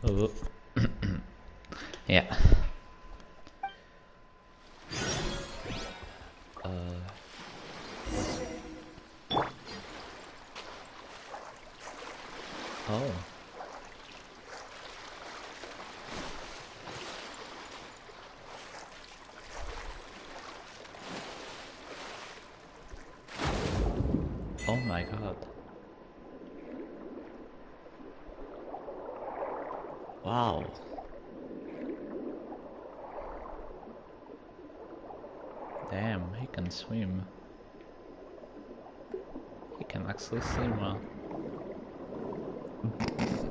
Oh. Yeah. Oh. Oh my god. Wow. Damn, he can swim. He can actually swim, huh?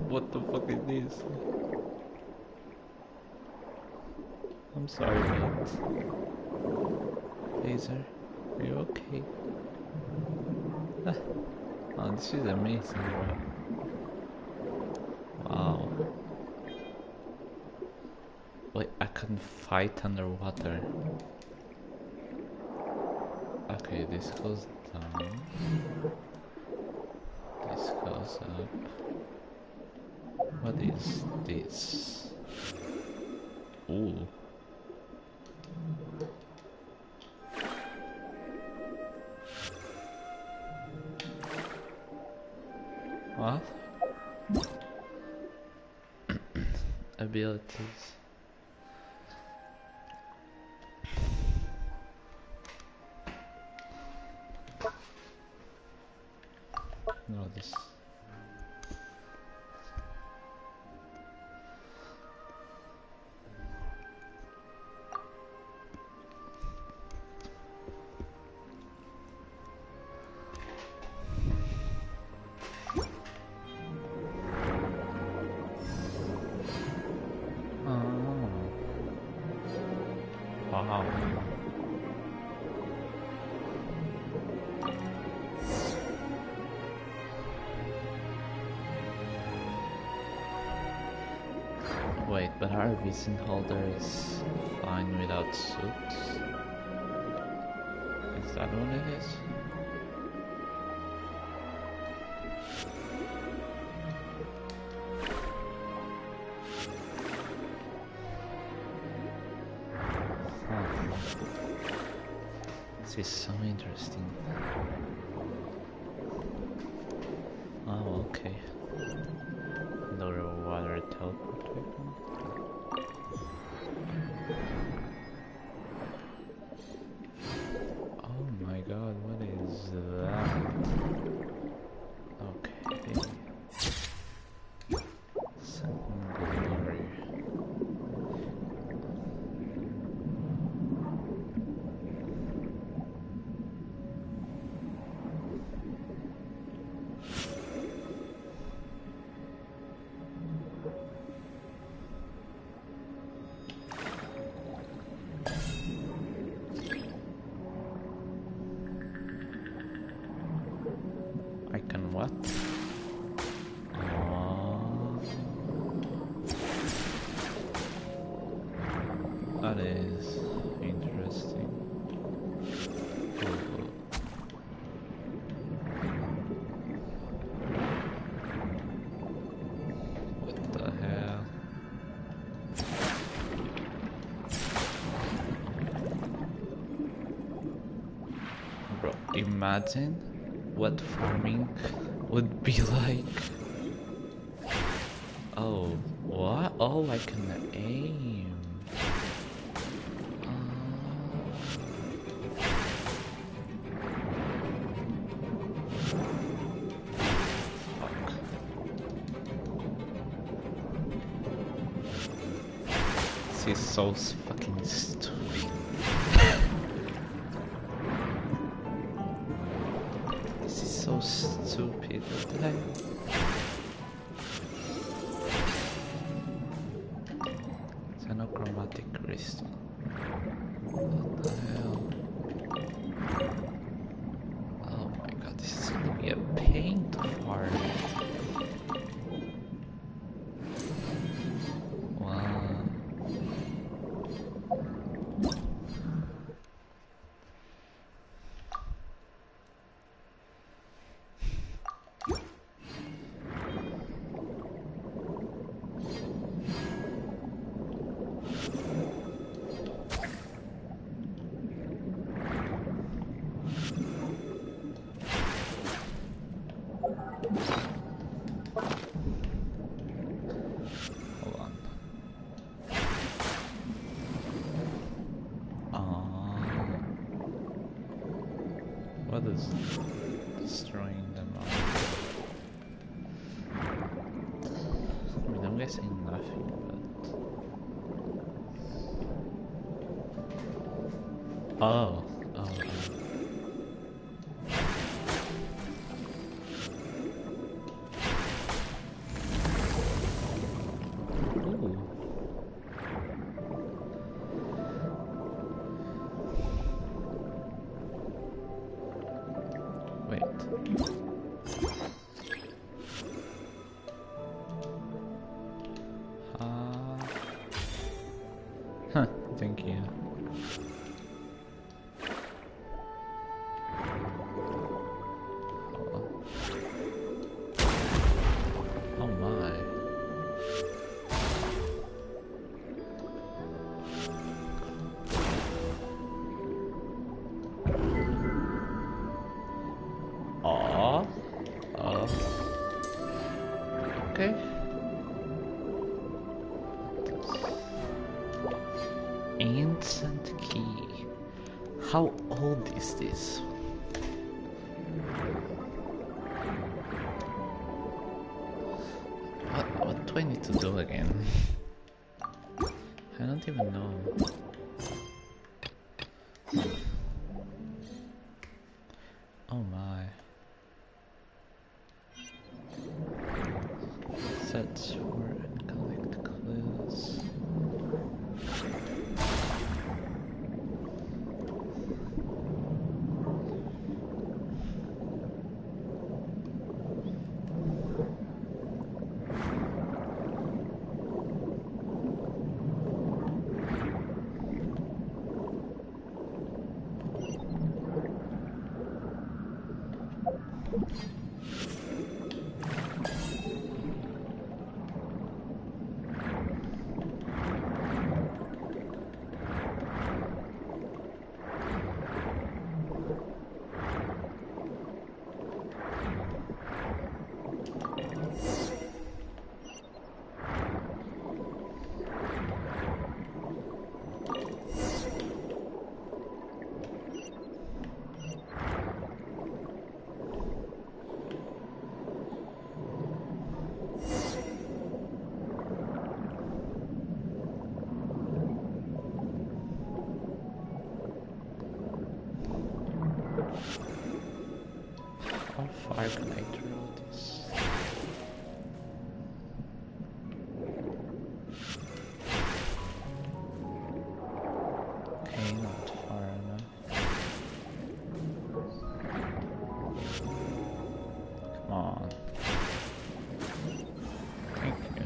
What the fuck is this? I'm sorry, mate. Laser, are you okay? Oh, this is amazing, bro. Wow. Wait, I can fight underwater. Okay, this goes down. This goes up. What is this? Ooh. What? Abilities. No, this. Oh. Wow. Wait, but our vision holder is fine without suits? Is that what it is? This is so interesting. Oh, okay. Underwater teleport weapon. Oh my god, what is that? Okay. Secondary. I can what? That is interesting. Ooh. What the hell? Bro, imagine what farming would be like. Oh, what? Oh, I can aim. Fuck. This is so fucking stupid. This is so stupid. What the hell? Xenochromatic crystal. What the hell? Oh my god, this is gonna be a pain to farm. Wow. just destroying them all. I mean, I'm guessing nothing, but... Oh. Thank you. Oh my. Aww. Okay. Ancient key. How old is this? What do I need to do again? I don't even know. Oh my. Search for and collect clues. How far can I throw this? Okay, not far enough. Come on. Thank you.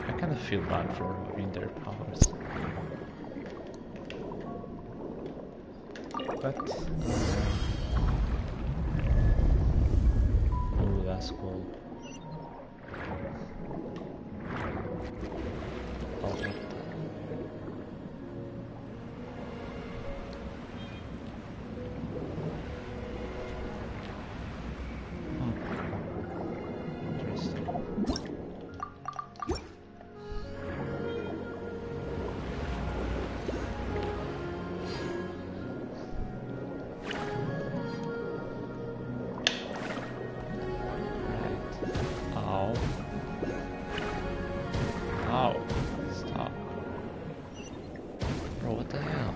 I kind of feel bad for removing their powers, but oh, that's cool. Oh, what the... Ow. Stop. Bro, what the hell?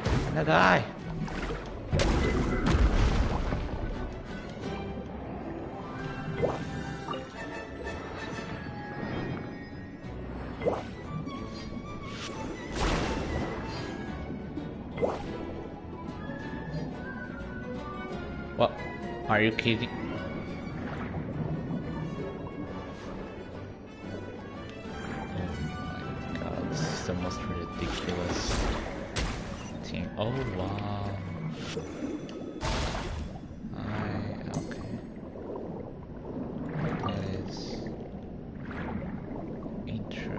I'm gonna die. What? Are you kidding? The most ridiculous thing. Oh wow. Okay.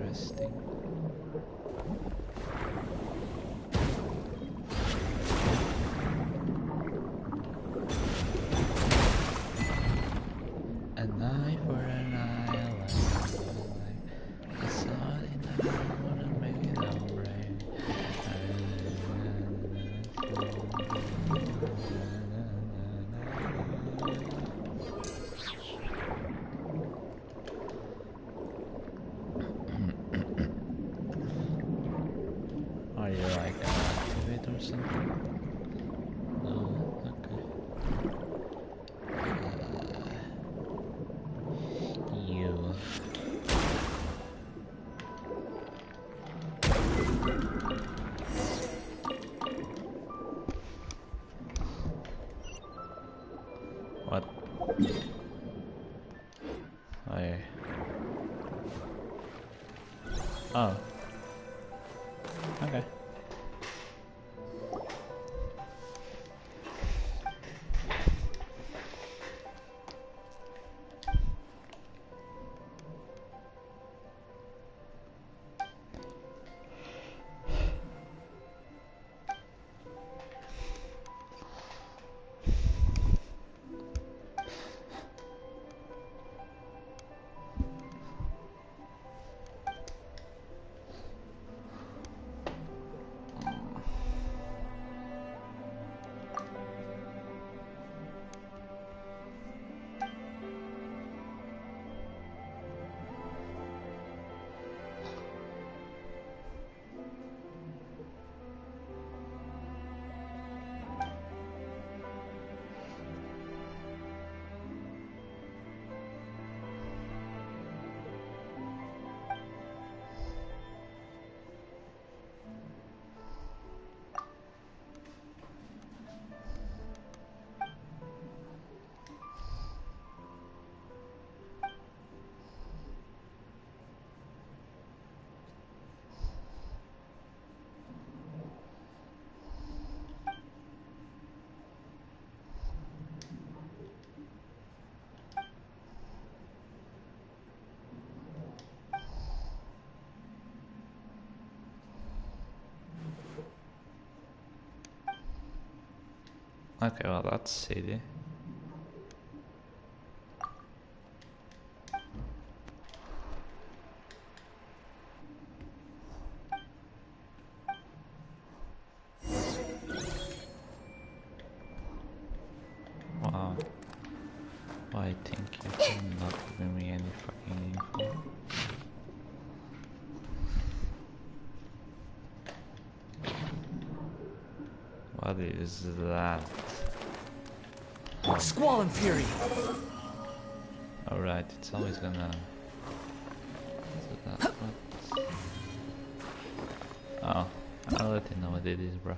interesting. An eye for an eye, like a sword in the hand, wanna make it alright. Are you like an activate or something? No, okay. You. What? I. Oh. Okay. Okay, well that's silly. Wow. Why think you can not giving me any fucking info? What is that? Squall and Fury! Alright, it's always gonna... So that's what... Oh, I'll let you know what it is, bro.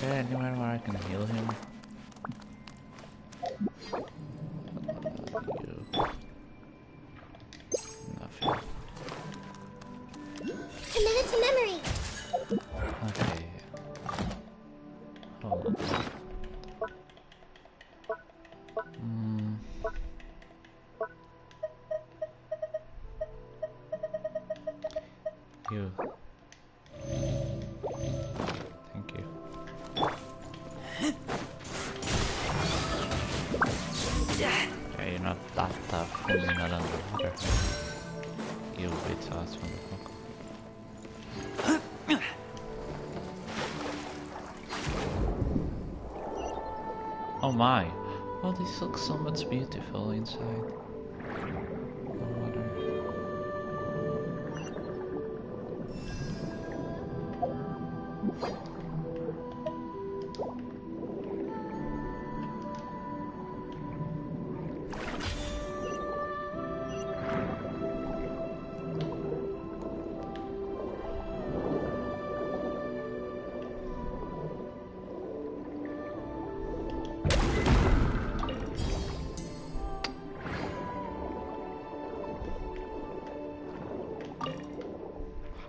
there anywhere where I can heal him? You. Nothing. Committed to memory. Okay. Hold on. You. Thank you. Yeah, you're not that tough when you're not underwater. You bitch ass motherfucker. Oh my! Oh, this looks so much beautiful inside. The water.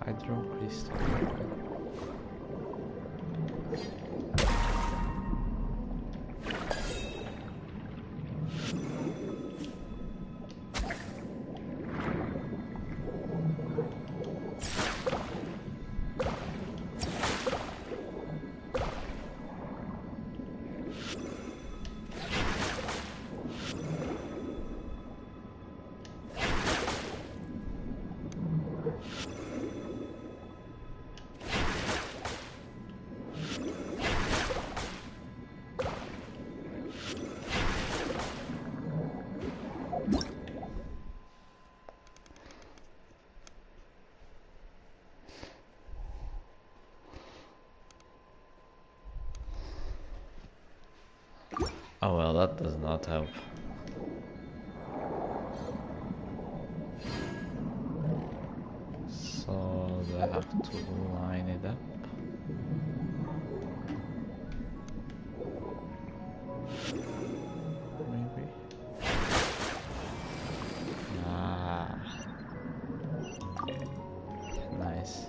Hydro crystal. Oh well, that does not help. So do I have to line it up? Maybe? Ah. Nice.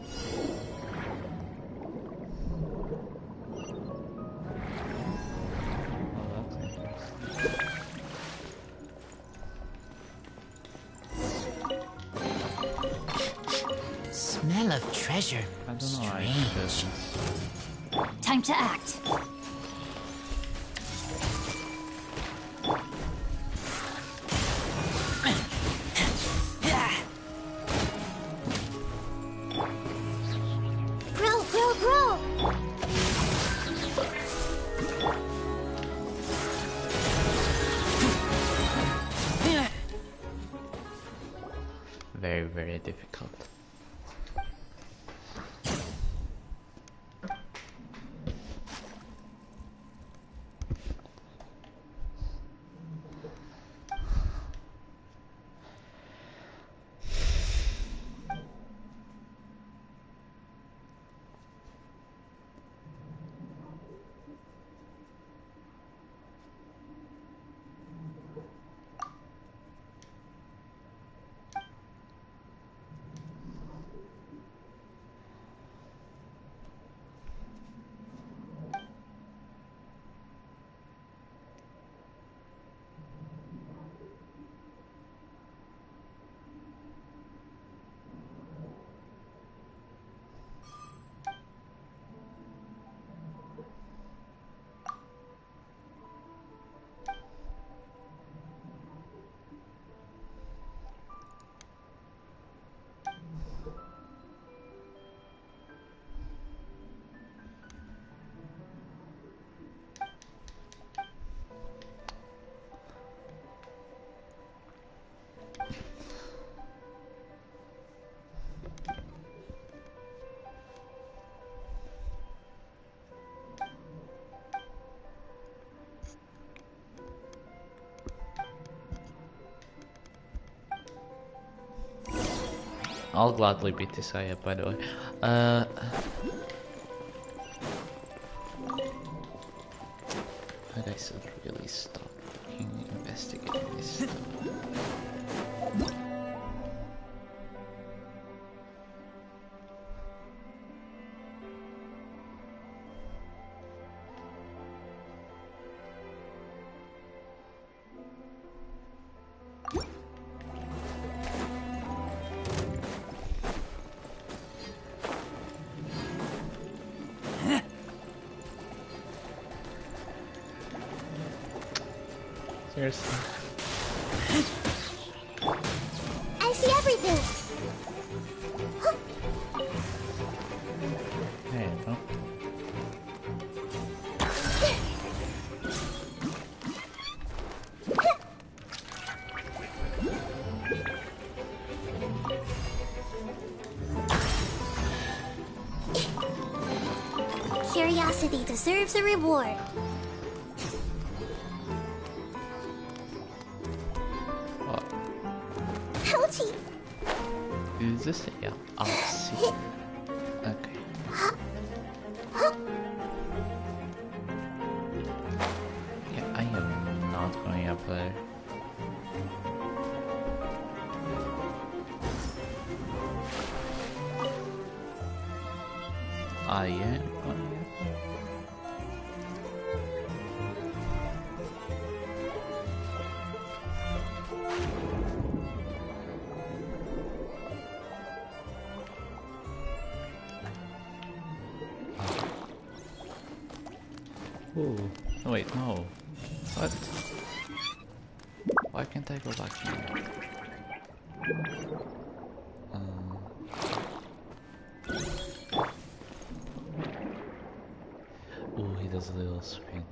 Smell of treasure. I don't know, I Strange. shouldn't. Time to act. Grow, grow, grow. Very, very difficult. I'll gladly beat this guy up, by the way. But I should really stop investigating this stuff. Seriously. I see everything. There you go. Curiosity deserves a reward. What? Ouchie! Is this it? Yeah. I'll see. Okay. Yeah, I am not going up there. I am going up there. Ooh. Oh, wait, no. What? Why can't I go back here? Ooh, he does a little spin.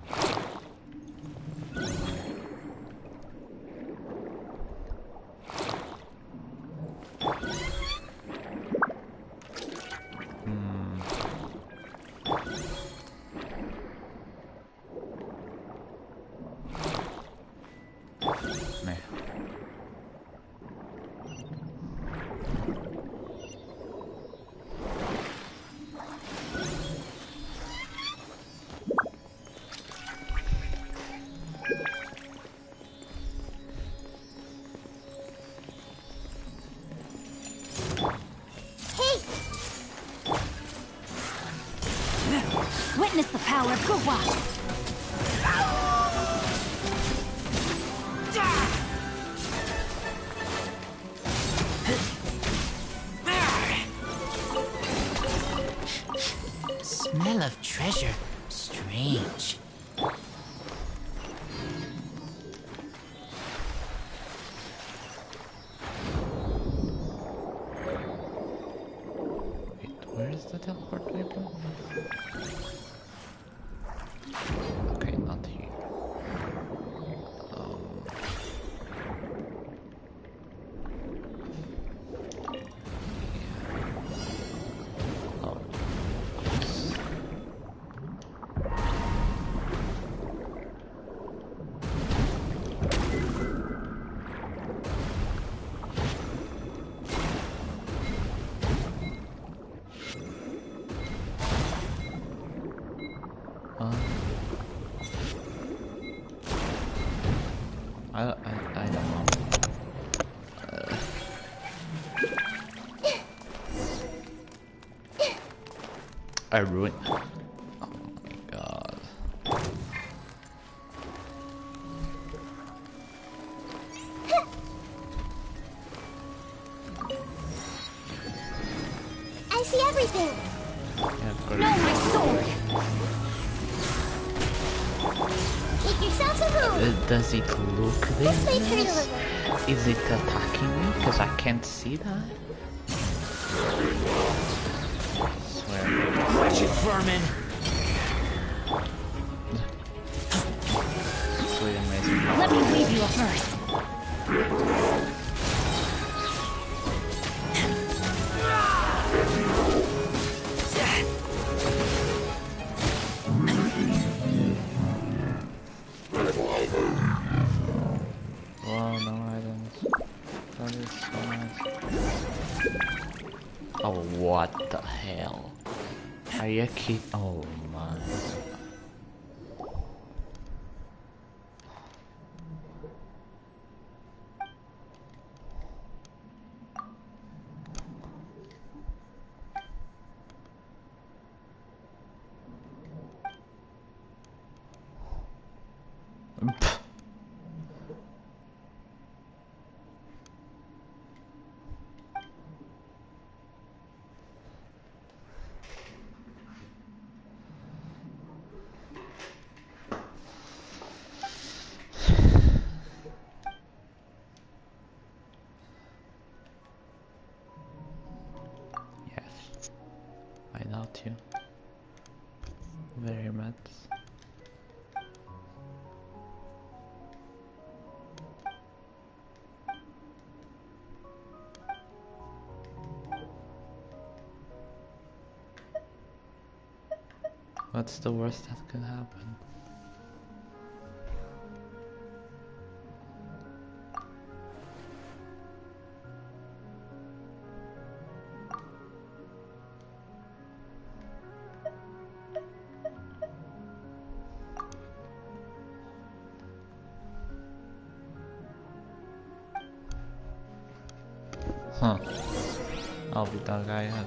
Meh. Witness the power of Gwa. Smell of treasure. Strange. Wait, where is the teleport paper? Okay, not here. Oh. I don't know. I ruined. Oh my god. I see everything. Yeah, of course. No, my sword! Make yourselves a room. Does it look This way, dangerous? criador. Is it attacking me? Because I can't see that. I swear. Wretched vermin! It's really amazing. Let me weave you a verse. Wow, no items. That is so nice. Oh, what the hell? Are you kidding? Oh my. Yes, I doubt you very much. What's the worst that could happen? Huh. I'll beat that guy up.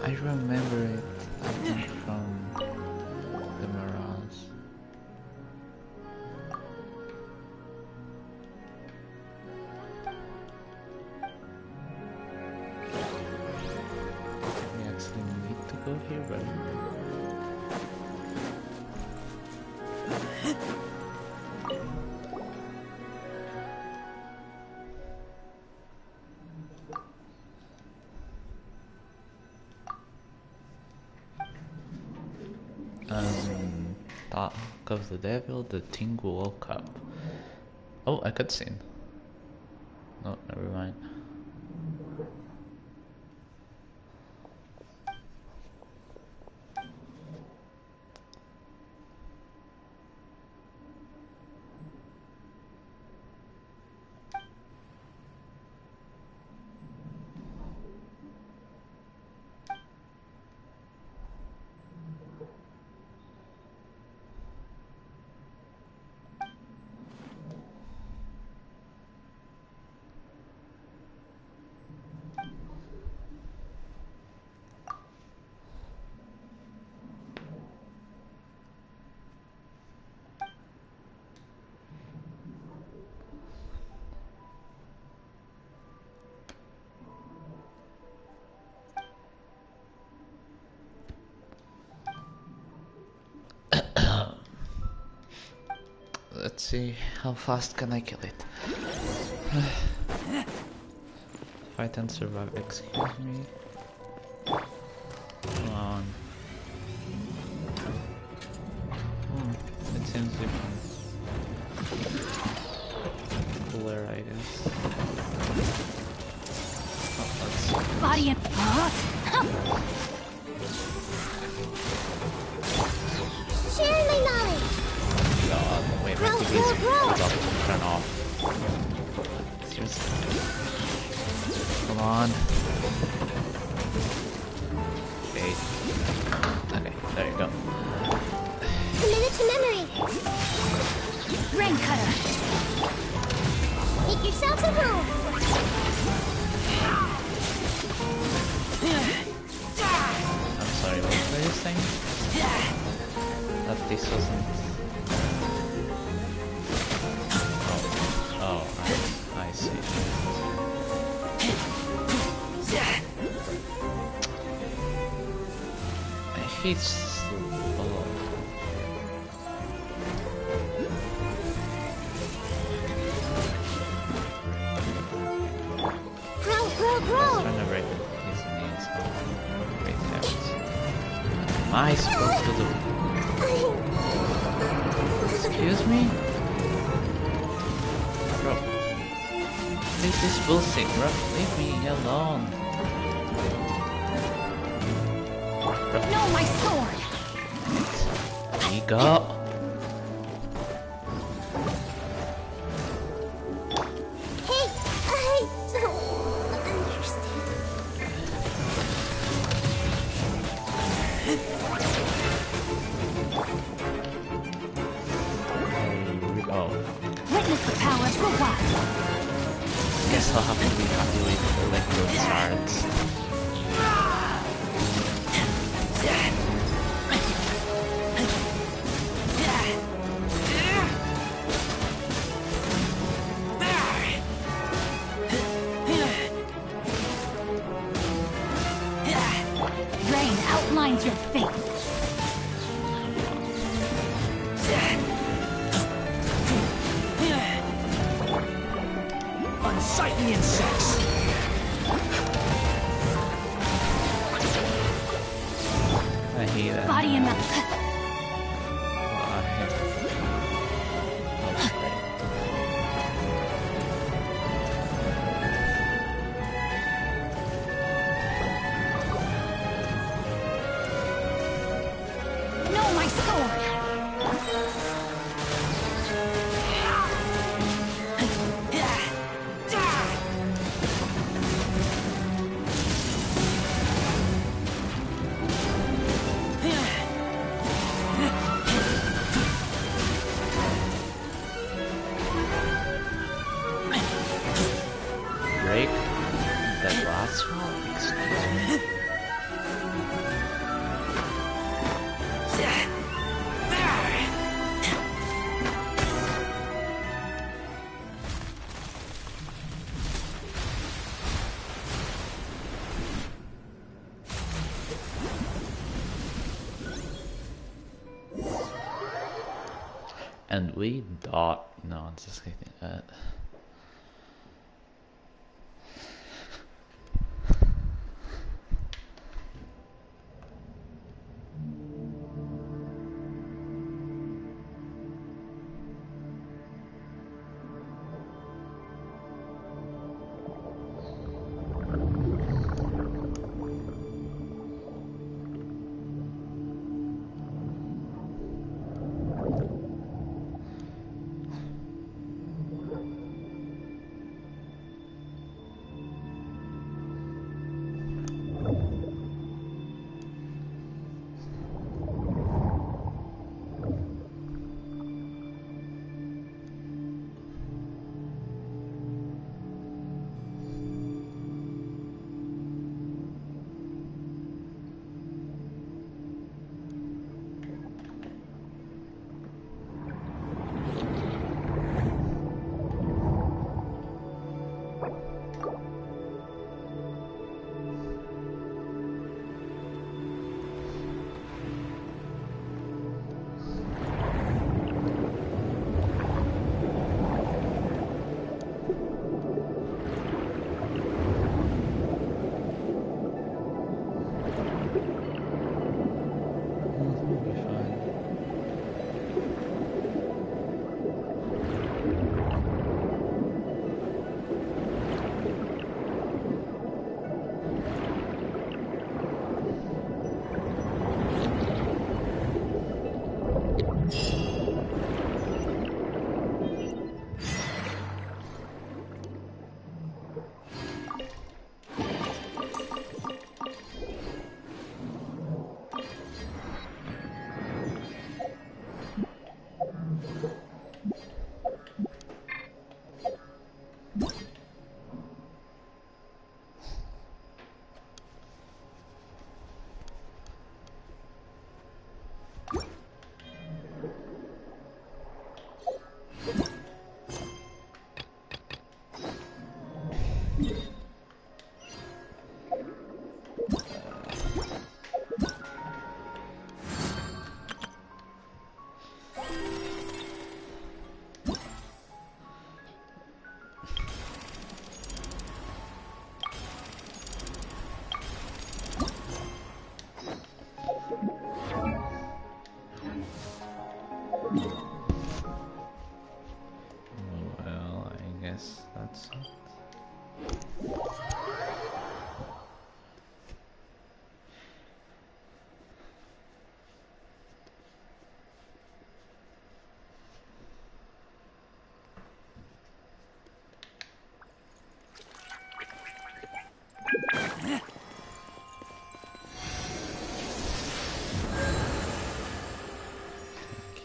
I remember it, I think, from the Mirage. We actually need to go here, but Talk of the Devil, the Tingle woke up. Oh, a cutscene. No, never mind. Let's see, how fast can I kill it? Fight and survive, excuse me. Come on. It seems different. Cooler, I guess. Oh, let's see. Body and Share my knowledge. God, wait, my TV is about to turn off. Seriously. Come on. Okay. Okay, there you go. Commit it to memory. rain cutter. Make yourselves at home. I'm sorry, what were you saying? That this wasn't... Oh, I see. I hate slow. Grow. Trying to break his knees. Great heavens. What am I supposed to do? Excuse me? Bro. This is bullshit, bro. Leave me alone. Bro. No, my sword. There you go. Oh. Witness the power of Grawat. Guess I'll have to be happy with pulling those shards. Rain outlines your fate. Unsightly insects! I hate that. Body and mouth. Oh, I hate that. Oh, great. No, my sword! Break the glass wall? Excuse me. And we dot. No, it's just like that.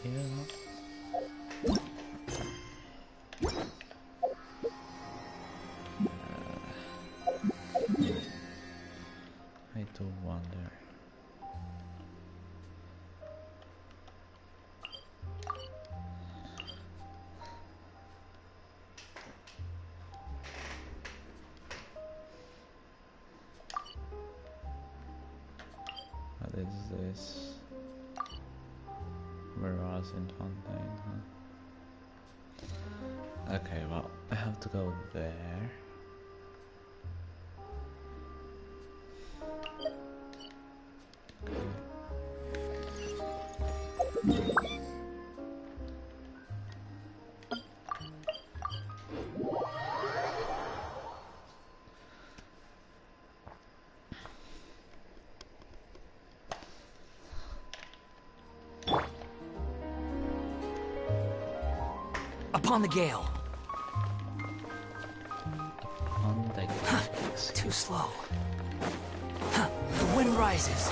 you. I do wonder. What is this? Mirage in Fontaine, huh? Okay, well, I have to go there. Upon the gale. On the galaxy. Too slow. The wind rises.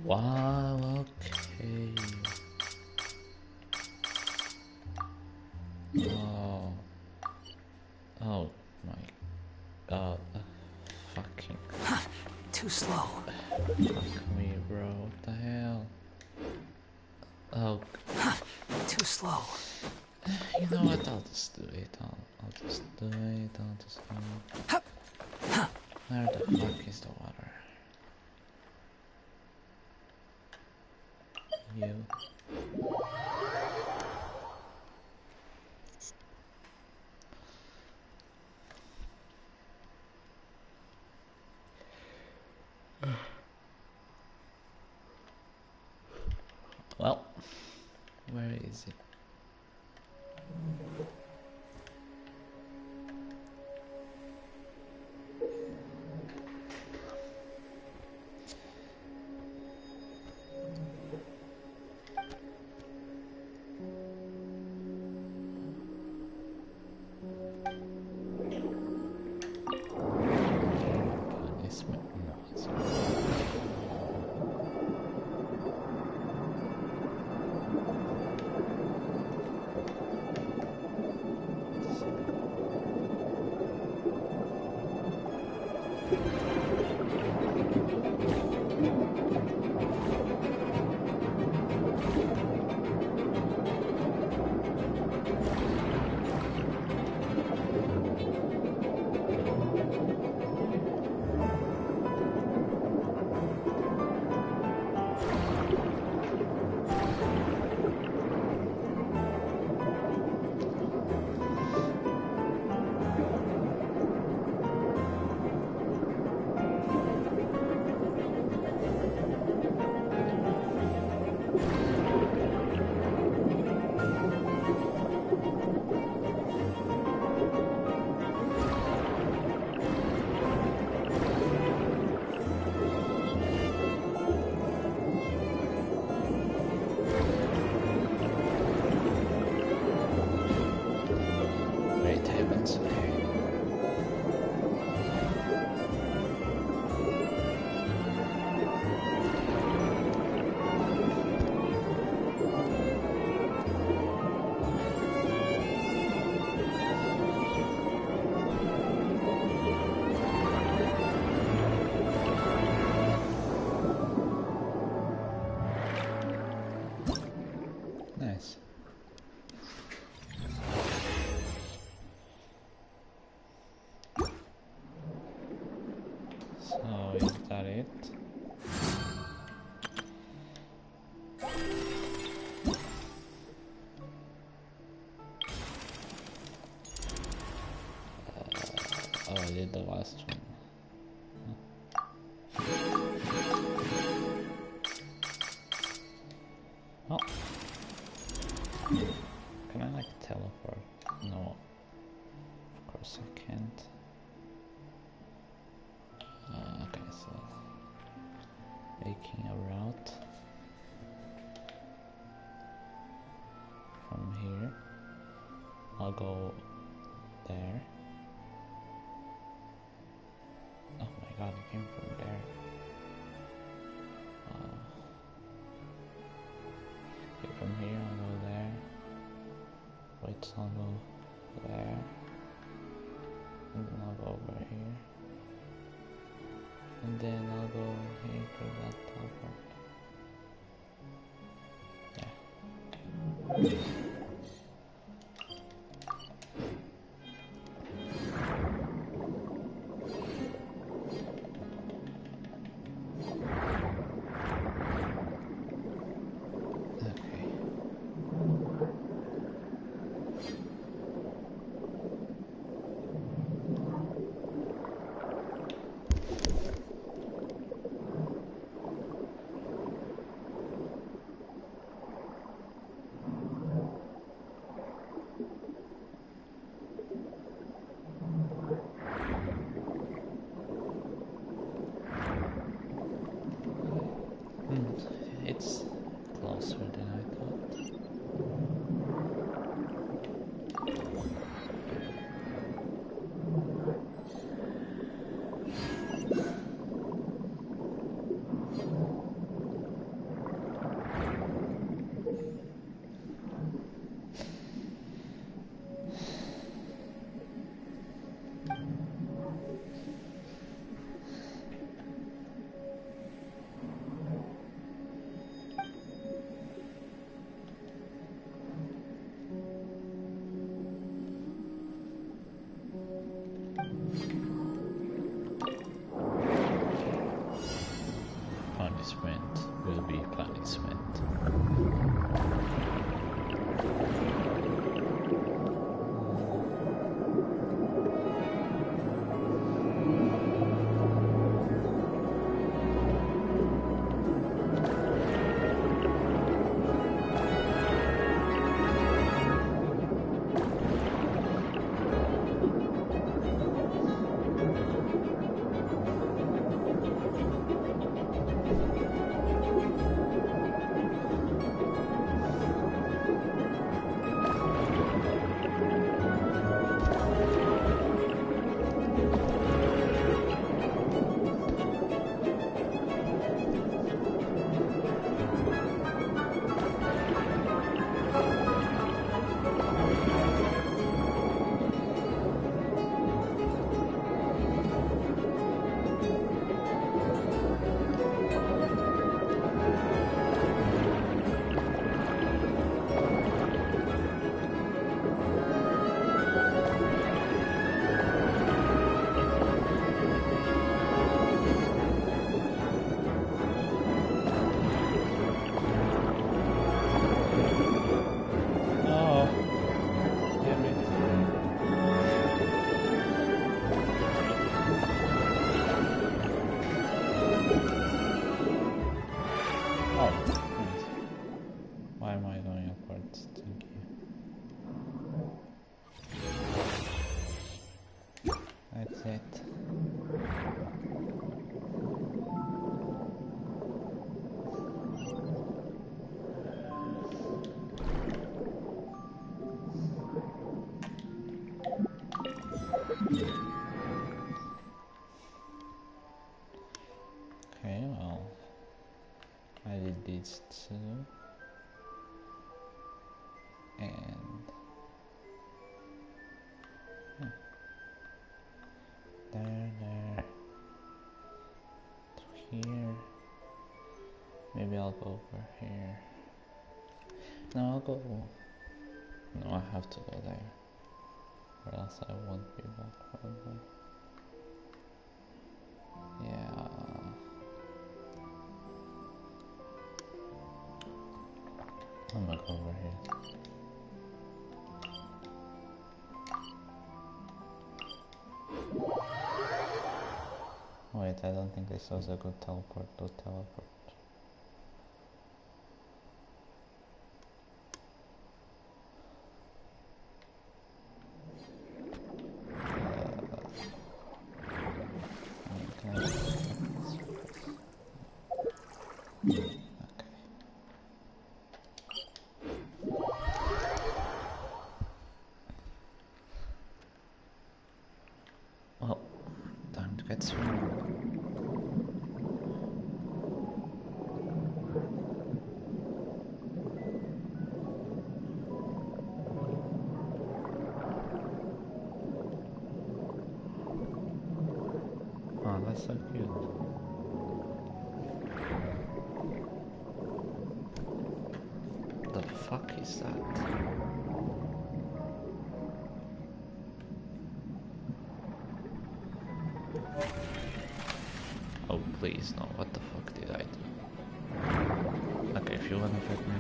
Wow, okay. Oh. Oh my god. Fucking. Too slow. Fuck me, bro. What the hell? Oh. Too slow. You know what? I'll just do it. I'll just do it. I'll just do it. Where the fuck is the water? You. Well, where is it? Nice. So is that it? Oh, I did the last one. Oh. Can I like teleport? No. second. Okay, so making a route from here. I'll go there. Oh my god, it came from there. Okay, from here I'll go there. Wait, so I'll go there. And then I'll go over here. And then I'll go here to that teleport. Yeah. It's closer than I thought. Punishment will be punishment. That's it. Okay, well, I did these two, and there, to here. Maybe I'll go over here. No, I'll go. No, I have to go there, or else I won't be back forever. Yeah. I'm gonna go over here. Wait, I don't think this was a good teleport to teleport. That's so cute. The fuck is that? Oh please no, what the fuck did I do? Okay, if you wanna fight me,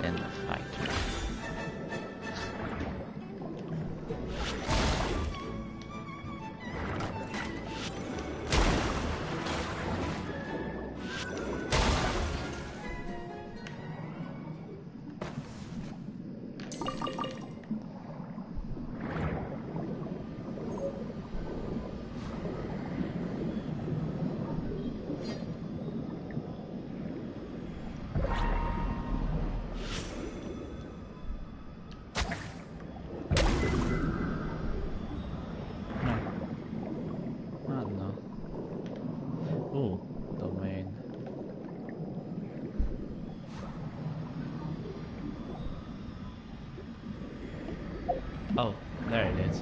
then fight me. Oh, there it is.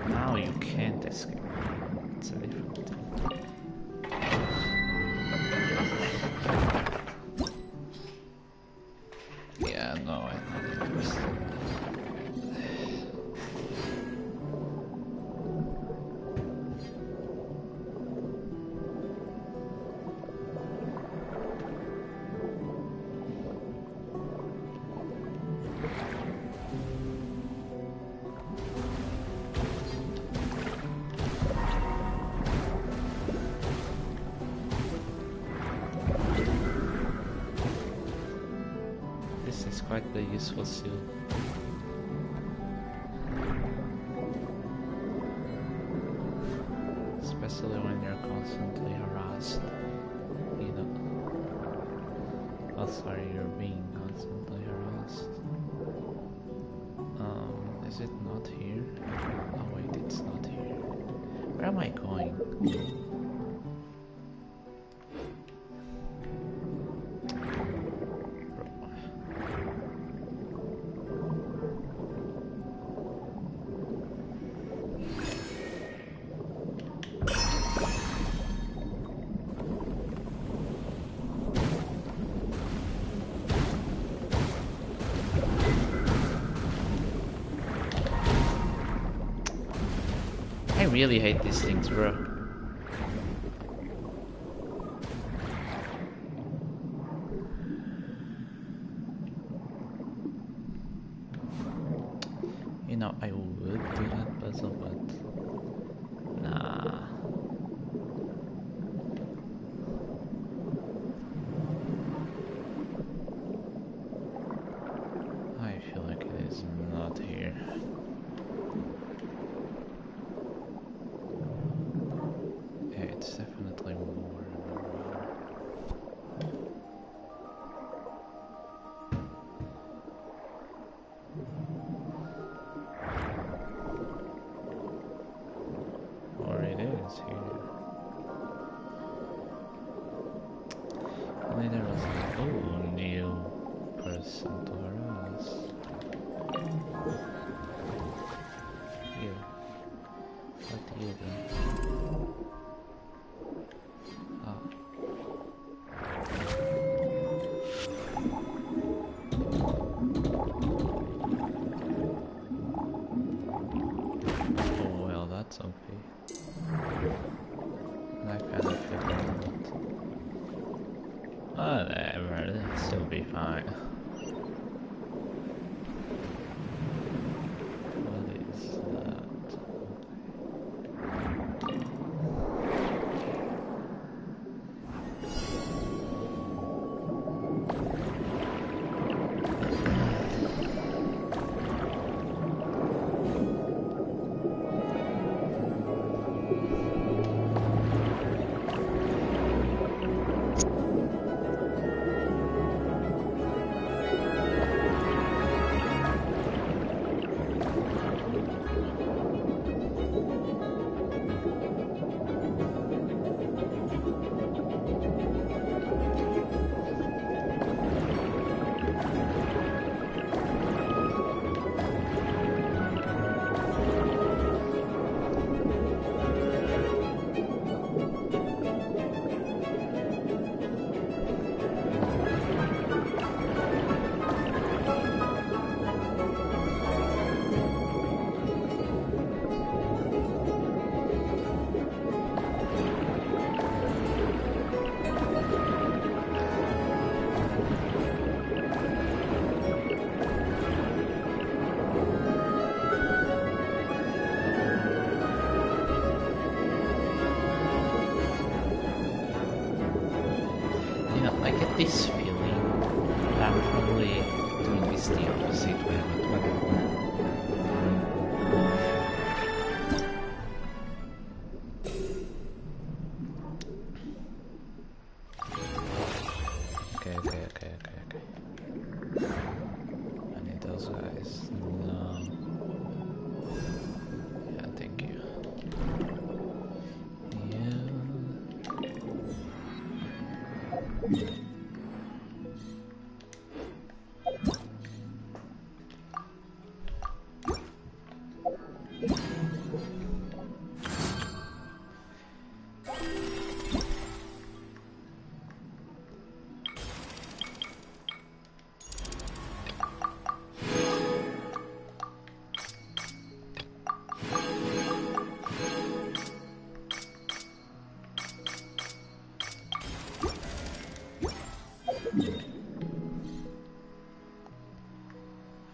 Now you can't escape. It's a different thing. Yeah, no, I'm not interested. Quite the useful seal. Especially when you're constantly harassed. You know. Oh sorry, you're being constantly harassed. Is it not here? Oh wait, it's not here. Where am I going? I really hate these things, bro. You know, I would do that puzzle, but nah. I feel like it is not here. It's definitely more. Or it is here. Only there was a new person to harass. You. What do you do? That's OP. I kind of feel that. Whatever, it'll still be fine. What is that?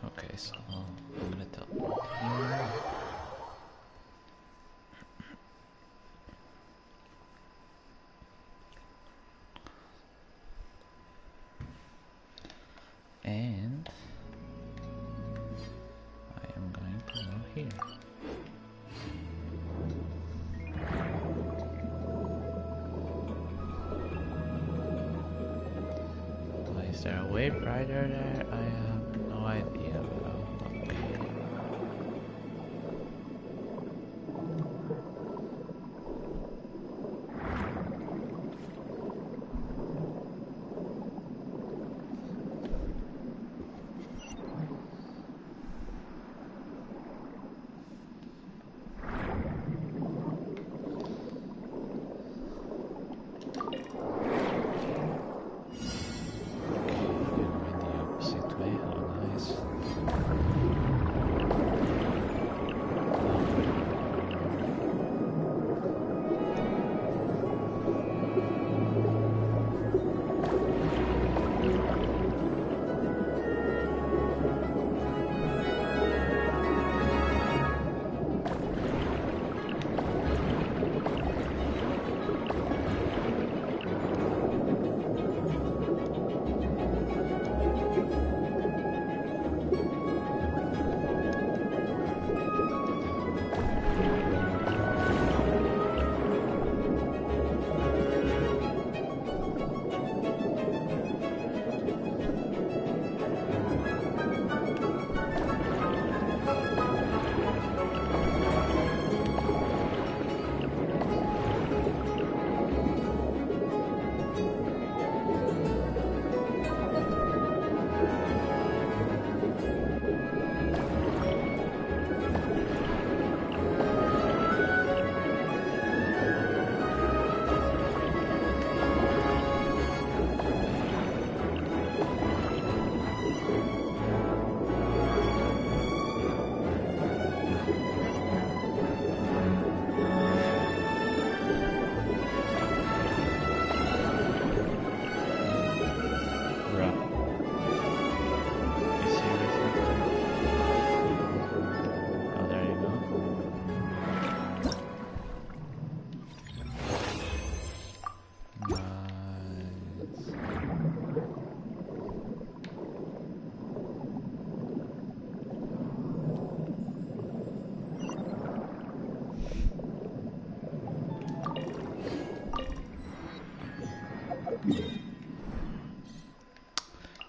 Okay, so I'm gonna teleport here. And I am going to go here. Is there a way brighter there? I have no idea. Okay.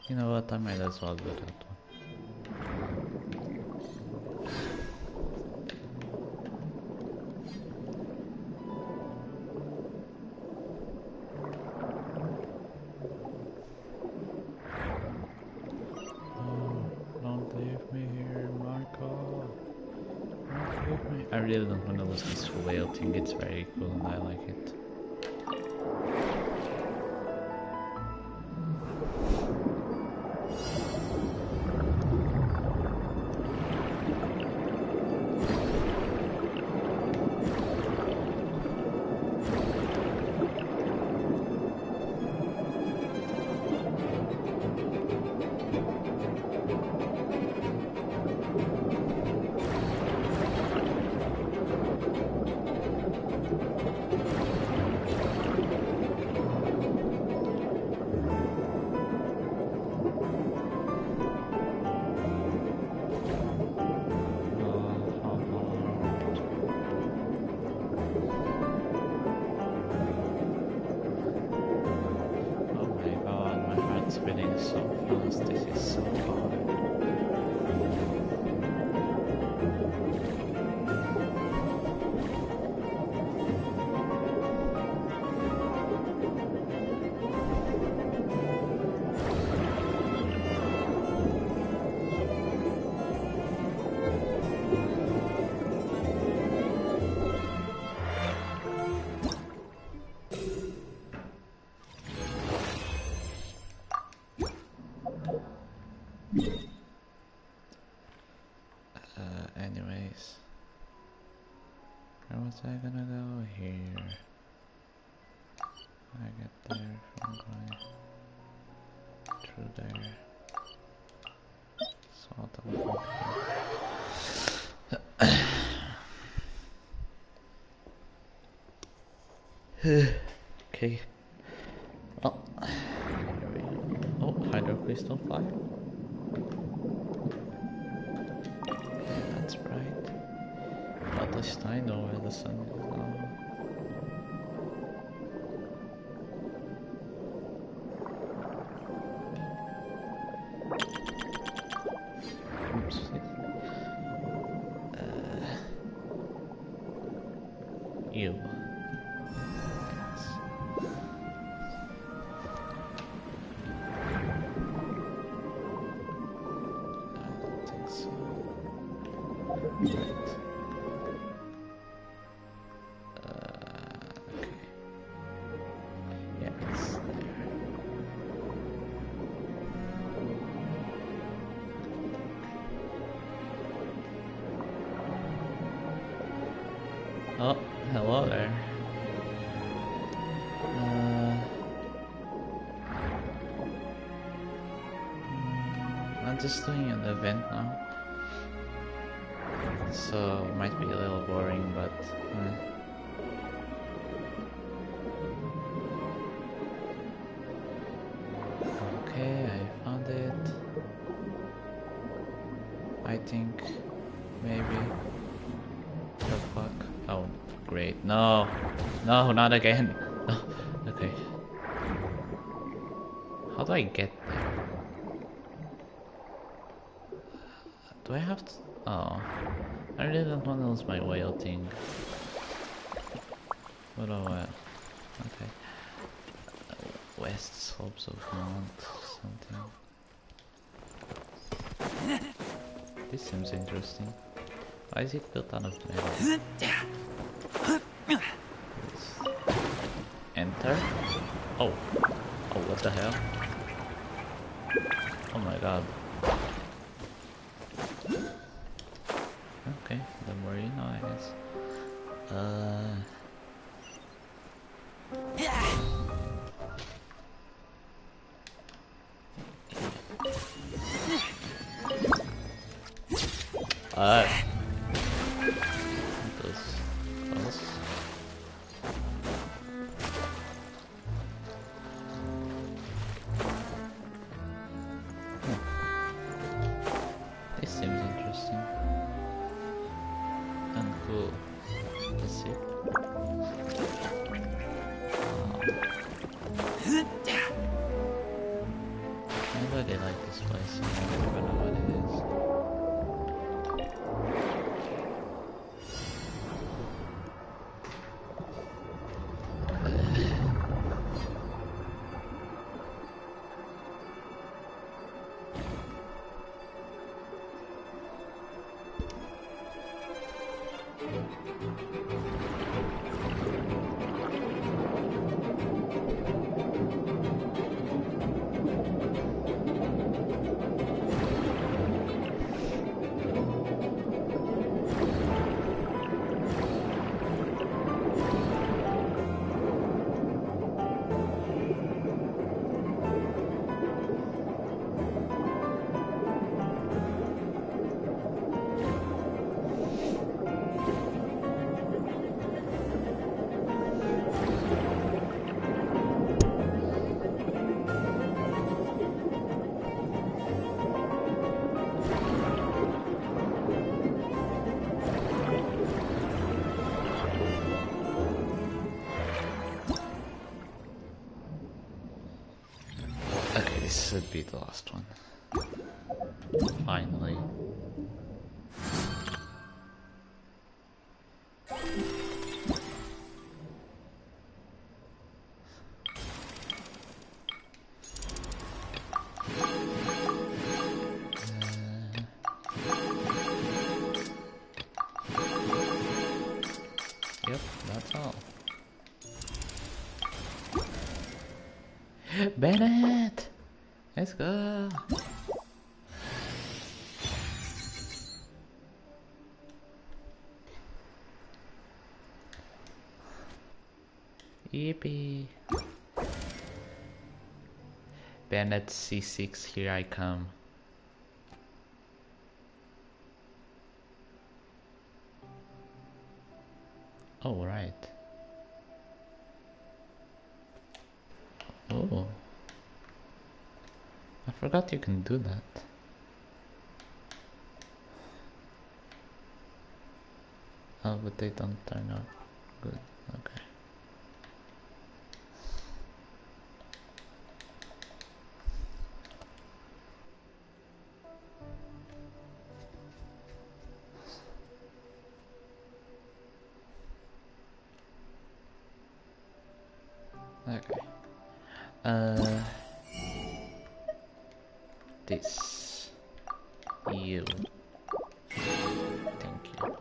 You know what, I might as well do that one. Don't leave me here, Marco. Don't leave me. I really don't want to lose this whale thing, it's very cool and I like it. Spinning so fast, this is so hard. Where was I gonna go? Here. I get there from going through there. So I'll teleport here. Okay. Oh, here we go. Oh, hydro crystal fire. Yeah, that's right. At least I know where the sun is now. Oops. You. Thanks. I don't think so. Right. Okay. Yeah, it's there. Oh, hello there. I'm just doing an event now, so it might be a little boring, but okay, I found it. I think maybe. The fuck? Oh, great! No, no, not again. No. Okay. How do I get there? Do I have to? Oh, I really don't want to lose my whale thing. What do I? Okay. West slopes of Mount something. This seems interesting. Why is it built out of metal? Enter? Oh. Oh, what the hell? Oh my god. Okay, the more you know, I guess. Those close. This seems interesting and cool. Let's see. Nobody like this place. I don't even know what it is. Okay, this should be the last one. Finally. Yep, that's all. Bennett! Let's go! Yippee! Bennett C6, here I come. Oh, right. Oh. I forgot you can do that. Oh, but they don't turn out good. Okay. Okay. This. You. Thank you.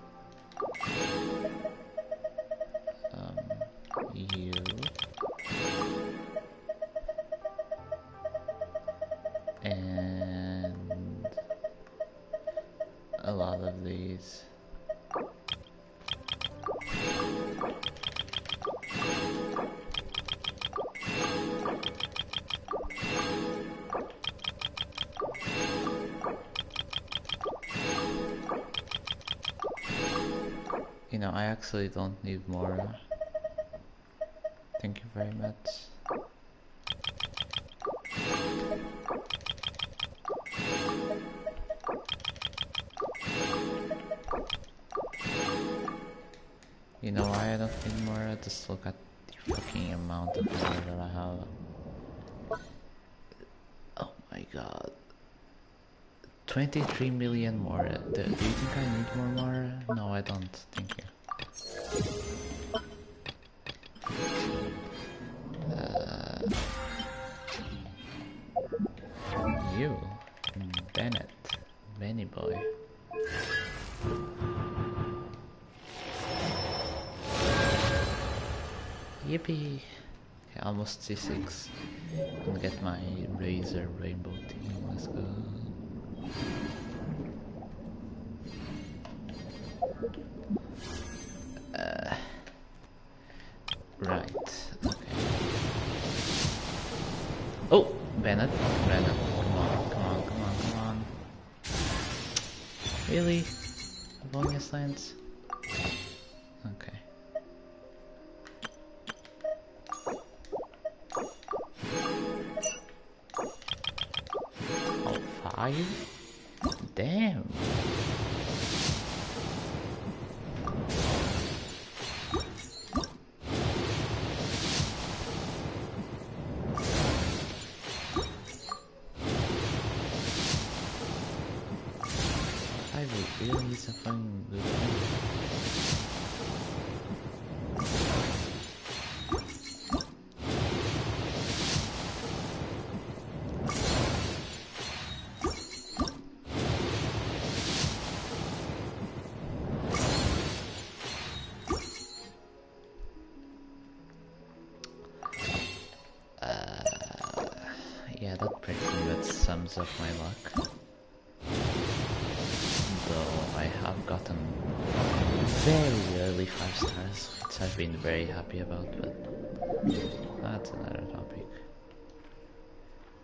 You. And a lot of these. You know, I actually don't need more. Thank you very much. You know why I don't need more? Just look at the fucking amount of power that I have. Oh my god. 23 million more. Do you think I need more? No, I don't. Thank you. You, Bennett, Benny boy. Yippee! Okay, almost C6. I'll get my Razor Rainbow team. Let's go. Right. Okay. Oh, Bennett. Come on, come on, come on, come on. Really? Bonus lands? Okay. Oh, 5? Damn. Really is a fucking good thing. Yeah, that pretty much sums up my luck. Though I have gotten very early 5 stars, which I've been very happy about, but that's another topic.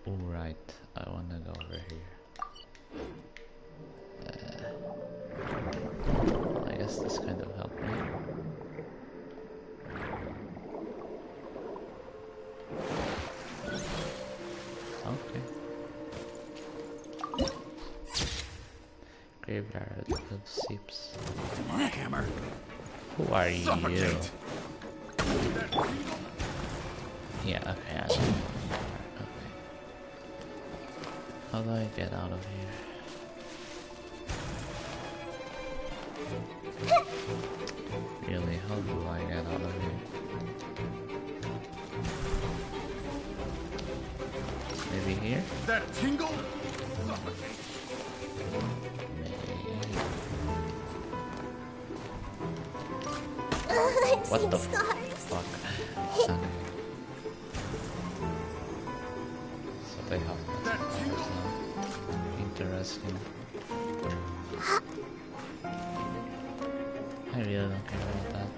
Alright, I wanna go over here. I guess this kind of helped me. Okay. Graveyard of Seeps. Come on, Hammer. Who are you? Suffocate. Yeah, okay, I don't know. Okay. How do I get out of here? Really, how do I get out of here? Maybe here? That tingle? Suffocate. I've What seen the scars. fuck? Okay. So they have that scars now. Interesting. I really don't care about that.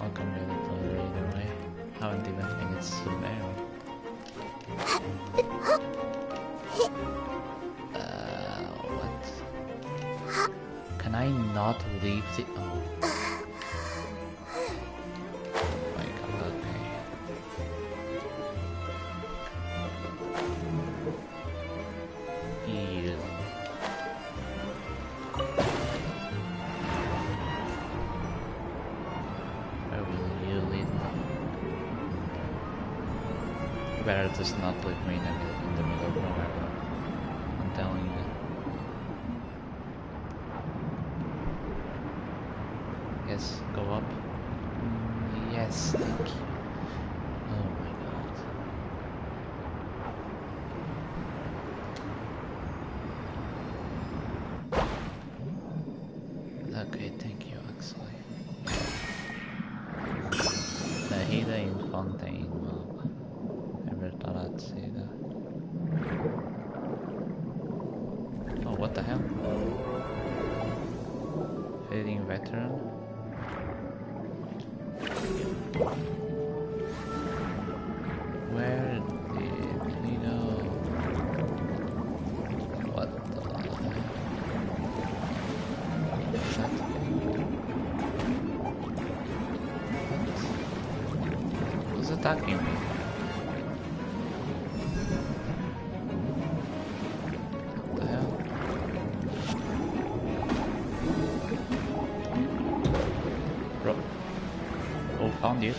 I'll come really close. haven't even made it to there. What? Can I not leave the... Oh. My god, okay. Ew. Where will you lead me? You better just not leave me in the middle of nowhere. I'm telling you. Yes, go up. Yes, thank you. Oh my god. Okay, thank you, actually. The healer in Fontaine. Well, never thought I'd see that. Oh, what the hell? Fading veteran? Where did he go? What the hell? Is that? Who's attacking me? What the hell? Bro. Oh, found you.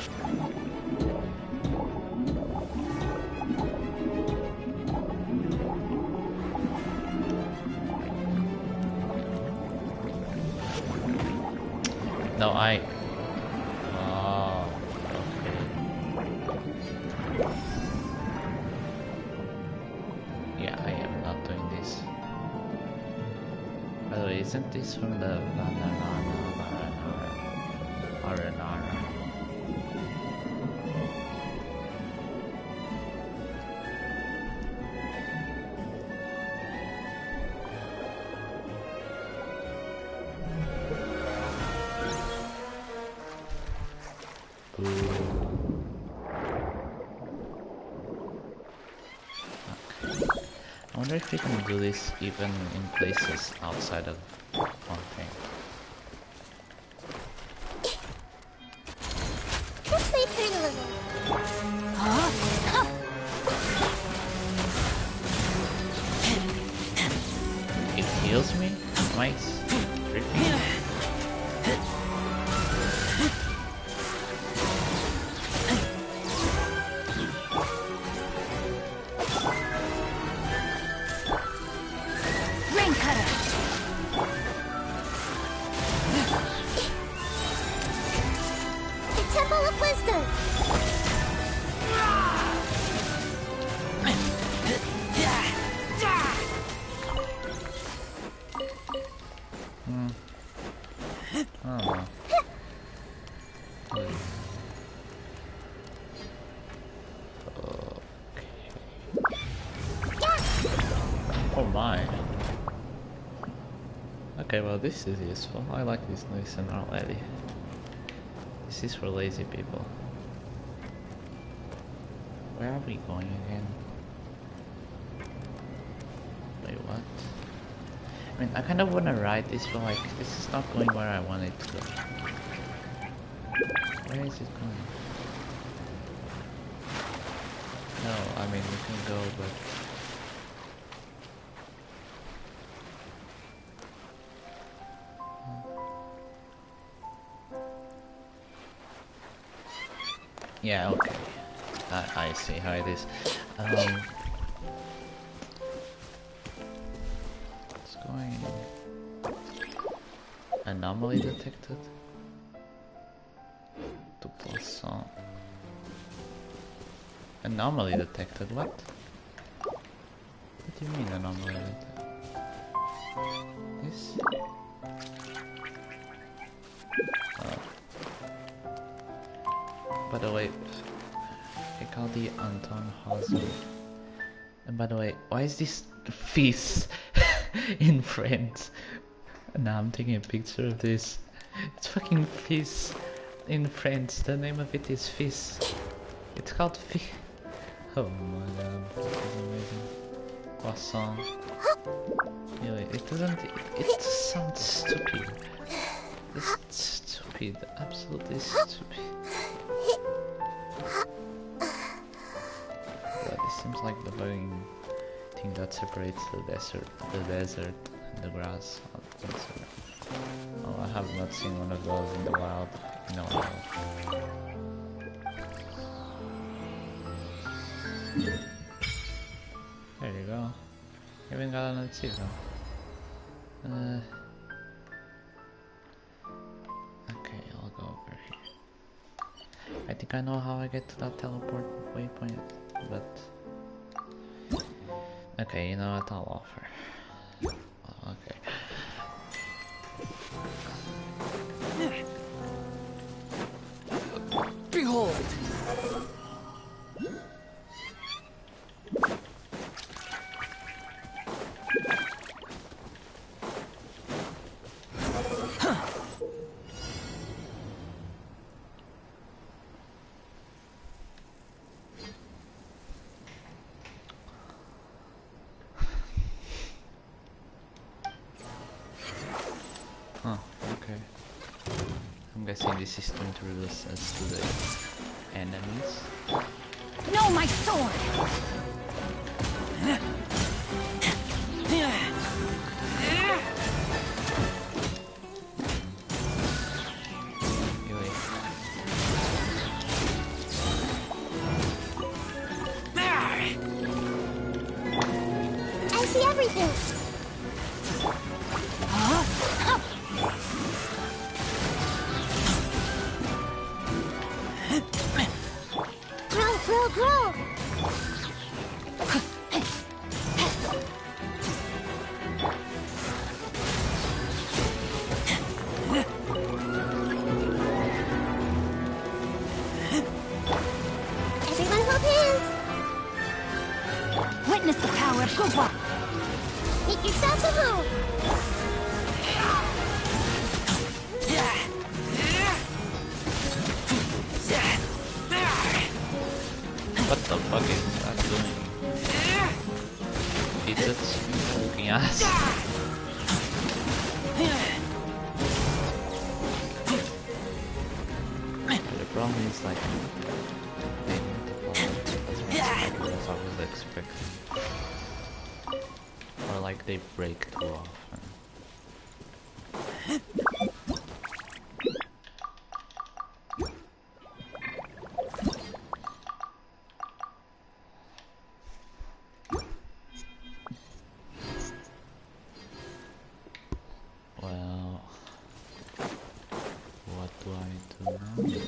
No, I... Oh, okay. Yeah, I am not doing this. By the way, isn't this from the... I wonder if we can do this even in places outside of Fontaine. Let's play turn a little. It heals me? Nice. Tricky. Oh my. Okay, well this is useful. I like this listen already. This is for lazy people. Where are we going again? Wait, what? I mean, I kind of want to ride this, but like, this is not going where I want it to go. Where is it going? No, I mean, we can go, but... Yeah, okay. I see how it is. What's going on? Anomaly detected? To Poisson. Anomaly detected? What? What do you mean anomaly detected? This? By the way, I call the Anton Hauser. And by the way, why is this fizz in French? Now I'm taking a picture of this. It's fucking fizz in French. The name of it is fizz. It's called Oh my god, this is amazing. Croissant. Anyway, it doesn't. It sounds stupid. It's stupid. Absolutely stupid. But it seems like the very thing that separates the desert and the grass. Oh, I have not seen one of those in the wild. No. There you go. Even got an achievement. Okay, I'll go over here. I think I know how I get to that teleport waypoint, but okay, you know what? I'll offer. Okay. Behold! Oh, okay. I'm guessing this is to introduce us to the enemies. No, my sword! Anyway, I see everything. Grow. Everyone hold hands. Witness the power of Gugwa! Make yourselves at home. what the fuck is that doing? It's its fucking ass. The problem is like they multiply. That's what I was expecting. Or like they break too often. Well, what do I do now?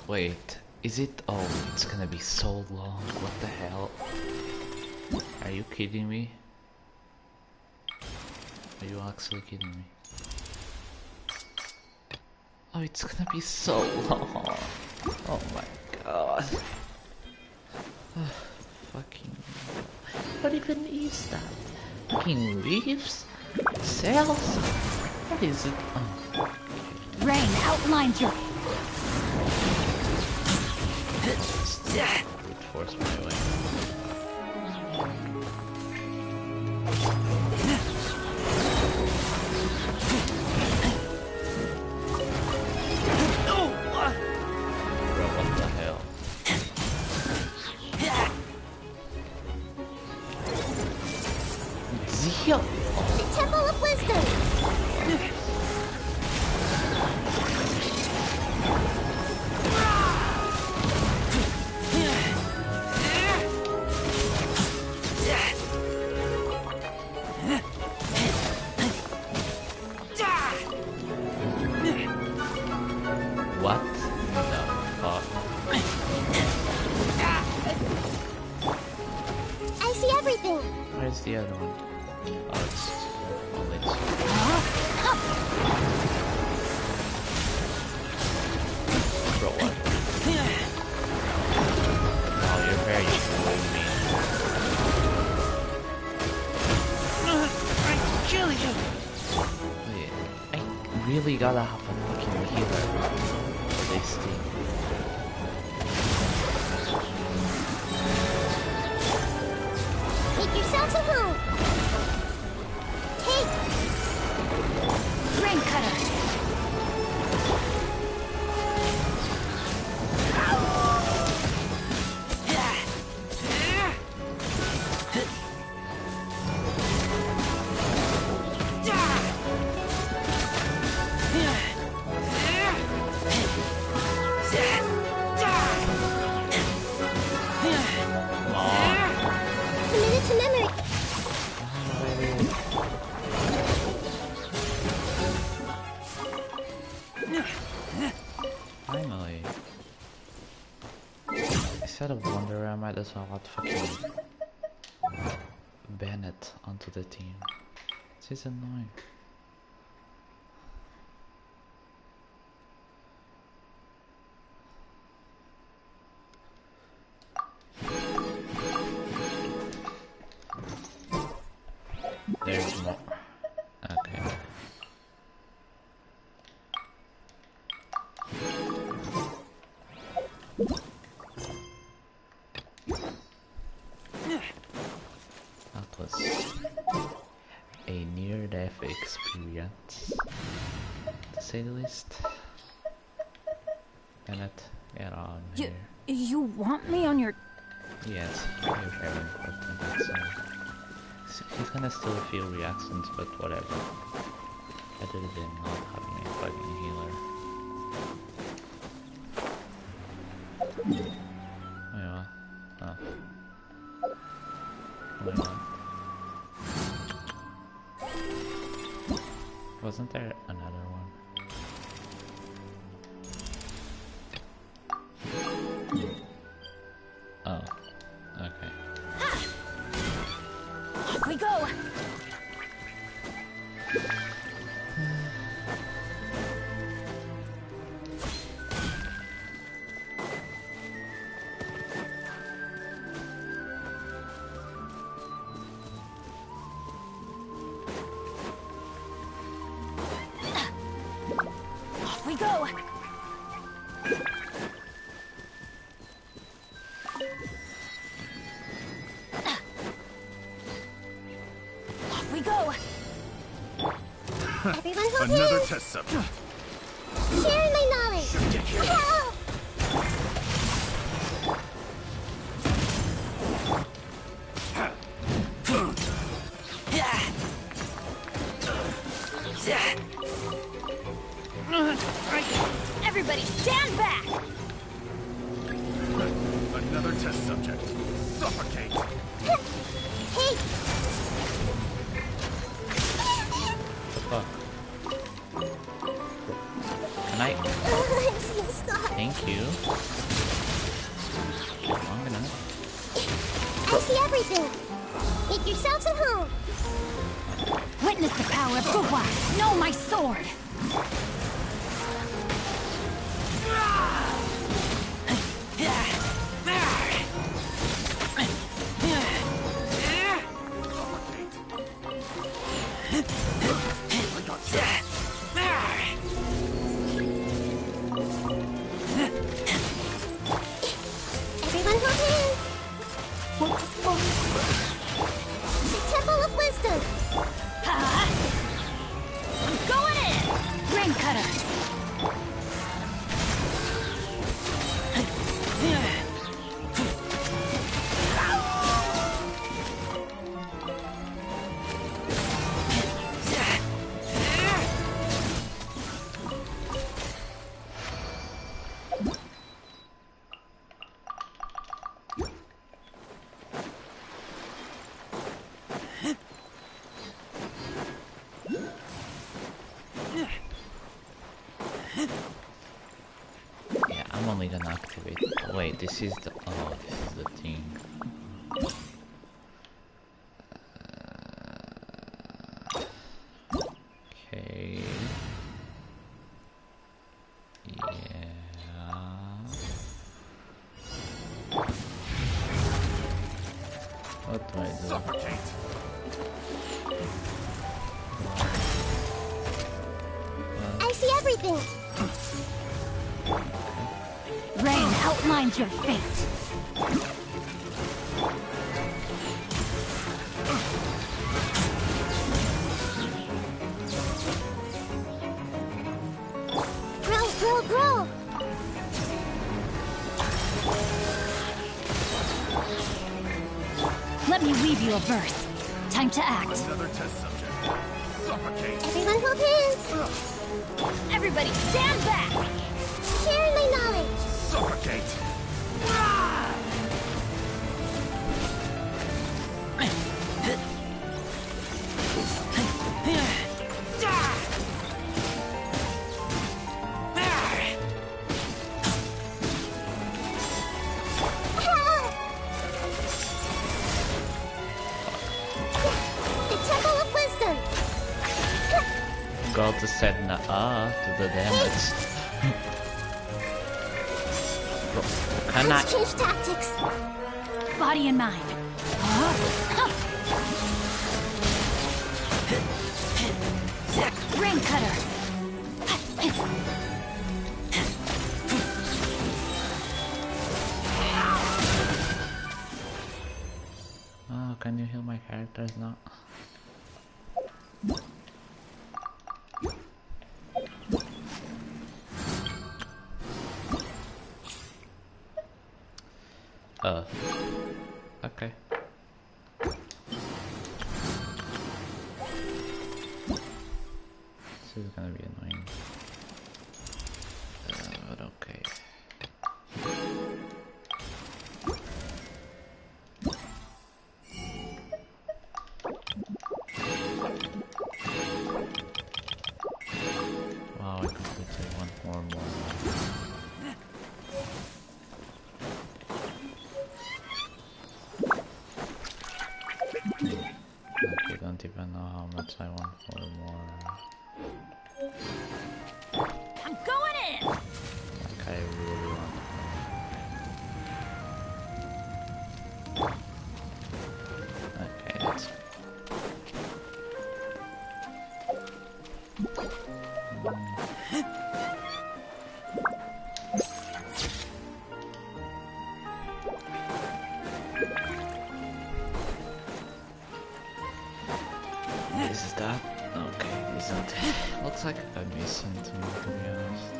Wait, is it? Oh, it's gonna be so long. What the hell? Are you kidding me? Are you actually kidding me? Oh, it's gonna be so long. Oh my god. Fucking. What even is that? Fucking leaves? Cells? What is it? Oh. Rain outlines your... Brute force my way. Bro, what the hell? Zeal! The Temple of Wisdom. What the fuck? I see everything. Where's the other one? Oh, it's only two. Bro, what? Oh, you're very gloomy. Wait, I really gotta have a fucking healer for this thing. yourself some home. Take. Rain cutter. Committed to memory. Finally. Instead of Wonder, I might as well have fucking Bennett onto the team. This is annoying. There's more. Okay. That was a near-death experience, to say the least. Bennett, get on here. You want me on your... Yes, you're very important, so he's gonna steal a few reactions, but whatever. Better than not having a fucking healer. Wait, what? Oh. Wait, what? Wasn't there another one? Oh, okay. Off we go! Off we go! Off we go! Everyone hold Another hands. test subject. Sharing my knowledge. Help! Everybody stand back! Another test subject. Suffocate. Hey! The fuck? Can I? I'm so sorry. Thank you. Long enough. I see everything. Make yourself some home. Witness the power of Gugwa! Know my sword! Everyone hold hands. The Temple of Wisdom. I'm going in! Rain cutter! Yeah, I'm only gonna activate. Wait, this is the. Oh, this is the thing. Okay. Yeah. What do I do? Suffocate. I see everything. Rain outlines your fate. Grow, grow. Let me weave you a verse. Time to act. Another test subject. Suffocate. Everyone hold hands. Everybody stand back! Share my knowledge. Suffocate. The Temple of Wisdom. Got to set to the damage. Can I? Let's change tactics. Body and mind. Rain cutter. Oh, can you heal my characters now? Okay. This is gonna be annoying. But okay. Wow, I completely want more. I don't even know how much I want for more. I'm going in! Like I really want more. Okay, that's Is that? Okay, isn't. Looks like I'm missing to me, to be honest.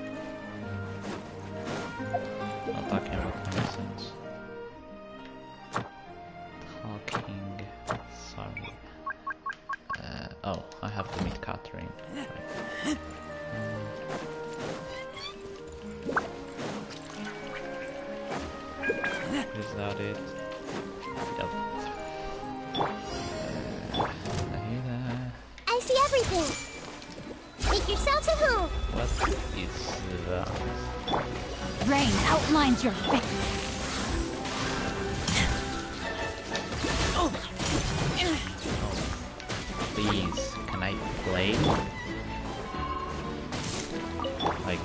Not talking about nonsense. Talking. Sorry. Oh, I have to meet Catherine. Right. Is that it? Yep. I see everything. Make yourselves at home. What is that? Rain outlines your face. Please, can I play? Like,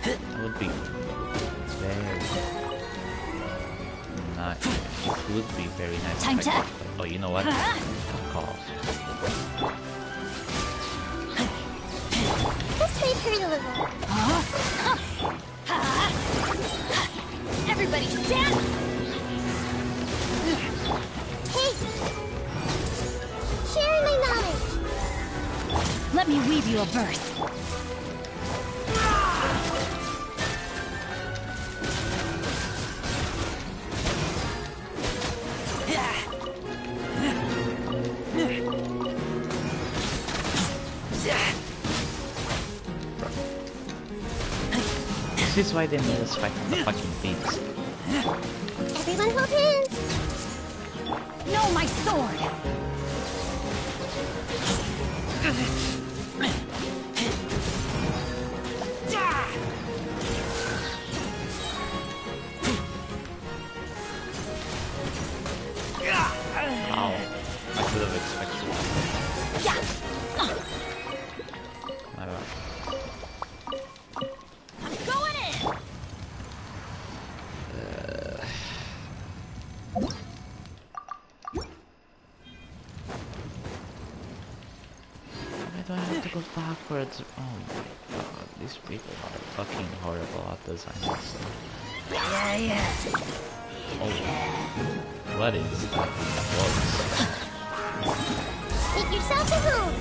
that would be very nice. It would be very nice. Time if to I could play. Oh, you know what? Call. This may hurt a little. Everybody stand! Hey! Sharing my knowledge. Let me weave you a verse. This is why they made us fight on the fucking beats. Everyone hold hands. No, my sword! Ow. I could have expected that. My bad. I'm going in! Why do I have to go backwards? Oh my god, these people are fucking horrible at designing stuff. Oh, what is that? Bugs. Make yourselves at home.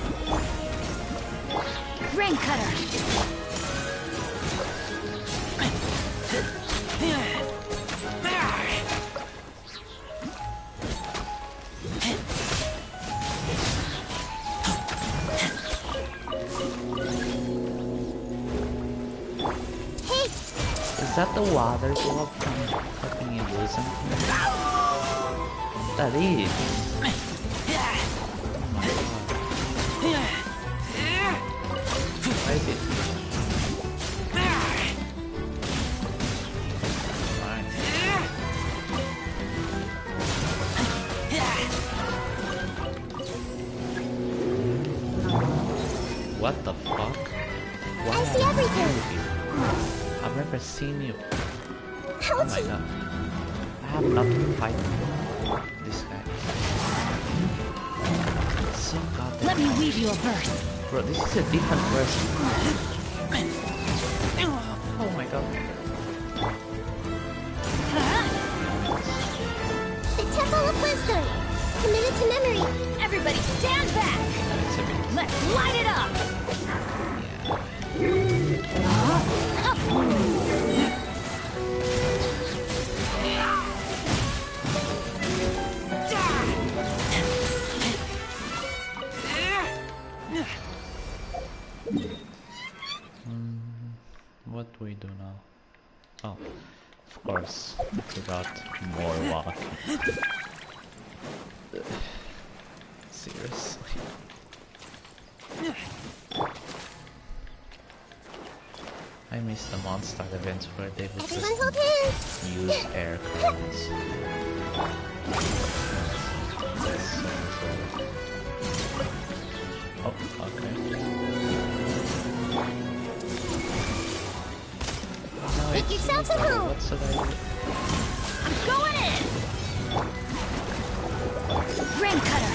Rain cutter! Is that the water glove from fucking illusion? That is. Oh my god. Why is it? Fine. What the fuck? Why I see everything. I've never seen you. How Oh my god. I have not to fight this guy. So goddamn. Let me weave you a verse. Bro, this is a different version. Oh my god. The Temple of Wisdom. Committed to memory. Everybody stand back. It's a bit. Let's light it up. What do we do now? Oh, of course, we got more walking. Seriously. I miss the monster events where they would Everyone just hold hands. use air currents. Oh, okay. No, Make yourselves at home. what should I do? I'm going in. Rain cutter.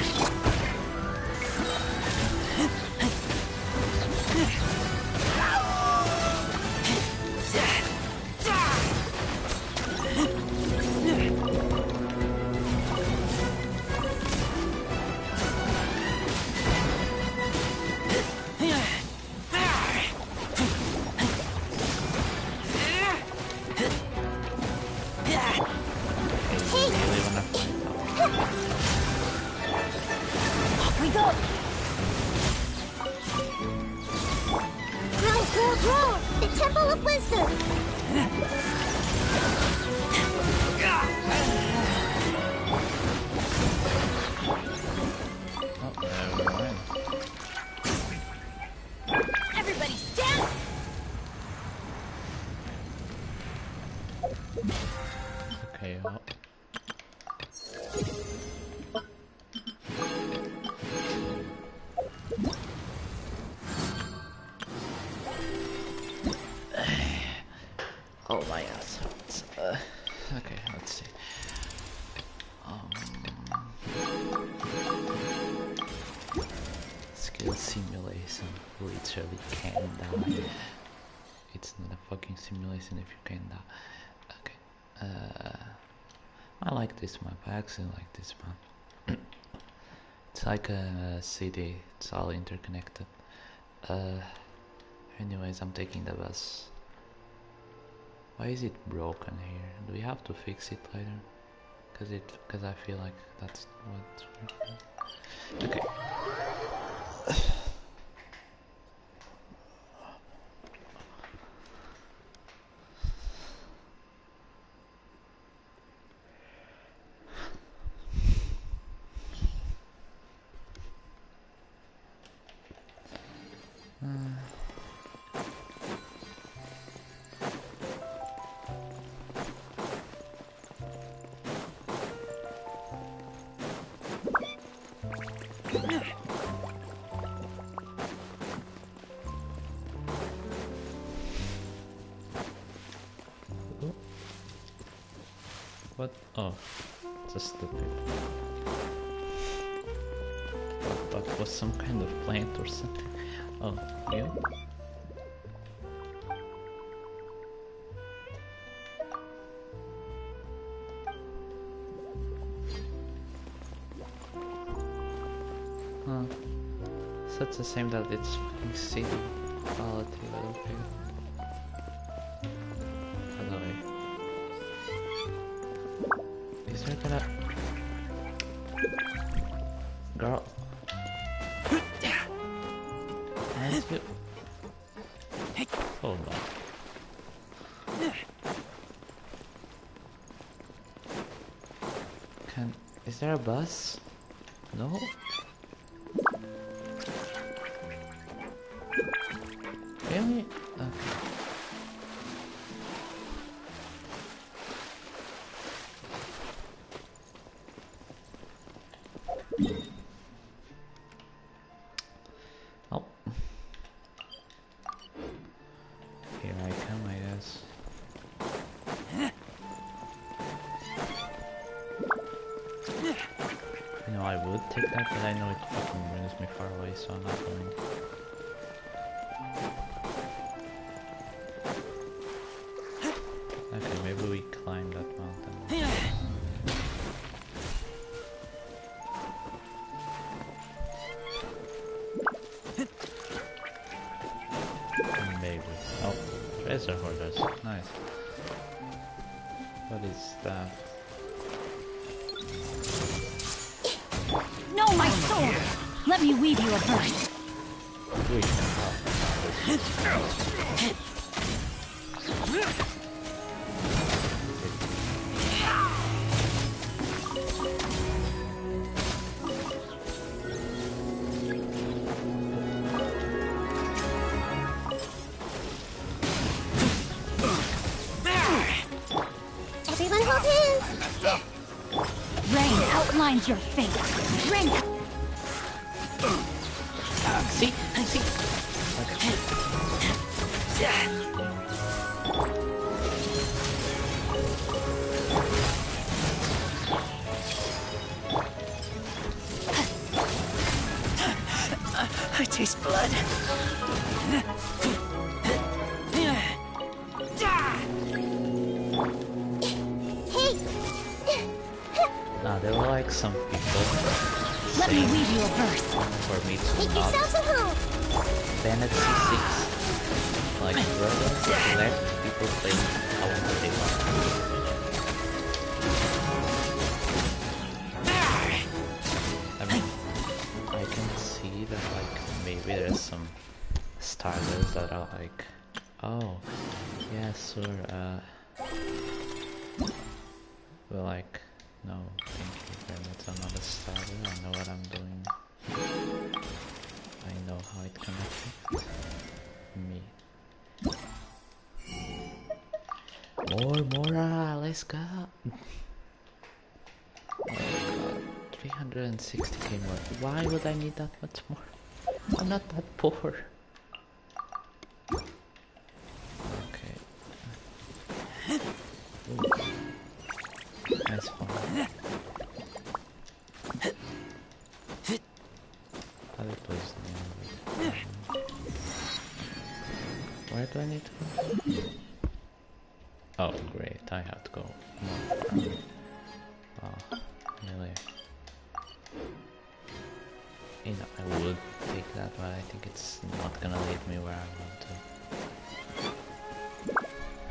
We go! Grow, grow, grow! The Temple of Wisdom! Oh, never mind. Everybody stand! Okay, well. Oh my ass. Okay, let's see. Skill simulation. Literally can die. It's not a fucking simulation if you can die. Okay. I like this map. I actually like this map. It's like a city. It's all interconnected. Anyways, I'm taking the bus. Why is it broken here? Do we have to fix it later? Cause I feel like that's what's working. Okay. What? Oh, just stupid. That was some kind of plant or something. Oh, you? Huh. So it's the same that it's fucking city quality little thing. Hello. Is there gonna... Girl. Thank you. Hold on. Is there a bus? No? Really? Okay. Oh. Here I come, I guess. You know, I would take that, but I know it fucking brings me far away, so I'm not going. Okay, maybe we climb that mountain. Maybe. Oh, treasure hoarders. Nice. What is that? No, my sword! Let me weave you a verse. We can help. Everyone hold hands! Rain outlines your fate. Rain. See? See? I taste blood. There were like some people Let me saying weave you a verse. for me to Make not yourselves at home. ban at C6. Like, brother, let people play however they want. I mean, I can see that like maybe there's some starters that are like, oh, yeah, sir, but like, no, thank you very much, I'm not a starter, I know what I'm doing. I know how it can affect me. More, let's go! Oh god, 360k more. Why would I need that much more? I'm not that poor. Okay. Ooh. Nice one. Other place than where do I need to go? Oh great, I have to go more. Wow, really? You know, I would take that, but I think it's not gonna lead me where I want to.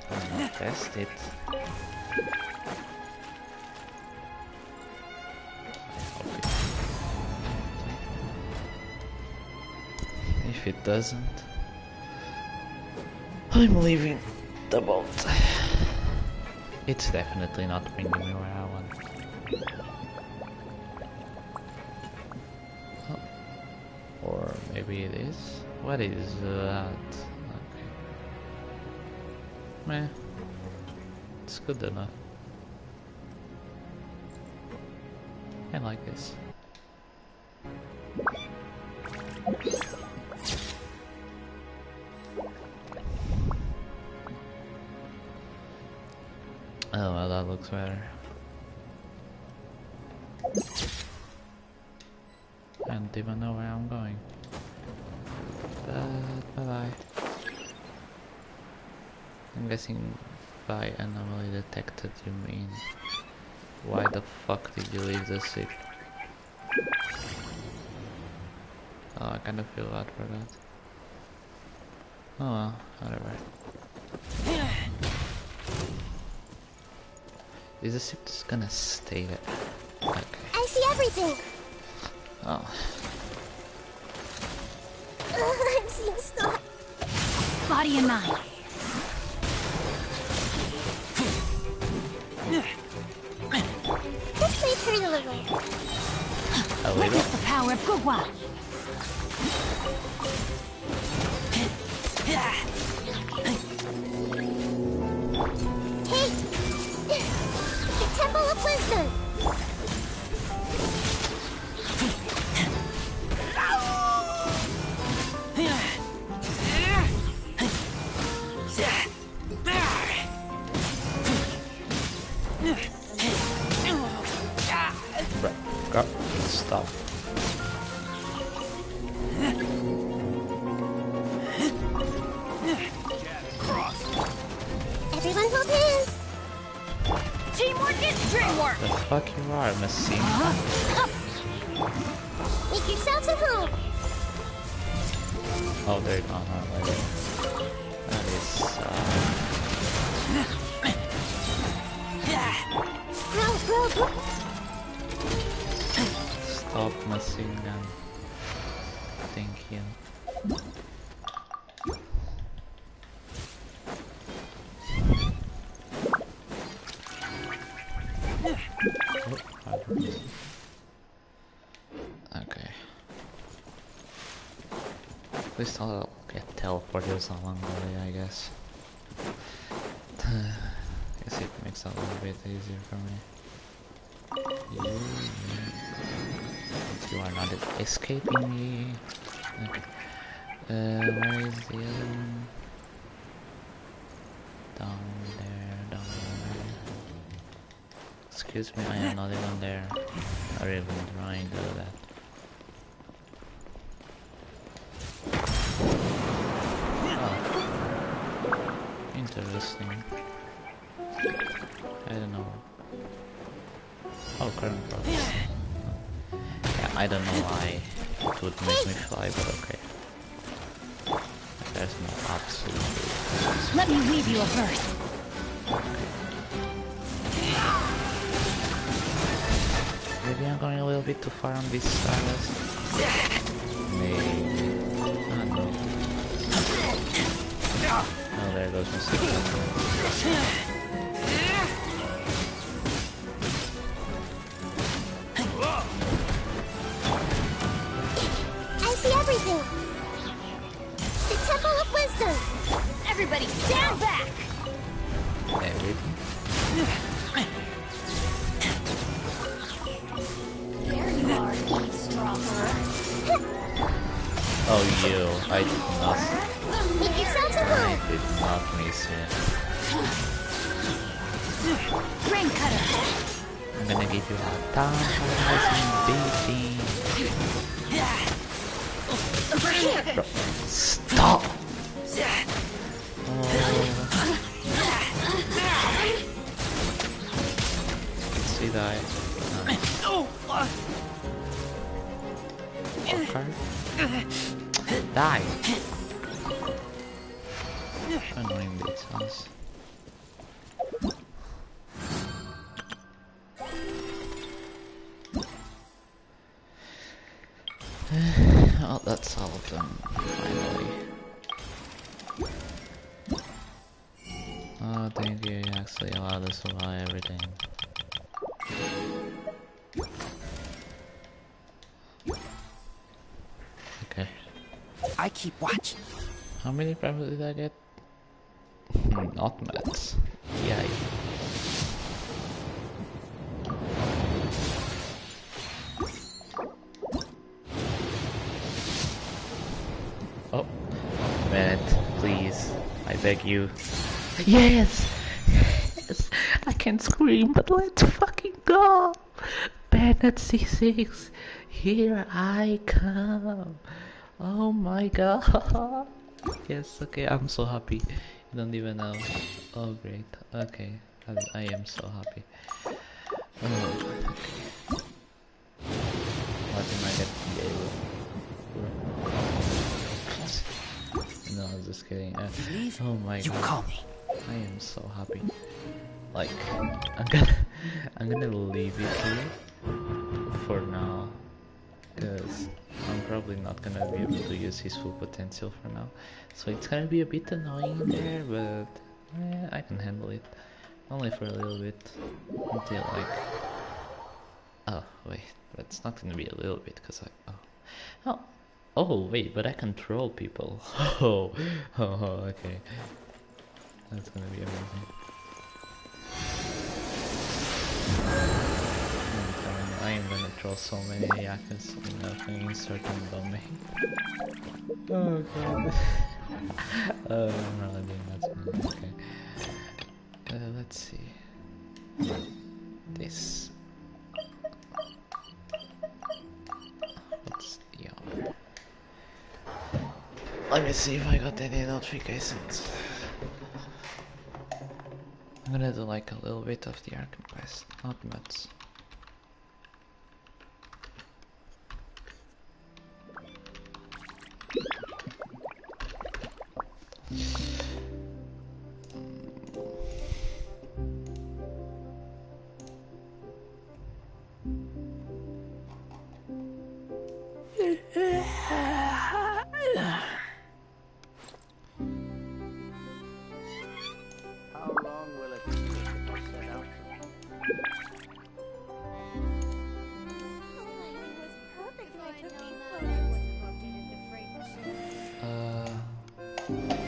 I'll not test it. If it doesn't, I'm leaving the boat. It's definitely not bringing me where I want. Oh. Or maybe it is? What is that? Okay. Meh. It's good enough. I like this. Oh well, that looks better. I don't even know where I'm going. But bye-bye. I'm guessing by anomaly detected you mean why the fuck did you leave the ship? Oh, I kind of feel bad for that. Oh well, whatever. Is the ship just gonna stay there? Okay. I see everything. Oh. I'm seeing stuff. Body and mind. This makes grocery delivery. A little? Witness the power of Gugwa. Hey! The Temple of Wisdom! Bruh, God, stop. Everyone hold hands! Teamwork is dreamwork. The fuck you are, machine? Make yourselves at home! Oh, they're gone already. That is Grow! Stop machine gun. Thank you. Okay. At least I'll get teleported along the way, I guess. Guess it makes it a little bit easier for me. You are not escaping me. Okay. Where is the other one? Down there. Excuse me, I am not even there. Or even trying to do that. Oh. Interesting. I don't know. Oh, current progress. Yeah, I don't know why it would make me fly, but okay. There's no absolute. Let me weave you a verse. Maybe I'm going a little bit too far on this stylus. Maybe. Ah, no. Oh, there goes my signal. Everything! The Temple of Wisdom! Everybody stand back! Everything? There you are, eavesdropper. Oh, you. I did not. Make yourselves at home! I did not miss it. Rain cutter. I'm gonna give you a tantalizing beating. Bro, stop! Let's see that. Die! Annoying bitches. Oh, that's all of them, finally. Oh, thank you, you actually allowed us to buy everything. Okay. I keep watch. How many primes did I get? Not much. Yeah. Oh, Bennett, please, I beg you. Yes! Yes! I can scream, but let's fucking go! Bennett C6, here I come! Oh my god! Yes, okay, I'm so happy. You don't even know. Oh great, okay, I am so happy. Oh, okay. What am I getting? No, I was just kidding. Oh my You god. call me. I am so happy. Like, I'm gonna leave it here for now, because I'm probably not gonna be able to use his full potential for now. So it's gonna be a bit annoying there, but I can handle it. Only for a little bit, until like Oh, wait, but it's not gonna be a little bit, because oh, wait, but I control people. Oh, okay. That's gonna be amazing. I am gonna throw so many yakas in a certain domain. Oh god. I'm not doing that. Okay. Let's see. This. What's the other? Let me see if I got any notifications. I'm gonna do like a little bit of the Arkham quest, not much. How long will it take if I set out?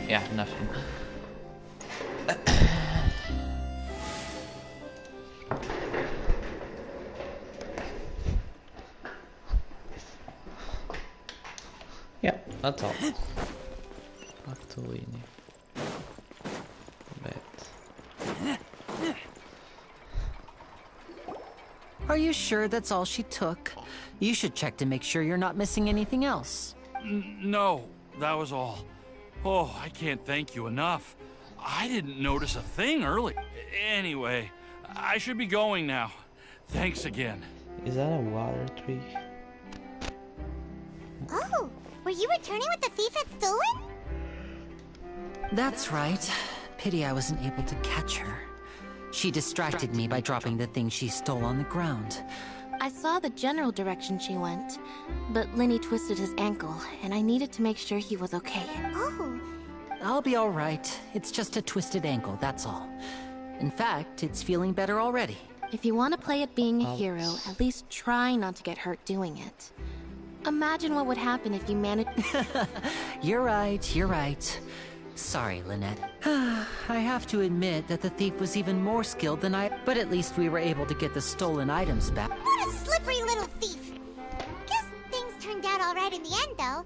Yeah, nothing. Yeah, that's all. Back to Winnie. Are you sure that's all she took? You should check to make sure you're not missing anything else. No, that was all. Oh, I can't thank you enough. I didn't notice a thing early. Anyway, I should be going now. Thanks again. Is that a water tree? Oh, were you returning what the thief had stolen? That's right. Pity I wasn't able to catch her. She distracted me by dropping the thing she stole on the ground. I saw the general direction she went, but Lenny twisted his ankle, and I needed to make sure he was okay. Oh, I'll be all right. It's just a twisted ankle, that's all. In fact, it's feeling better already. If you want to play at being a hero, at least try not to get hurt doing it. Imagine what would happen if you managed... You're right, you're right. Sorry, Lynette. I have to admit that the thief was even more skilled than I... But at least we were able to get the stolen items back. what a slippery little thief! Guess things turned out all right in the end, though.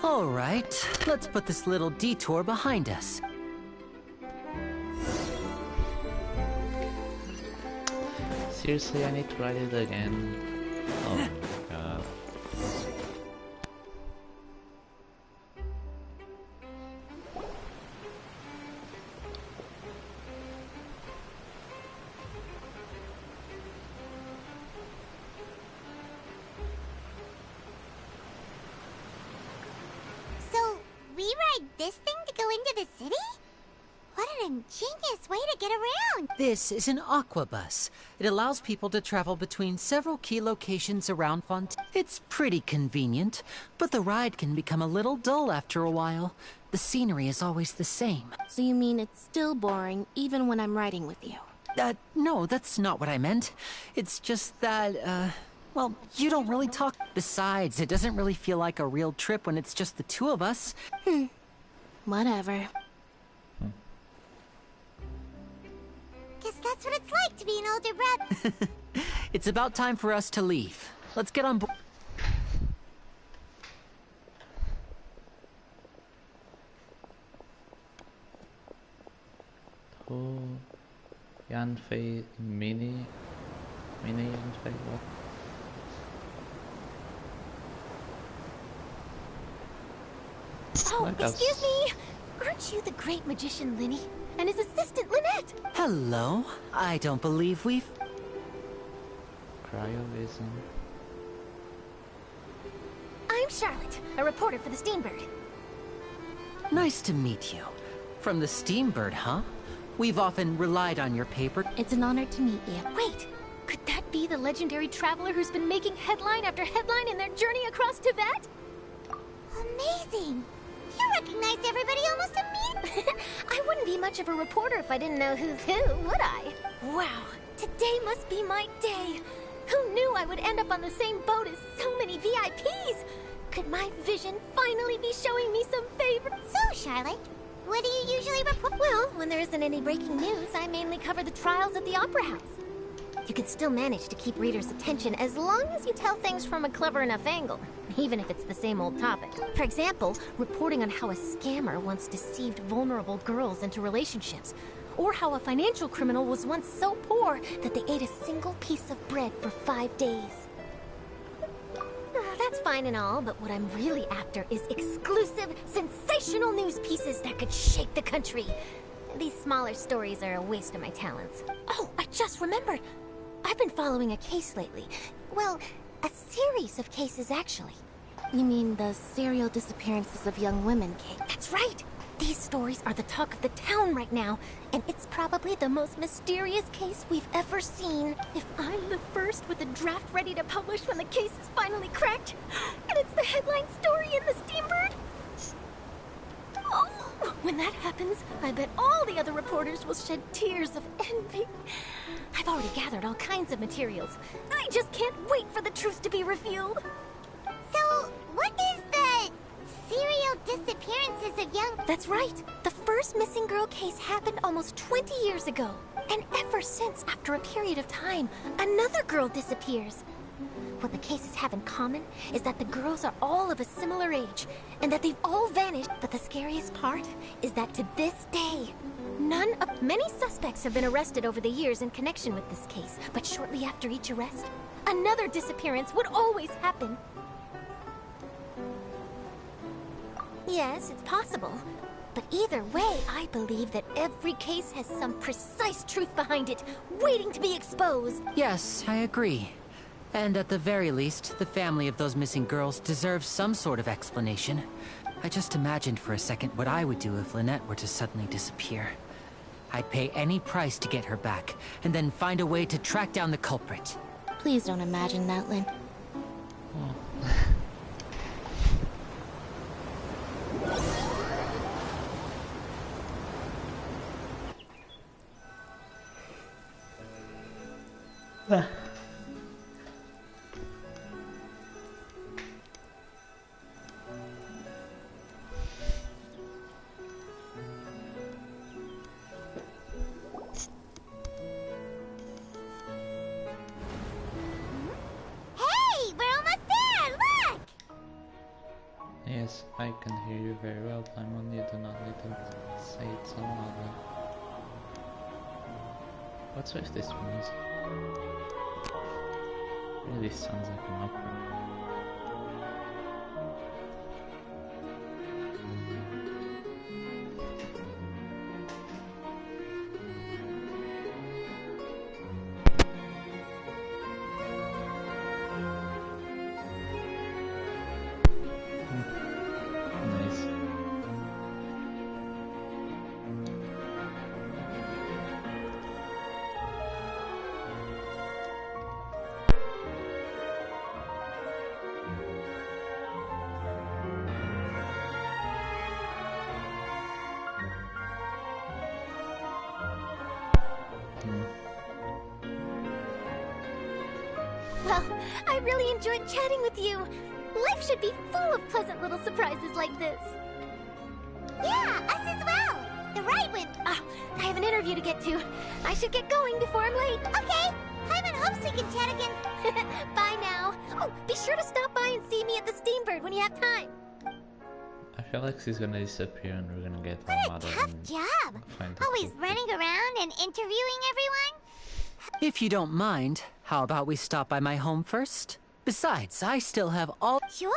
All right, let's put this little detour behind us. Seriously, I need to write it again. Oh my god. So, we ride this thing to go into the city? What an ingenious way to get around! This is an aquabus. It allows people to travel between several key locations around Fontaine. It's pretty convenient, but the ride can become a little dull after a while. The scenery is always the same. So you mean it's still boring, even when I'm riding with you? No, that's not what I meant. It's just that, well, you don't really talk. Besides, it doesn't really feel like a real trip when it's just the two of us. Whatever. Guess that's what it's like to be an older brother. It's about time for us to leave. Let's get on board. Oh, Yanfei mini Yanfei. What? Oh, Like us. excuse me! Aren't you the great magician Linny? And his assistant Lynette? Hello. I don't believe we've... Cryovism. I'm Charlotte, a reporter for the Steambird. Nice to meet you. From the Steambird, huh? We've often relied on your paper. It's an honor to meet you. Wait, could that be the legendary traveler who's been making headline after headline in their journey across Tibet? Amazing! You recognize everybody almost immediately. I wouldn't be much of a reporter if I didn't know who's who, would I? Wow, today must be my day. Who knew I would end up on the same boat as so many VIPs? Could my vision finally be showing me some favor? So, Charlotte, what do you usually report? Well, when there isn't any breaking news, I mainly cover the trials at the Opera House. You can still manage to keep readers' attention as long as you tell things from a clever enough angle, even if it's the same old topic. For example, reporting on how a scammer once deceived vulnerable girls into relationships, or how a financial criminal was once so poor that they ate a single piece of bread for 5 days. That's fine and all, but what I'm really after is exclusive, sensational news pieces that could shake the country. These smaller stories are a waste of my talents. Oh, I just remembered. I've been following a case lately. Well, a series of cases, actually. You mean the serial disappearances of young women, Kate? That's right! These stories are the talk of the town right now, and it's probably the most mysterious case we've ever seen. If I'm the first with a draft ready to publish when the case is finally cracked, and it's the headline story in the Steambird, oh, when that happens, I bet all the other reporters will shed tears of envy. I've already gathered all kinds of materials. I just can't wait for the truth to be revealed. So, what is the serial disappearances of young... That's right. The first missing girl case happened almost 20 years ago. And ever since, after a period of time, another girl disappears. What the cases have in common is that the girls are all of a similar age, and that they've all vanished. But the scariest part is that to this day, many suspects have been arrested over the years in connection with this case, but shortly after each arrest, another disappearance would always happen. Yes, it's possible. But either way, I believe that every case has some precise truth behind it, waiting to be exposed. Yes, I agree. And at the very least, the family of those missing girls deserves some sort of explanation. I just imagined for a second what I would do if Lynette were to suddenly disappear. I'd pay any price to get her back, and then find a way to track down the culprit. Please don't imagine that, Lynn. Hey, we're almost there! Look! Yes, I can hear you very well, Paimon. You do not need to say it so loudly. What's with this music? Really sounds like an opera. Nice. Well, I really enjoyed chatting with you. Life should be full of pleasant little surprises like this. Yeah, us as well! The right one! Ah, I have an interview to get to. I should get going before I'm late. Okay, Paimon hopes we can chat again. Bye now. Oh, be sure to stop by and see me at the Steambird when you have time. I feel like she's gonna disappear and we're gonna get her What a mother tough and job! find her Always culprit. running around and interviewing everyone? If you don't mind, how about we stop by my home first? Besides, I still have all... Sure,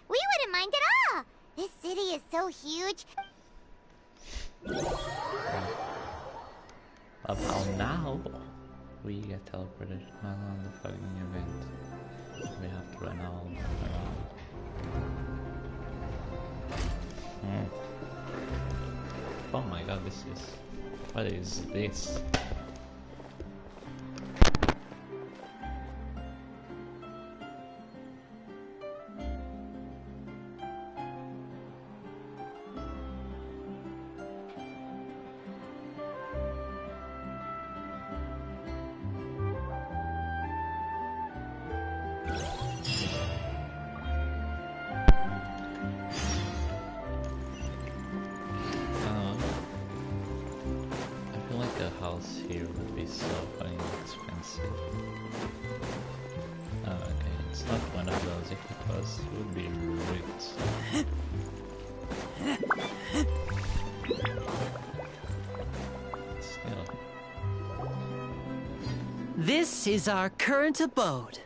we wouldn't mind at all. This city is so huge. About now, we get teleported, not on the fucking event. We have to run all around. Oh my god, this is... What is this? house here would be so fucking expensive. Oh, okay, it's not one of those. If it was, it would be ripped. Still. This is our current abode.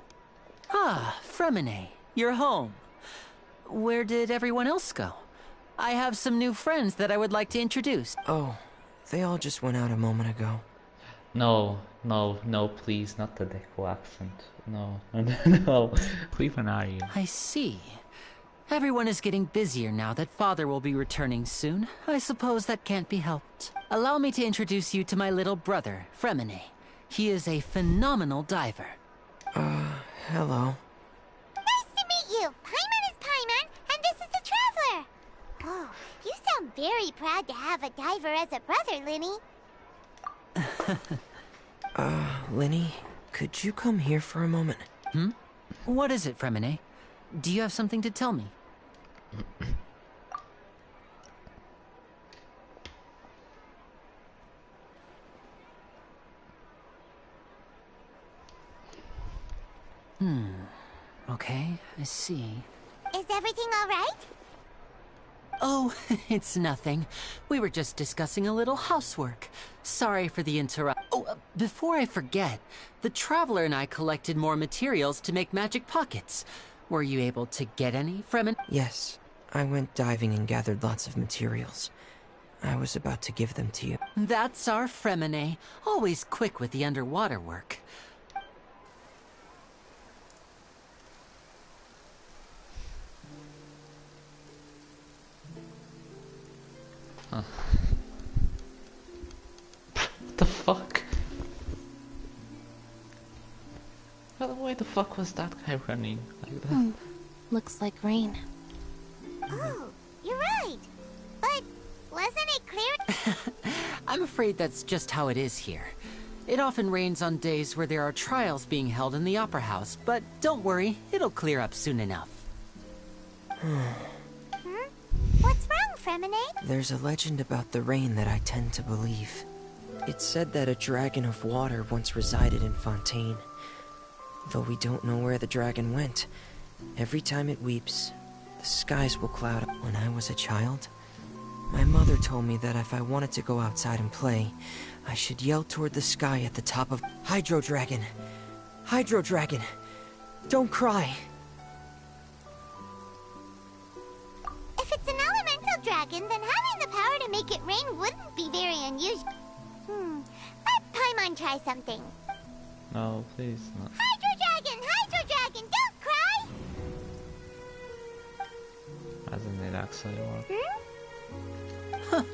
Ah, Fremine, you're home. Where did everyone else go? I have some new friends that I would like to introduce. Oh, they all just went out a moment ago. No, please, not the Deco accent. No, no, leave an eye. I see. Everyone is getting busier now that Father will be returning soon. I suppose that can't be helped. Allow me to introduce you to my little brother, Fremine. He is a phenomenal diver. Hello. Nice to meet you. Paimon is Paimon, and this is the Traveler. Oh, you sound very proud to have a diver as a brother, Linny. Linny, could you come here for a moment? What is it, Fremine? Do you have something to tell me? Okay, I see. Is everything all right? Oh, it's nothing. We were just discussing a little housework. Sorry for the interrupt. Oh, before I forget, the Traveler and I collected more materials to make magic pockets. Were you able to get any, Fremen? Yes, I went diving and gathered lots of materials. I was about to give them to you. That's our Fremine, always quick with the underwater work. What the fuck? Why the fuck was that guy running like that? Looks like rain. Oh, you're right. But wasn't it clear? I'm afraid that's just how it is here. It often rains on days where there are trials being held in the Opera House, but don't worry, it'll clear up soon enough. What's wrong, Fremine? There's a legend about the rain that I tend to believe. It's said that a dragon of water once resided in Fontaine. Though we don't know where the dragon went, every time it weeps, the skies will cloud up. When I was a child, my mother told me that if I wanted to go outside and play, I should yell toward the sky at the top of Hydro Dragon! Hydro Dragon! Don't cry! If it's an elemental dragon, then having the power to make it rain wouldn't be very unusual. Let Paimon try something. No, please not. Hydro Dragon, don't cry! Hasn't it actually worked?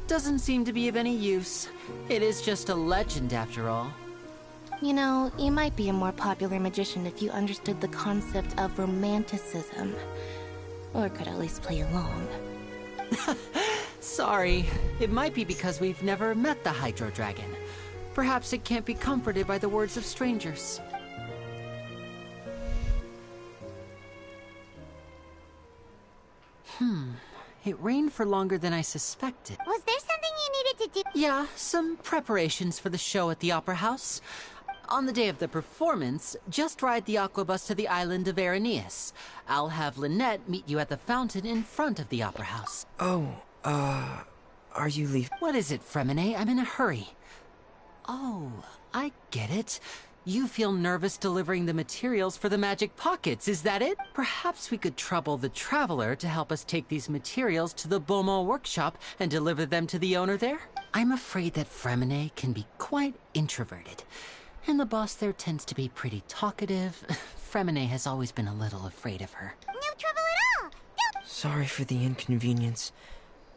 Doesn't seem to be of any use. It is just a legend after all. You know, you might be a more popular magician if you understood the concept of romanticism. Or could at least play along. Sorry, it might be because we've never met the Hydro Dragon. Perhaps it can't be comforted by the words of strangers. It rained for longer than I suspected. Was there something you needed to do? Yeah, some preparations for the show at the Opera House. On the day of the performance, just ride the aquabus to the island of Araneus. I'll have Lynette meet you at the fountain in front of the Opera House. Oh, are you leaving? What is it, Fremine? I'm in a hurry. Oh, I get it. You feel nervous delivering the materials for the magic pockets, is that it? Perhaps we could trouble the Traveler to help us take these materials to the Beaumont workshop and deliver them to the owner there? I'm afraid that Fremine can be quite introverted. And the boss there tends to be pretty talkative. Fremine has always been a little afraid of her. No trouble at all. Don't... Sorry for the inconvenience.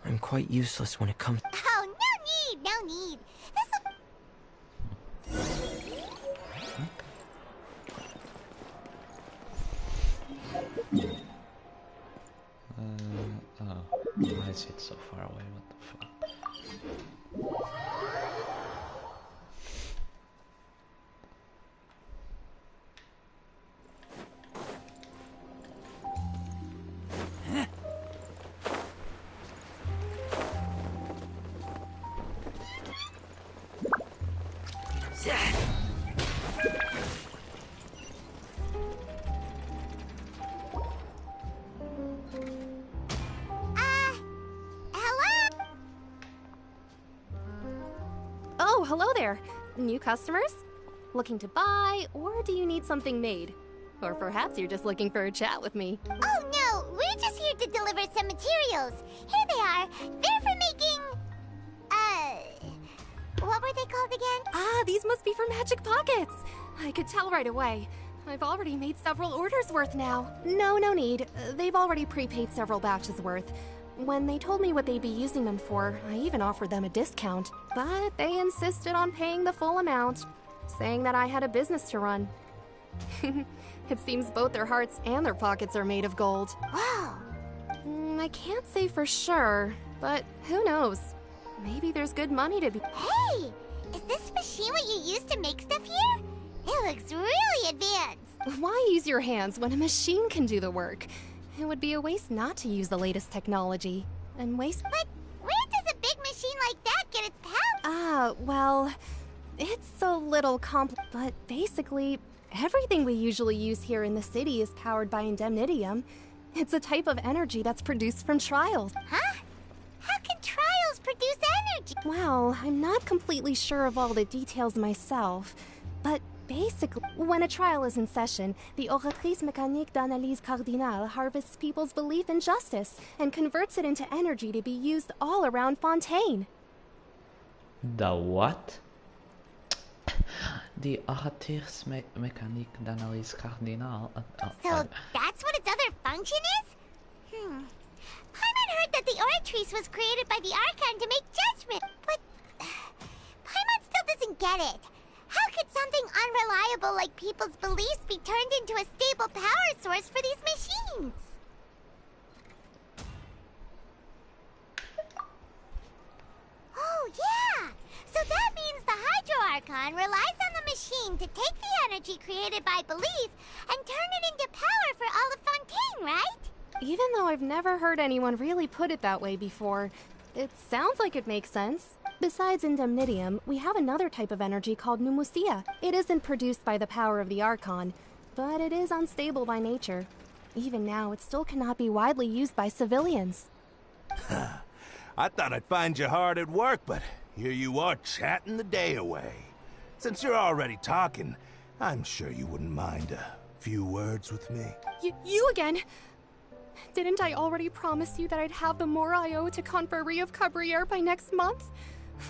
I'm quite useless when it comes... Oh, no need. Oh. Why is it so far away? What the fuck? Hello? Oh, hello there. New customers? Looking to buy, or do you need something made? Or perhaps you're just looking for a chat with me. Oh no, we're just here to deliver some materials. Here they are. They're for making... what were they called again? Ah, these must be for Magic Pockets. I could tell right away. I've already made several orders worth now. No need. They've already prepaid several batches worth. When they told me what they'd be using them for, I even offered them a discount. But they insisted on paying the full amount, saying that I had a business to run. It seems both their hearts and their pockets are made of gold. Wow. I can't say for sure, but who knows? Maybe there's good money to be... Hey! Is this machine what you use to make stuff here? It looks really advanced. Why use your hands when a machine can do the work? It would be a waste not to use the latest technology. And waste... But where does a big machine like that get its power? Well... It's a little but basically, everything we usually use here in the city is powered by indemnitium. It's a type of energy that's produced from trials. Huh? How can trials produce energy? Well, I'm not completely sure of all the details myself, but basically, when a trial is in session, the oratrice mécanique d'analyse cardinale harvests people's belief in justice and converts it into energy to be used all around Fontaine. The what? The oratrice mécanique d'analyse cardinale. So that's what its other function is? Paimon heard that the oratrice was created by the Archon to make judgment, but Paimon still doesn't get it. How could something unreliable like people's beliefs be turned into a stable power source for these machines? Oh, yeah! So that means the Hydro Archon relies on the machine to take the energy created by belief and turn it into power for all of Fontaine, right? Even though I've never heard anyone really put it that way before, it sounds like it makes sense. Besides indemnitium, we have another type of energy called pneumosia. It isn't produced by the power of the Archon, but it is unstable by nature. Even now, it still cannot be widely used by civilians. I thought I'd find you hard at work, but here you are chatting the day away. Since you're already talking, I'm sure you wouldn't mind a few words with me. You again? Didn't I already promise you that I'd have the more I owe to Confrérie of Cabriere by next month?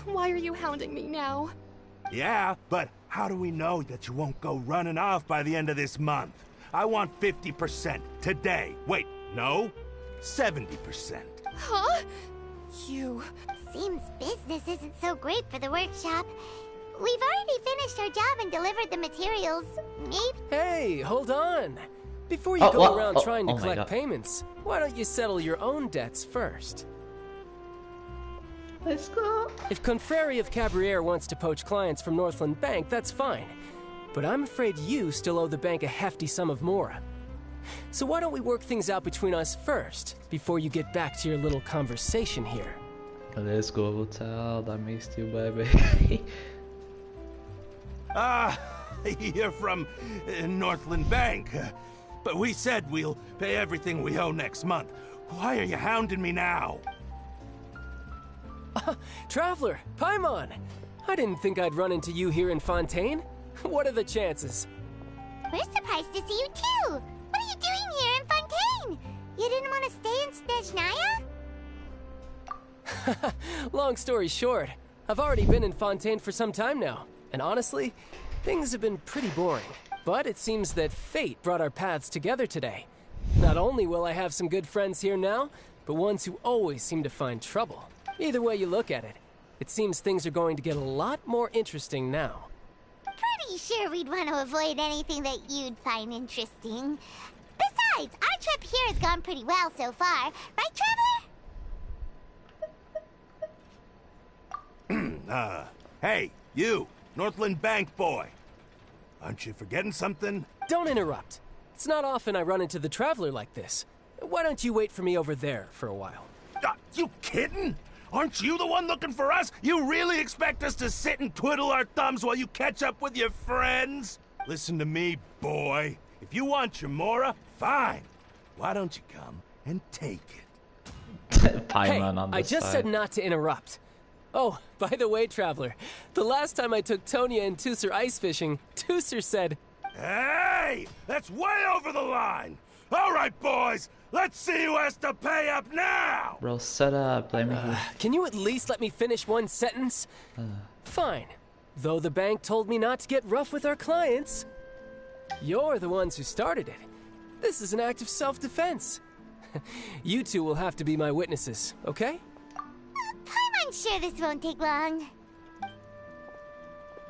Why are you hounding me now? Yeah, but how do we know that you won't go running off by the end of this month? I want 50% today. Wait, no? 70%. Huh? You... Seems business isn't so great for the workshop. We've already finished our job and delivered the materials. Maybe... Hey, hold on. Before you Oh, go what? around Oh, trying to oh my collect God. payments, why don't you settle your own debts first? Let's go. If Confrérie of Cabriere wants to poach clients from Northland Bank, that's fine. But I'm afraid you still owe the bank a hefty sum of mora. So why don't we work things out between us first, before you get back to your little conversation here? Let's go, child. I missed you, baby. You're from Northland Bank. But we said we'll pay everything we owe next month. Why are you hounding me now? Traveler, Paimon! I didn't think I'd run into you here in Fontaine. What are the chances? We're surprised to see you too! What are you doing here in Fontaine? You didn't want to stay in Snezhnaya? Long story short, I've already been in Fontaine for some time now, and honestly, things have been pretty boring. But it seems that fate brought our paths together today. Not only will I have some good friends here now, but ones who always seem to find trouble. Either way you look at it, it seems things are going to get a lot more interesting now. Pretty sure we'd want to avoid anything that you'd find interesting. Besides, our trip here has gone pretty well so far. Right, Traveler? Hey, you, Northland Bank boy. Aren't you forgetting something? Don't interrupt. It's not often I run into the Traveler like this. Why don't you wait for me over there for a while? You kidding? Aren't you the one looking for us? You really expect us to sit and twiddle our thumbs while you catch up with your friends? Listen to me, boy. If you want your Mora, fine. Why don't you come and take it? Hey, I just said not to interrupt. Oh, by the way, Traveler, the last time I took Tonya and Tusser ice fishing, Tusser said... Hey! That's way over the line! All right, boys! Let's see who has to pay up now! Bro, shut up. Let me... Can you at least let me finish one sentence? Fine. Though the bank told me not to get rough with our clients. You're the ones who started it. This is an act of self-defense. You two will have to be my witnesses, okay? I'm sure this won't take long.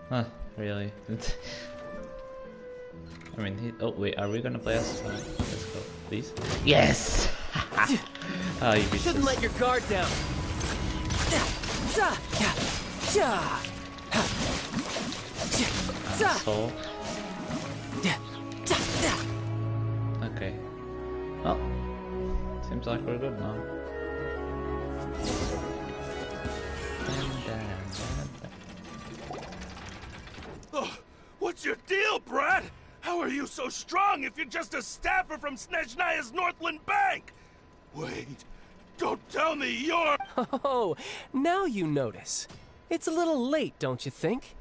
Huh, really? I mean, oh wait, are we gonna play as... let's go, please. Yes! Oh, you shouldn't let your guard down. Asshole. Okay. Well, seems like we're good now. Oh, what's your deal, Brad? How are you so strong if you're just a staffer from Snezhnaya's Northland Bank? Wait, don't tell me you're... Oh, now you notice. It's a little late, don't you think?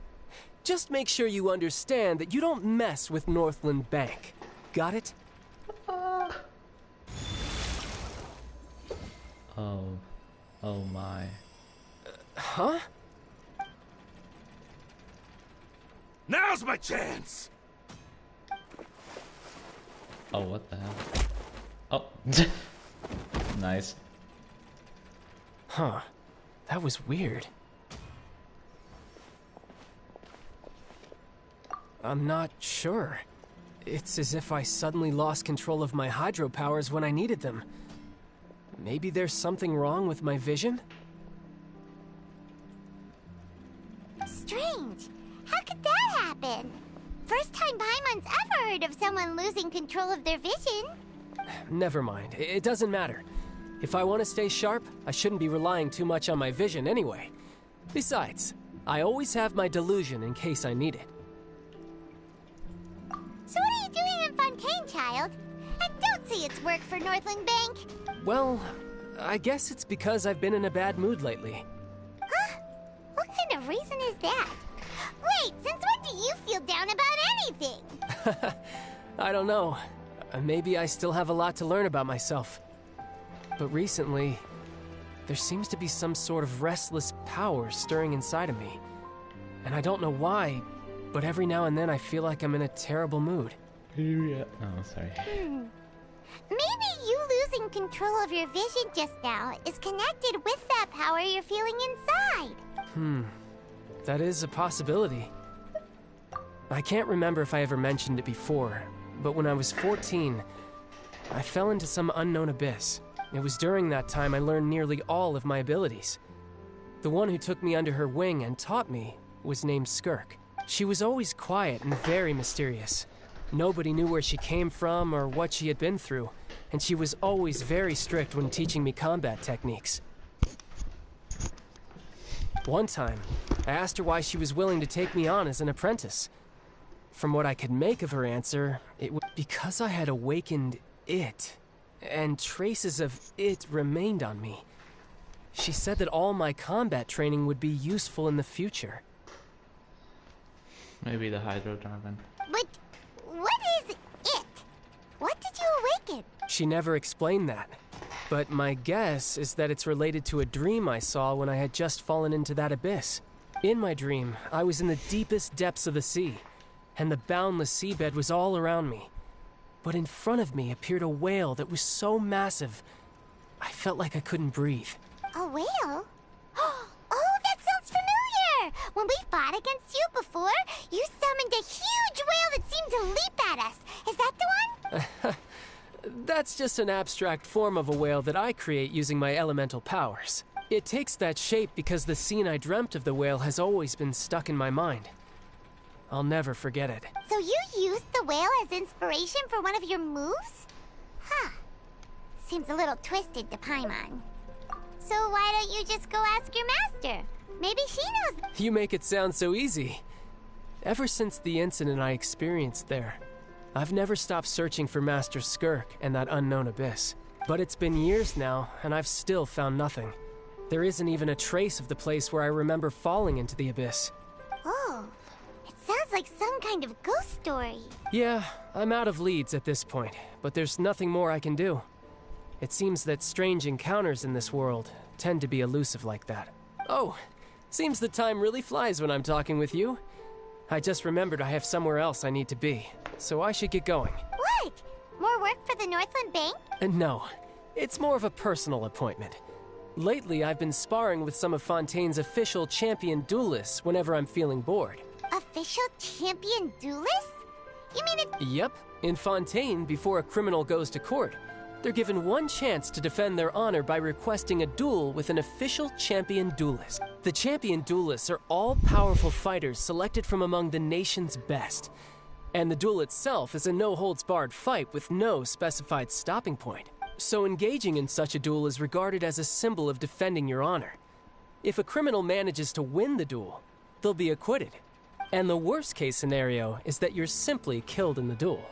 Just make sure you understand that you don't mess with Northland Bank. Got it? Oh my. Huh? Now's my chance! Oh, what the hell? Oh. Nice. Huh. That was weird. I'm not sure. It's as if I suddenly lost control of my hydro powers when I needed them. Maybe there's something wrong with my vision? Strange. How could that happen? First time Paimon's ever heard of someone losing control of their vision. Never mind. It doesn't matter. If I want to stay sharp, I shouldn't be relying too much on my vision anyway. Besides, I always have my delusion in case I need it. So what are you doing in Fontaine, child? And don't say it's work for Northland Bank. Well, I guess it's because I've been in a bad mood lately. Huh? What kind of reason is that? Wait, since when do you feel down about anything? I don't know. Maybe I still have a lot to learn about myself. But recently, there seems to be some sort of restless power stirring inside of me. And I don't know why, but every now and then I feel like I'm in a terrible mood. Oh, sorry. Maybe you losing control of your vision just now is connected with that power you're feeling inside. That is a possibility. I can't remember if I ever mentioned it before, but when I was 14, I fell into some unknown abyss. It was during that time I learned nearly all of my abilities. The one who took me under her wing and taught me was named Skirk. She was always quiet and very mysterious. Nobody knew where she came from or what she had been through, and she was always very strict when teaching me combat techniques. One time, I asked her why she was willing to take me on as an apprentice. From what I could make of her answer, it was because I had awakened it, and traces of it remained on me. She said that all my combat training would be useful in the future. Maybe the Hydro Dragon. But what is it? What did you awaken? She never explained that. But my guess is that it's related to a dream I saw when I had just fallen into that abyss. In my dream, I was in the deepest depths of the sea, and the boundless seabed was all around me. But in front of me appeared a whale that was so massive, I felt like I couldn't breathe. A whale? Oh, that sounds familiar! When we fought against you before, you summoned a huge whale that seemed to leap at us. Is that the one? That's just an abstract form of a whale that I create using my elemental powers. It takes that shape because the scene I dreamt of the whale has always been stuck in my mind. I'll never forget it. So you used the whale as inspiration for one of your moves? Huh. Seems a little twisted to Paimon. So why don't you just go ask your master? Maybe she knows. You make it sound so easy. Ever since the incident I experienced there, I've never stopped searching for Master Skirk and that unknown abyss. But it's been years now, and I've still found nothing. There isn't even a trace of the place where I remember falling into the abyss. Oh, it sounds like some kind of ghost story. Yeah, I'm out of leads at this point, but there's nothing more I can do. It seems that strange encounters in this world tend to be elusive like that. Oh, seems the time really flies when I'm talking with you. I just remembered I have somewhere else I need to be, so I should get going. What? More work for the Northland Bank? No, it's more of a personal appointment. Lately, I've been sparring with some of Fontaine's official champion duelists whenever I'm feeling bored. Official champion duelists? You mean it? Yep. In Fontaine, before a criminal goes to court, they're given one chance to defend their honor by requesting a duel with an official champion duelist. The champion duelists are all-powerful fighters selected from among the nation's best. And the duel itself is a no-holds-barred fight with no specified stopping point. So engaging in such a duel is regarded as a symbol of defending your honor. If a criminal manages to win the duel, they'll be acquitted. And the worst-case scenario is that you're simply killed in the duel.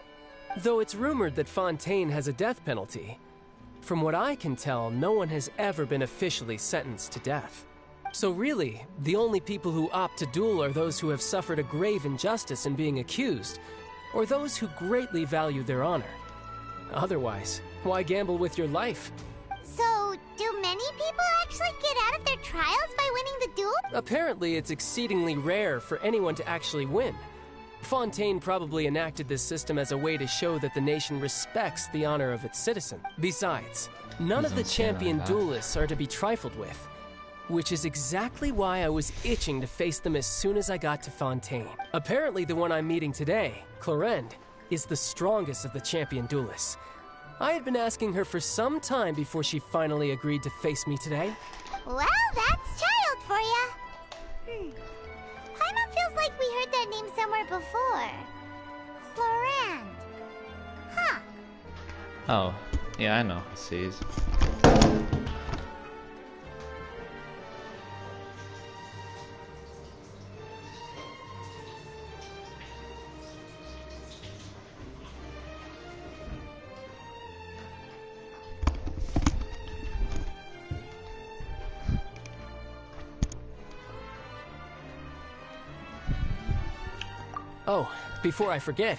Though it's rumored that Fontaine has a death penalty, from what I can tell, no one has ever been officially sentenced to death. So really, the only people who opt to duel are those who have suffered a grave injustice in being accused, or those who greatly value their honor. Otherwise, why gamble with your life? So, do many people actually get out of their trials by winning the duel? Apparently, it's exceedingly rare for anyone to actually win. Fontaine probably enacted this system as a way to show that the nation respects the honor of its citizen. Besides, none of the champion duelists are to be trifled with, which is exactly why I was itching to face them as soon as I got to Fontaine. Apparently, the one I'm meeting today, Clorinde, is the strongest of the champion duelists. I had been asking her for some time before she finally agreed to face me today. Well, that's child for ya. Paimon feels like we heard that name somewhere before. Clorinde. Huh. Oh, yeah, I know. Sees. Oh, before I forget,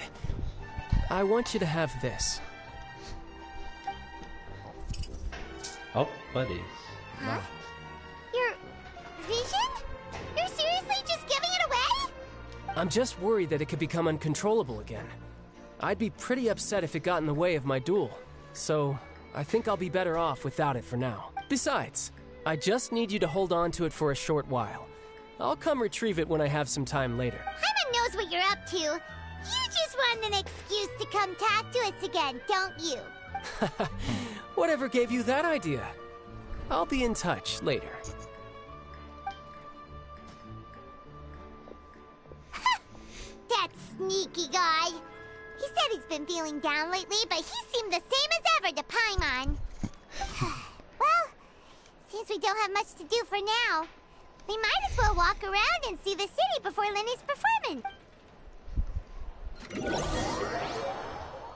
I want you to have this. Oh, buddies. Huh? Your vision? You're seriously just giving it away? I'm just worried that it could become uncontrollable again. I'd be pretty upset if it got in the way of my duel, so I think I'll be better off without it for now. Besides, I just need you to hold on to it for a short while. I'll come retrieve it when I have some time later. Paimon knows what you're up to. You just want an excuse to come talk to us again, don't you? Whatever gave you that idea? I'll be in touch later. That sneaky guy. He said he's been feeling down lately, but he seemed the same as ever to Paimon. Well, since we don't have much to do for now, we might as well walk around and see the city before Lenny's performance.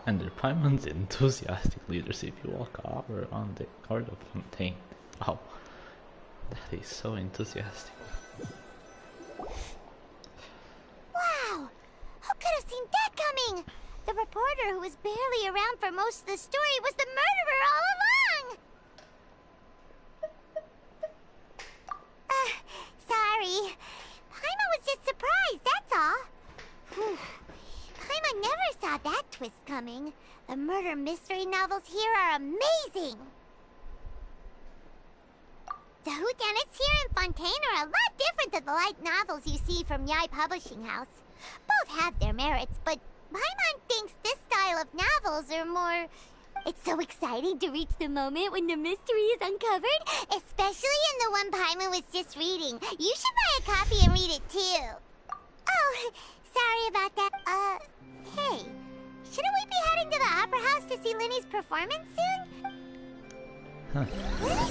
Under Paimon's enthusiastic leadership, you walk around the court of Fontaine. Wow, that is so enthusiastic. Wow! Who could have seen that coming? The reporter who was barely around for most of the story was the murderer all along! Sorry. Paimon was just surprised, that's all. Paimon never saw that twist coming. The murder mystery novels here are amazing! The whodunits here in Fontaine are a lot different than the light novels you see from Yai Publishing House. Both have their merits, but Paimon thinks this style of novels are more... It's so exciting to reach the moment when the mystery is uncovered, especially in the one Paimon was just reading. You should buy a copy and read it too. Oh, sorry about that. Hey, shouldn't we be heading to the Opera House to see Lenny's performance soon? Lily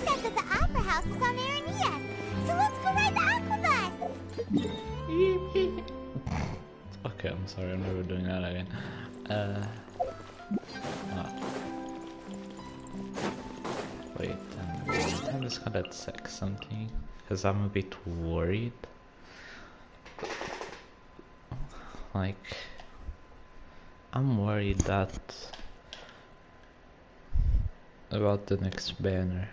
said that the opera house is on Aeneas, so let's go ride the aquabus! Okay, I'm sorry, I'm never doing that again. Wait, I'm just gonna check something, because I'm a bit worried. Like, I'm worried that about the next banner.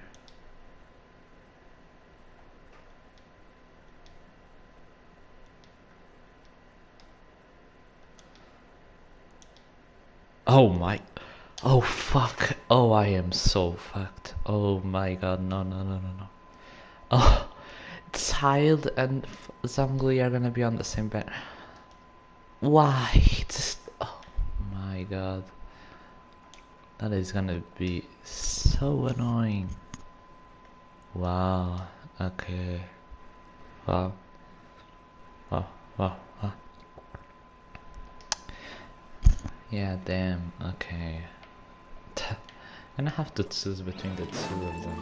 Oh my, oh fuck, oh I am so fucked. Oh my god, no. Oh, Child and Zhongli are gonna be on the same banner. Why? Just, oh my god. That is gonna be so annoying. Wow, okay. Wow. Yeah, damn, okay. I'm gonna have to choose between the two of them.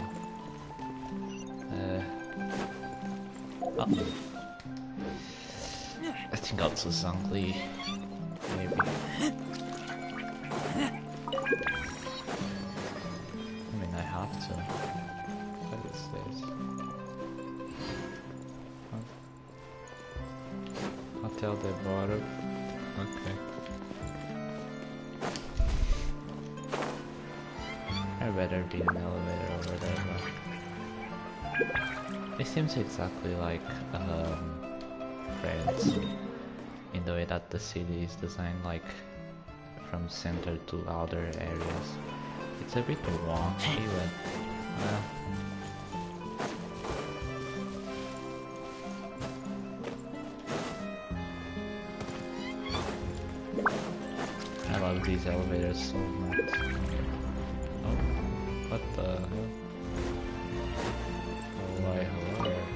I think I'll choose Zhongli. Maybe. I mean, I have to. What is this? Hotel de Bordeaux. Okay. I'd better be in an elevator over there, but it seems exactly like France, in the way that the city is designed, like from center to outer areas. It's a bit wonky, but I love these elevators so much. Oh, what the hell? Oh, why, hello there.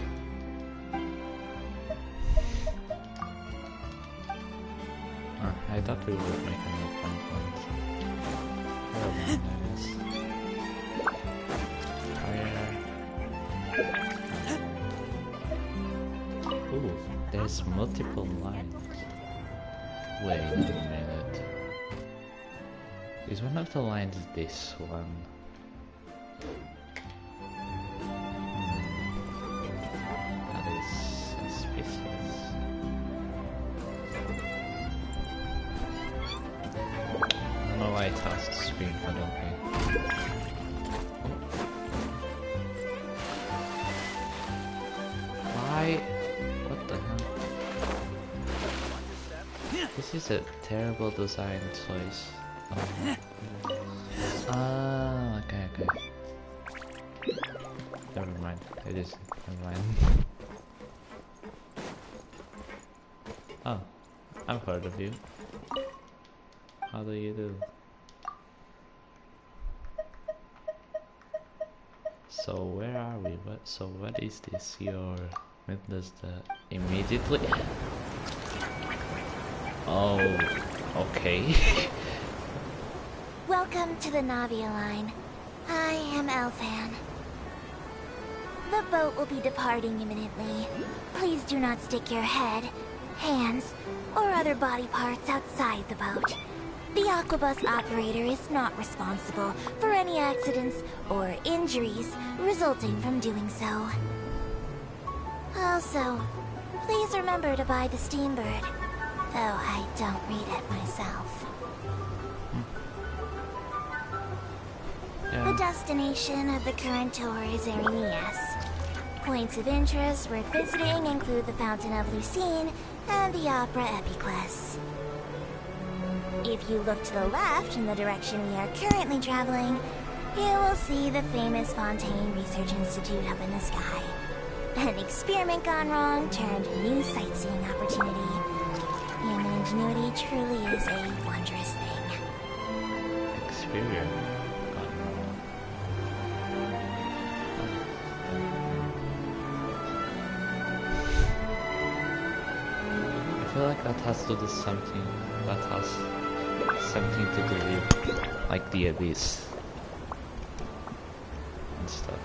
I thought we would make an appointment. Oh, nice. Ooh, there's multiple lines. Wait a minute. Is one of the lines this one? That is suspicious. I don't know why it has to scream, but okay. Why? What the hell? This is a terrible design choice. Okay. Never mind. It is. Never mind. Oh, I've heard of you. How do you do? So where are we? What is this? When does the immediately? Oh, okay. Welcome to the Navia line. I am Elfan. The boat will be departing imminently. Please do not stick your head, hands, or other body parts outside the boat. The Aquabus operator is not responsible for any accidents or injuries resulting from doing so. Also, please remember to buy the Steambird, though I don't read it myself. The destination of the current tour is Aeneas. Points of interest worth visiting include the Fountain of Lucine and the Opera Epiclese. If you look to the left in the direction we are currently traveling, you will see the famous Fontaine Research Institute up in the sky. An experiment gone wrong turned a new sightseeing opportunity. Human ingenuity truly is a wondrous thing. Experiment. I feel like that has to do something. That has something to do with, like, the abyss and stuff.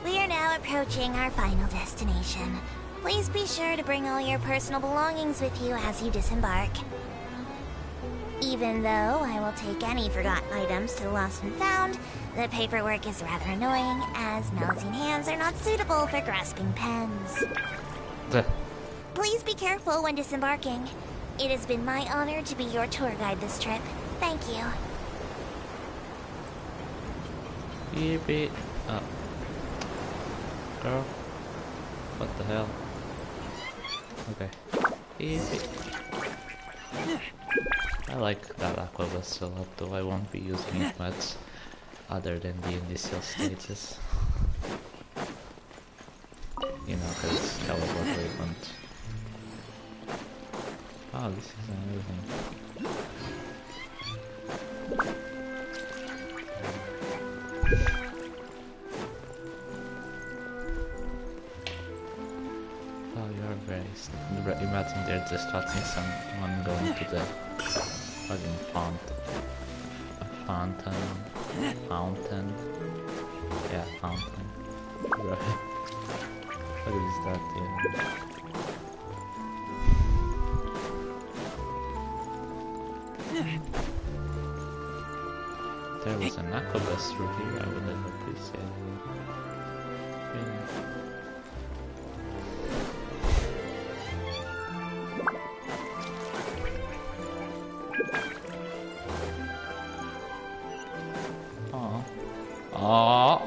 We are now approaching our final destination. Please be sure to bring all your personal belongings with you as you disembark. Even though I will take any forgotten items to the lost and found, the paperwork is rather annoying, as Melusine hands are not suitable for grasping pens. Please be careful when disembarking. It has been my honor to be your tour guide this trip. Thank you. Yippee. Oh. Girl. What the hell? Okay. Yippee. I like that aquabus a lot, though I won't be using it much other than the initial stages. You know, because teleporter won't. Oh, this is another thing. Oh, you're very... Imagine they're just watching someone going to the fucking fountain. Yeah, fountain. Right. What is that? Yeah. There was an aquabus through here, I would have appreciated it. Yeah. Oh,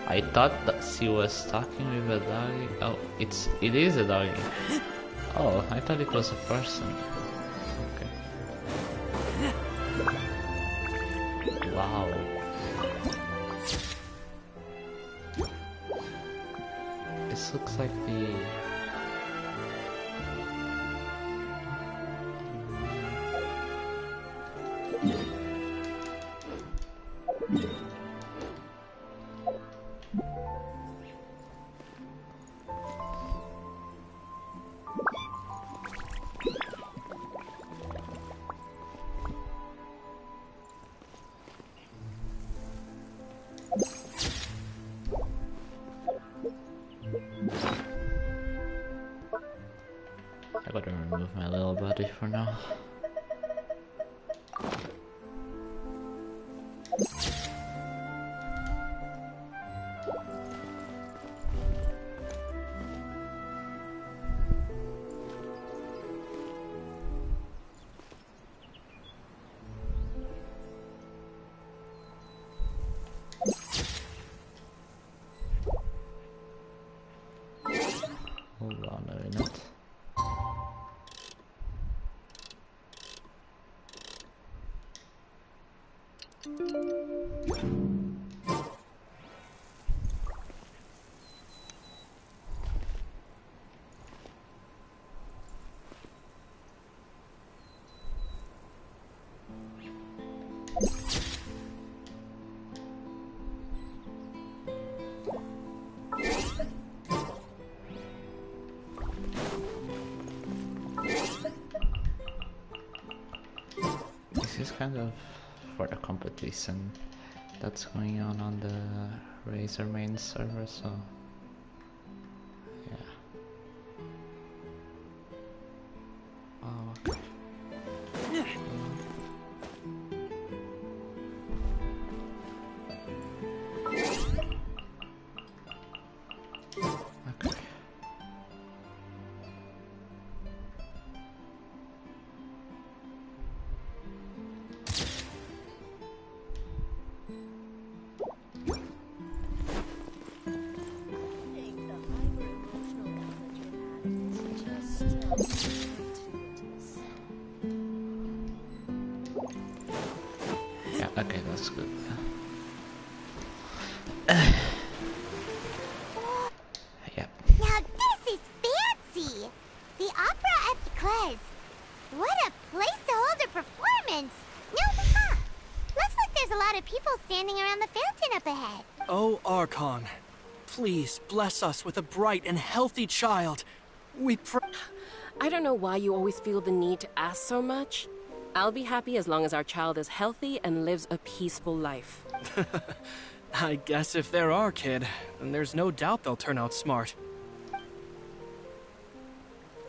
I thought that she was talking with a doggy. Oh, it is a doggy. Oh, I thought it was a person. Okay. Wow. This looks like the... I gotta remove my little buddy for now. Hold on a minute. This is kind of for the competition that's going on the Razer main server, so yeah. Oh, okay. Okay. Yeah, okay, that's good. Yeah. Now this is fancy! The Opera at the Clays. What a place to hold a performance! No, looks like there's a lot of people standing around the fountain up ahead. Oh, Archon, please bless us with a bright and healthy child. We pray. I don't know why you always feel the need to ask so much. I'll be happy as long as our child is healthy and lives a peaceful life. I guess if they're our kid, then there's no doubt they'll turn out smart.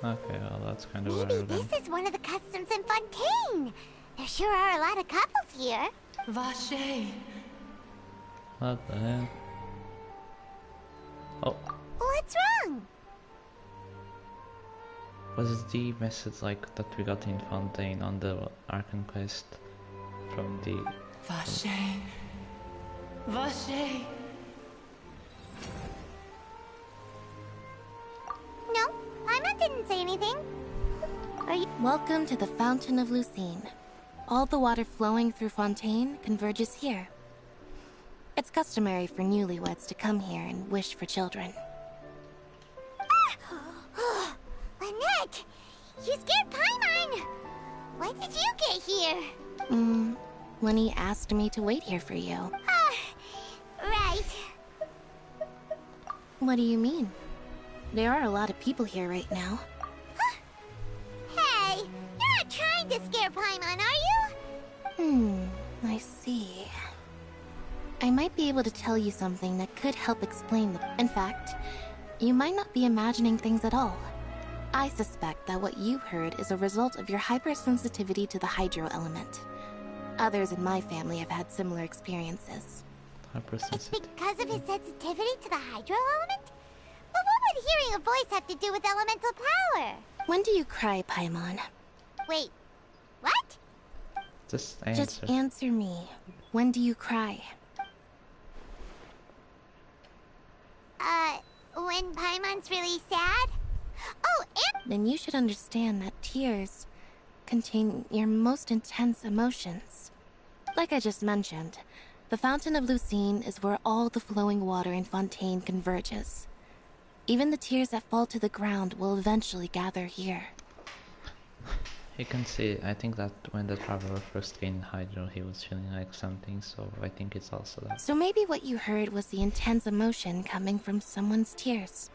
Okay, well that's kind of Maybe weird then. this is one of the customs in Fontaine. There sure are a lot of couples here. Vache. What the hell? Oh, What's wrong? was it the message like that we got in Fontaine on the Arcan quest from the... Vache. Vache. No, Paimon didn't say anything. Are you... Welcome to the Fountain of Lucine. All the water flowing through Fontaine converges here. It's customary for newlyweds to come here and wish for children. Lynette! You scared Paimon! When did you get here? Lenny asked me to wait here for you. Right. What do you mean? There are a lot of people here right now. Hey, you're not trying to scare Paimon, are you? I see. I might be able to tell you something that could help explain the... In fact, you might not be imagining things at all. I suspect that what you heard is a result of your hypersensitivity to the hydro element. Others in my family have had similar experiences. It's because of his sensitivity to the hydro element? But what would hearing a voice have to do with elemental power? When do you cry, Paimon? Wait, what? Just answer. Just answer me. When do you cry? When Paimon's really sad? Oh, and... Then you should understand that tears contain your most intense emotions. Like I just mentioned, the Fountain of Lucine is where all the flowing water in Fontaine converges. Even the tears that fall to the ground will eventually gather here. You can see, I think that when the traveler first gained Hydro, he was feeling like something, so I think it's also that. So maybe what you heard was the intense emotion coming from someone's tears.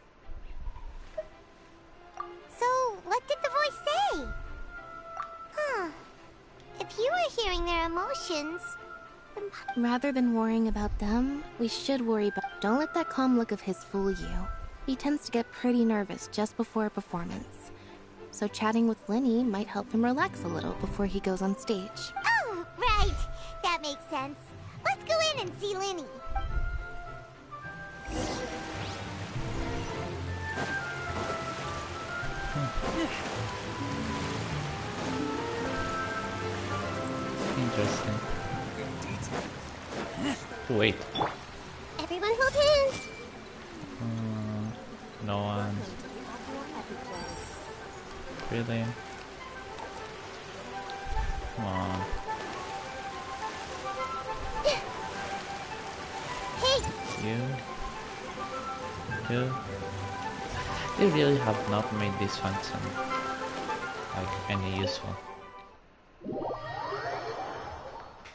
So, what did the voice say? If you were hearing their emotions, then... Rather than worrying about them, we should worry about... Don't let that calm look of his fool you. He tends to get pretty nervous just before a performance. So chatting with Lenny might help him relax a little before he goes on stage. Oh, right. That makes sense. Let's go in and see Lenny. Interesting. Wait. Everyone hold hands. No one. Really? Come on. Hey! You? They really have not made this function like any useful.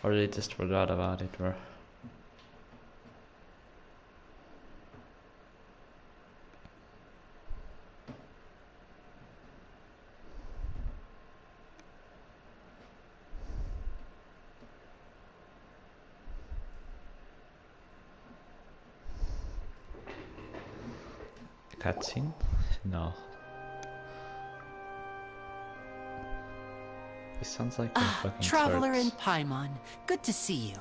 Or they just forgot about it, or... Cutscene? No. This sounds like a fucking Traveler search. in Paimon. Good to see you.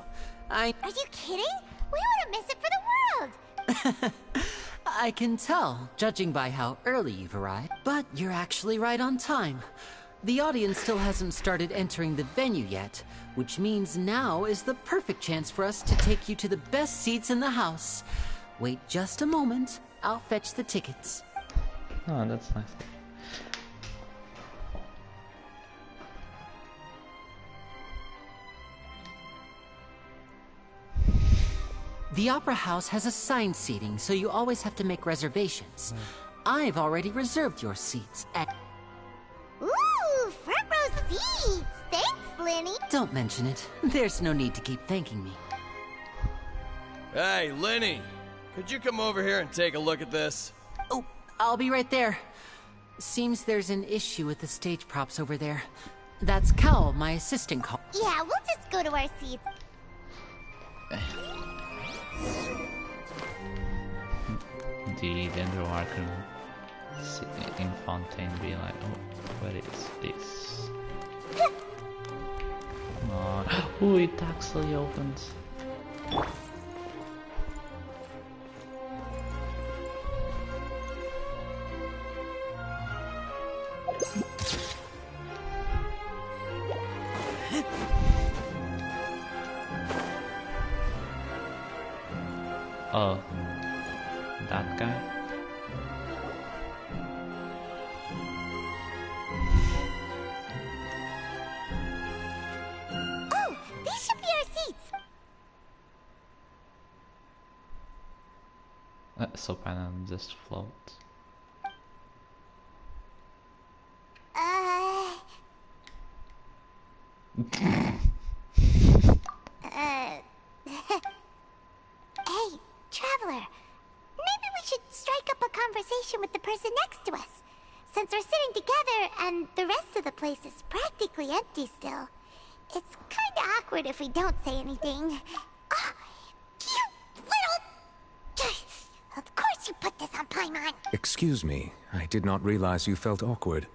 Are you kidding? We wouldn't miss it for the world! I can tell, judging by how early you've arrived. But you're actually right on time. The audience still hasn't started entering the venue yet, which means now is the perfect chance for us to take you to the best seats in the house. Wait just a moment. I'll fetch the tickets. Oh, that's nice. The Opera House has assigned seating, so you always have to make reservations. I've already reserved your seats at... Ooh, front row seats! Thanks, Lenny! Don't mention it. There's no need to keep thanking me. Hey, Lenny! Could you come over here and take a look at this? Oh, I'll be right there. Seems there's an issue with the stage props over there. That's Cal, my assistant, call. Yeah, we'll just go to our seats. the Dendro Archon in Fontaine be like, oh, what is this? Come on. Ooh, it actually opens. Oh, that guy? Oh, these should be our seats. So Panem just floats. Hey, traveler. Maybe we should strike up a conversation with the person next to us. Since we're sitting together and the rest of the place is practically empty still. It's kinda awkward if we don't say anything. Oh, you little... Of course you put this on Paimon. Excuse me, I did not realize you felt awkward.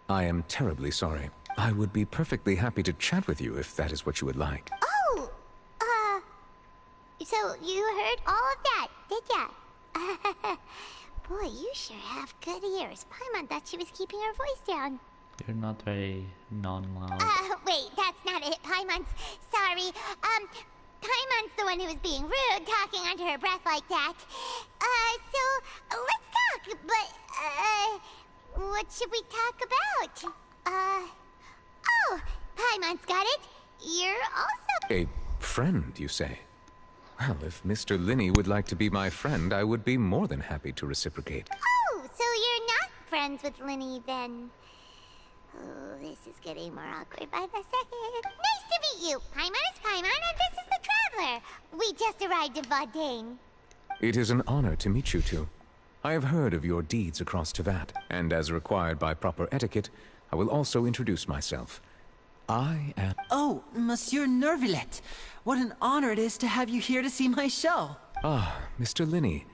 I am terribly sorry. I would be perfectly happy to chat with you if that is what you would like. Oh, so you heard all of that, did ya? Boy, you sure have good ears. Paimon thought she was keeping her voice down. You're not very non-loud. Wait, that's not it. Paimon's sorry. Paimon's the one who was being rude, talking under her breath like that. So, let's talk, but, what should we talk about? Oh, Paimon's got it. You're also... A friend, you say? Well, if Mr. Linney would like to be my friend, I would be more than happy to reciprocate. Oh, so you're not friends with Linney, then. Oh, this is getting more awkward by the second. Nice to meet you. Paimon is Paimon, and this is the Traveler. We just arrived in Fontaine. It is an honor to meet you two. I have heard of your deeds across Tevat, and as required by proper etiquette, I will also introduce myself. I am... Oh, Monsieur Nervillet. What an honor it is to have you here to see my show. Ah, Mr. Linney.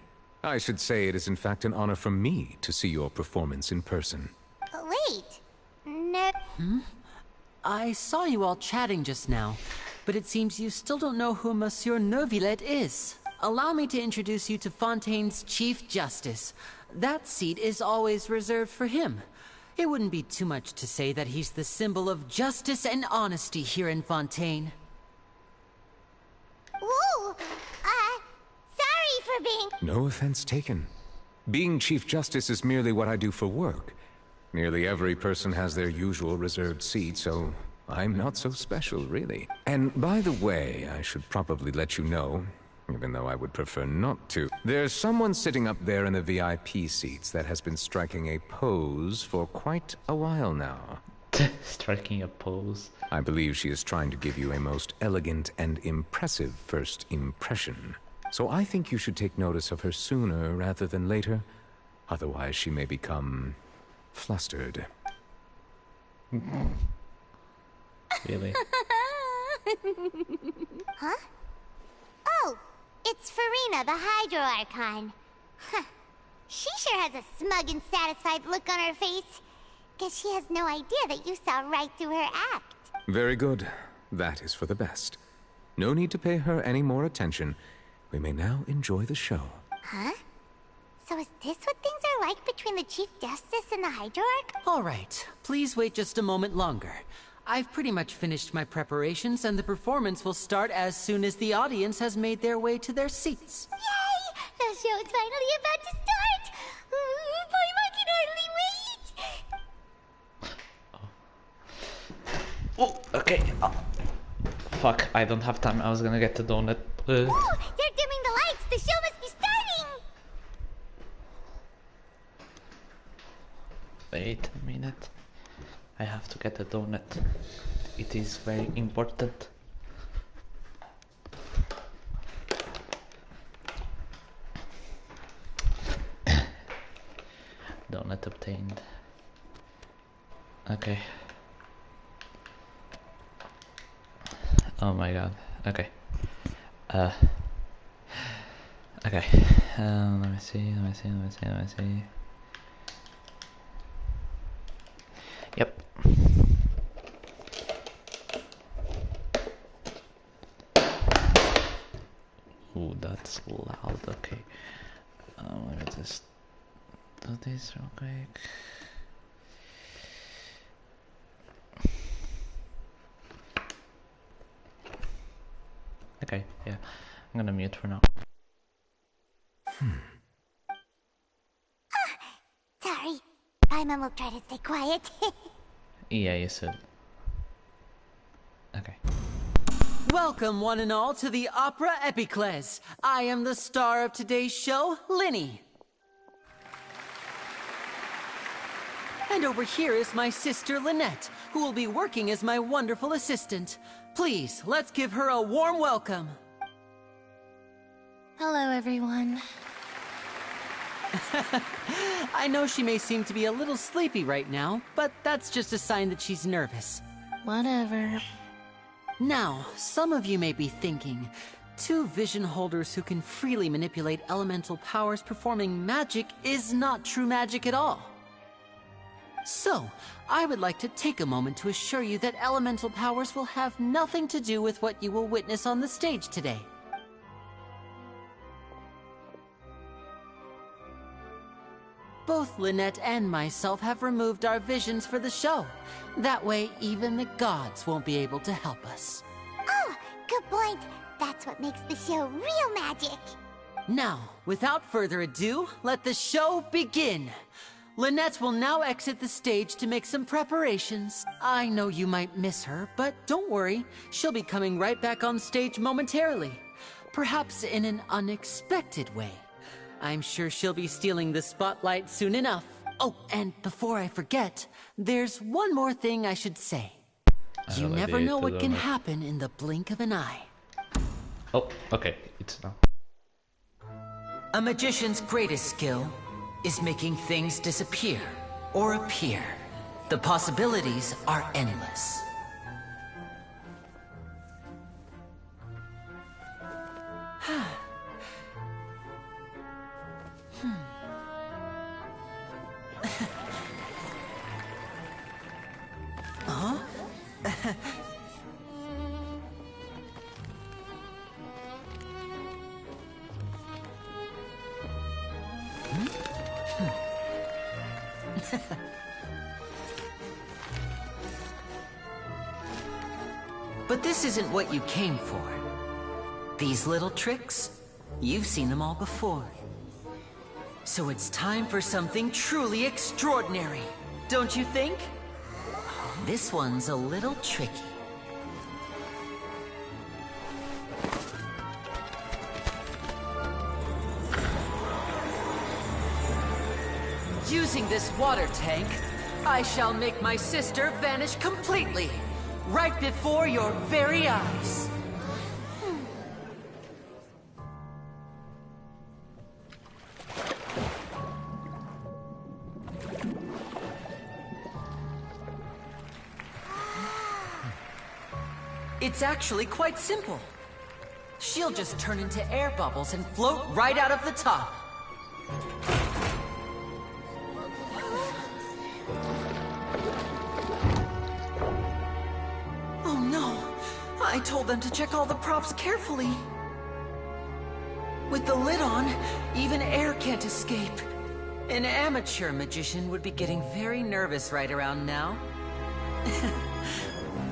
I should say it is in fact an honor for me to see your performance in person. Wait. No... I saw you all chatting just now, but it seems you still don't know who Monsieur Nervillet is. Allow me to introduce you to Fontaine's Chief Justice. That seat is always reserved for him. It wouldn't be too much to say that he's the symbol of justice and honesty here in Fontaine. Ooh, sorry for being... No offense taken. Being Chief Justice is merely what I do for work. Nearly every person has their usual reserved seat, so I'm not so special, really. And by the way, I should probably let you know, even though I would prefer not to, there's someone sitting up there in the VIP seats that has been striking a pose for quite a while now. Striking a pose? I believe she is trying to give you a most elegant and impressive first impression. So I think you should take notice of her sooner rather than later. Otherwise she may become... flustered. Really? Huh? Oh, it's Farina, the Hydro Archon. Huh. She sure has a smug and satisfied look on her face. Guess she has no idea that you saw right through her act. Very good. That is for the best. No need to pay her any more attention. We may now enjoy the show. Huh? So is this what things are like between the Chief Justice and the Hydro Archon? All right, please wait just a moment longer. I've pretty much finished my preparations, and the performance will start as soon as the audience has made their way to their seats. Yay! The show's finally about to start! Paimon can hardly wait! Oh, okay. Fuck, I don't have time. I was gonna get the donut. Oh, they're dimming the lights! The show must be starting! Wait a minute. I have to get a donut. It is very important. Donut obtained. Okay. Oh my god. Okay. Okay, let me see. Yep. Ooh, that's loud. Okay. Let me just do this real quick. Okay, yeah. I'm gonna mute for now. Sorry. Paimon will try to stay quiet. Yeah, you said. Okay. Welcome, one and all, to the Opera Epiclese. I am the star of today's show, Linny. And over here is my sister, Lynette, who will be working as my wonderful assistant. Please, let's give her a warm welcome. Hello, everyone. I know she may seem to be a little sleepy right now, but that's just a sign that she's nervous. Whatever. Now, some of you may be thinking, two vision holders who can freely manipulate elemental powers performing magic is not true magic at all. So, I would like to take a moment to assure you that elemental powers will have nothing to do with what you will witness on the stage today. Both Lynette and myself have removed our visions for the show. That way, even the gods won't be able to help us. Oh, good point. That's what makes the show real magic. Now, without further ado, let the show begin. Lynette will now exit the stage to make some preparations. I know you might miss her, but don't worry. She'll be coming right back on stage momentarily. Perhaps in an unexpected way. I'm sure she'll be stealing the spotlight soon enough. Oh, and before I forget, there's one more thing I should say. You never know what can happen in the blink of an eye. Oh, okay, it's now. A magician's greatest skill is making things disappear or appear. The possibilities are endless. Huh? But this isn't what you came for. These little tricks, you've seen them all before. So it's time for something truly extraordinary, don't you think? This one's a little tricky. Using this water tank, I shall make my sister vanish completely, right before your very eyes. It's actually quite simple. She'll just turn into air bubbles and float right out of the top. Oh no! I told them to check all the props carefully. With the lid on, even air can't escape. An amateur magician would be getting very nervous right around now.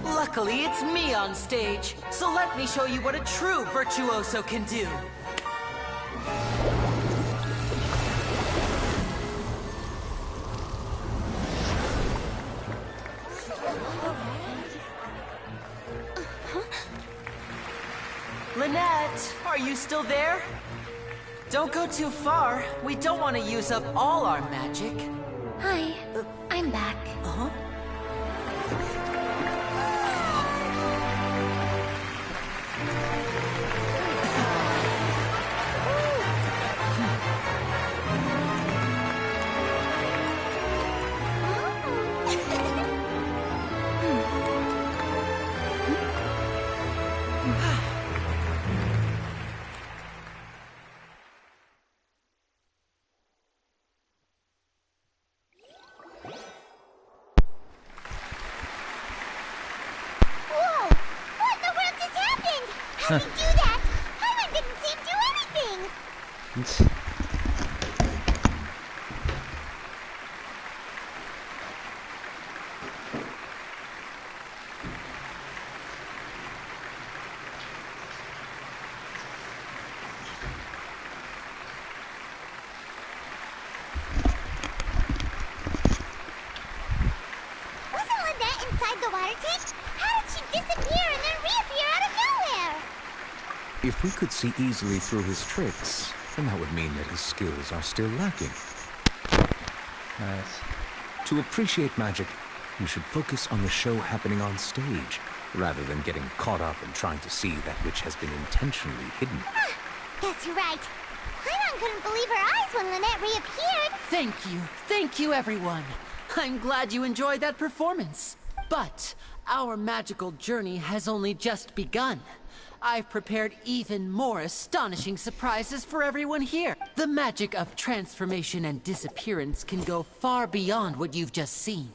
Luckily, it's me on stage, so let me show you what a true virtuoso can do. Lynette, are you still there? Don't go too far. We don't want to use up all our magic. Hi, I'm back. Uh-huh. How'd he do that? Paimon didn't see him do anything! Wasn't Lynette inside the water tank? How did she disappear and then reappear out of nowhere? If we could see easily through his tricks, then that would mean that his skills are still lacking. Nice. To appreciate magic, you should focus on the show happening on stage, rather than getting caught up in trying to see that which has been intentionally hidden. Guess you're right. Paimon couldn't believe her eyes when Lynette reappeared. Thank you everyone. I'm glad you enjoyed that performance. But our magical journey has only just begun. I've prepared even more astonishing surprises for everyone here. The magic of transformation and disappearance can go far beyond what you've just seen.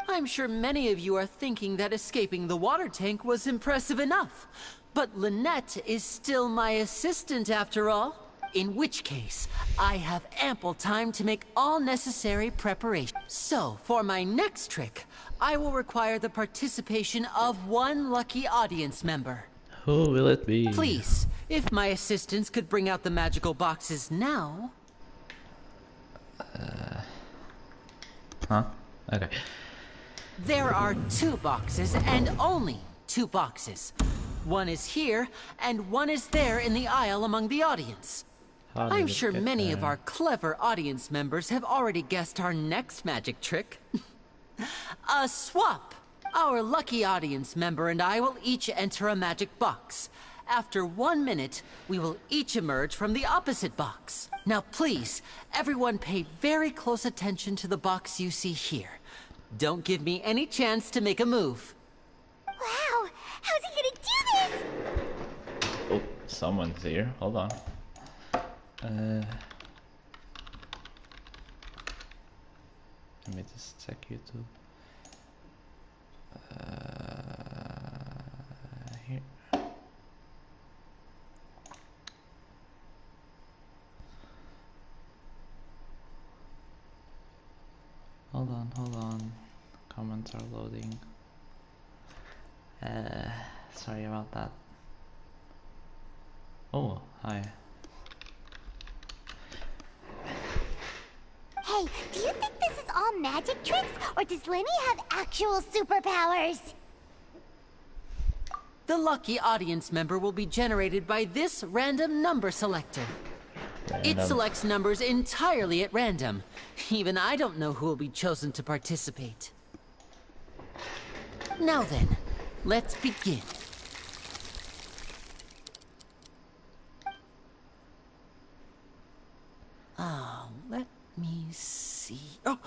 I'm sure many of you are thinking that escaping the water tank was impressive enough. But Lynette is still my assistant after all. In which case, I have ample time to make all necessary preparations. So, for my next trick, I will require the participation of one lucky audience member. Who will it be? Please, if my assistants could bring out the magical boxes now. Huh? Okay. There are 2 boxes, and only 2 boxes. One is here, and one is there in the aisle among the audience. I'm sure many of our clever audience members have already guessed our next magic trick. A swap! Our lucky audience member and I will each enter a magic box. After 1 minute, we will each emerge from the opposite box. Now please, everyone pay very close attention to the box you see here. Don't give me any chance to make a move. Wow! How's he gonna do this? Oh, someone's here. Hold on. Let me just check YouTube. Here. Hold on. Comments are loading. Sorry about that. Oh, hi. Hey, do you think this is all magic tricks, or does Lenny have actual superpowers? The lucky audience member will be generated by this random number selector. It selects numbers entirely at random. Even I don't know who will be chosen to participate. Now then, let's begin. Let me see. Oh,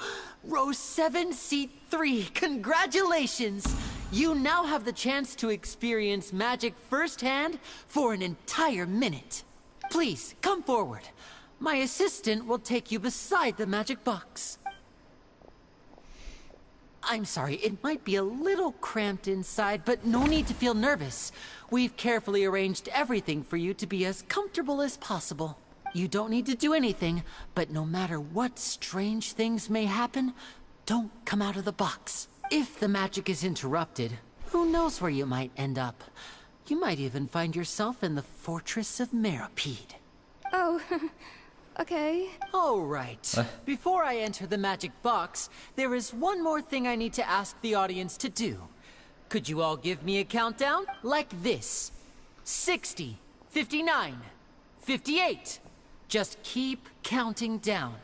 row 7, seat 3. Congratulations! You now have the chance to experience magic firsthand for an entire minute. Please, come forward. My assistant will take you beside the magic box. I'm sorry, it might be a little cramped inside, but no need to feel nervous. We've carefully arranged everything for you to be as comfortable as possible. You don't need to do anything, but no matter what strange things may happen, don't come out of the box. If the magic is interrupted, who knows where you might end up? You might even find yourself in the Fortress of Meripede. Oh, okay. All right. Before I enter the magic box, there is one more thing I need to ask the audience to do. Could you all give me a countdown? Like this. 60, 59, 58. Just keep counting down.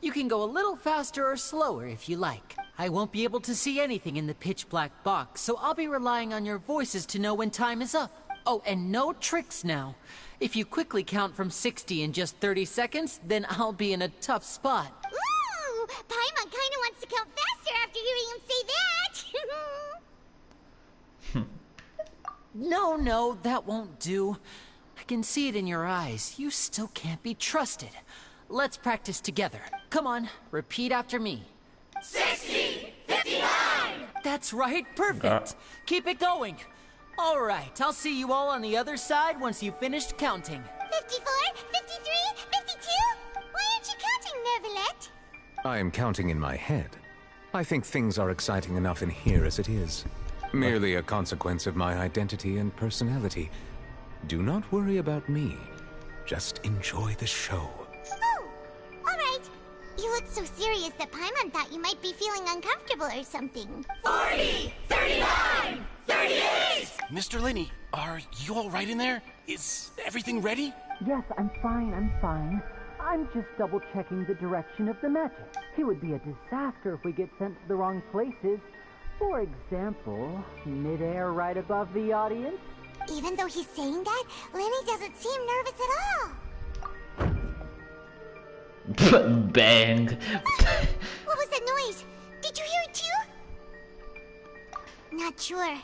You can go a little faster or slower if you like. I won't be able to see anything in the pitch black box, so I'll be relying on your voices to know when time is up. Oh, and no tricks now. If you quickly count from 60 in just 30 seconds, then I'll be in a tough spot. Ooh! Paimon kinda wants to count faster after hearing him say that! No, that won't do. I can see it in your eyes. You still can't be trusted. Let's practice together. Come on, repeat after me. 60! 59! That's right, perfect. Keep it going. All right, I'll see you all on the other side once you've finished counting. 54, 53, 52? Why aren't you counting, Nervalet? I am counting in my head. I think things are exciting enough in here as it is. Merely a consequence of my identity and personality. Do not worry about me. Just enjoy the show. Oh, all right. You look so serious that Paimon thought you might be feeling uncomfortable or something. 40, 39, 38! Mr. Linney, are you all right in there? Is everything ready? Yes, I'm fine. I'm just double-checking the direction of the magic. It would be a disaster if we get sent to the wrong places. For example, mid-air right above the audience. Even though he's saying that, Lenny doesn't seem nervous at all. Bang. What was that noise? Did you hear it too? Not sure.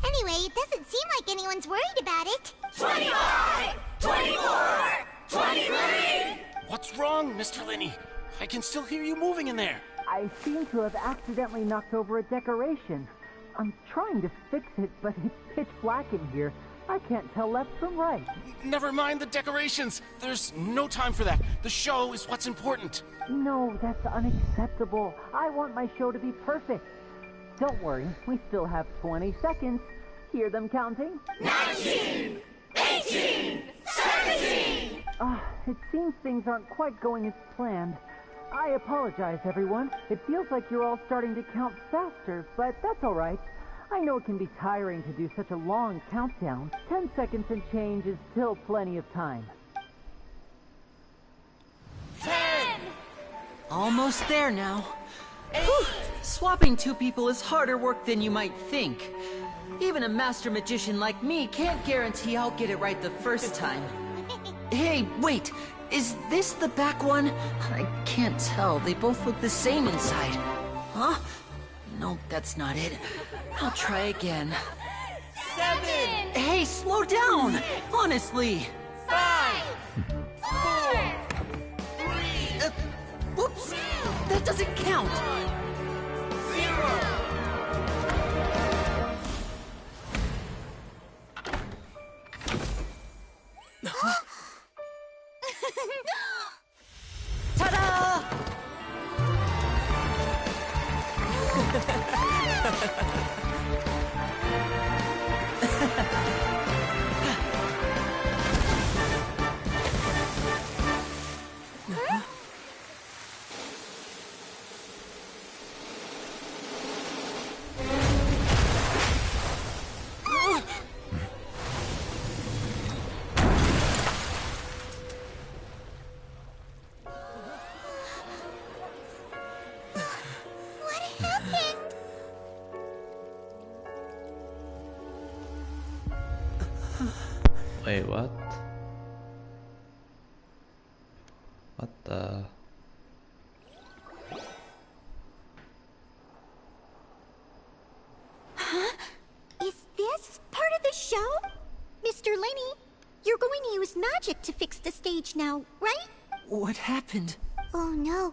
Anyway, it doesn't seem like anyone's worried about it. 25, 24, 23! What's wrong, Mr. Linney? I can still hear you moving in there. I seem to have accidentally knocked over a decoration. I'm trying to fix it, but it's pitch black in here. I can't tell left from right. Never mind the decorations. There's no time for that. The show is what's important. No, that's unacceptable. I want my show to be perfect. Don't worry, we still have 20 seconds. Hear them counting? 19, 18, 17! It seems things aren't quite going as planned. I apologize, everyone. It feels like you're all starting to count faster, but that's all right. I know it can be tiring to do such a long countdown. 10 seconds and change is still plenty of time. 10! Almost there now. Whew. Swapping two people is harder work than you might think. Even a master magician like me can't guarantee I'll get it right the first time. Hey, wait! Is this the back one? I can't tell. They both look the same inside. Huh? No, that's not it. I'll try again. 7! Hey, slow down! Honestly! 5! 4! 3! Whoops! That doesn't count! 0! Ta-da! Wait, what? What the? Huh? Is this part of the show? Mr. Linney, you're going to use magic to fix the stage now, right? What happened? Oh no.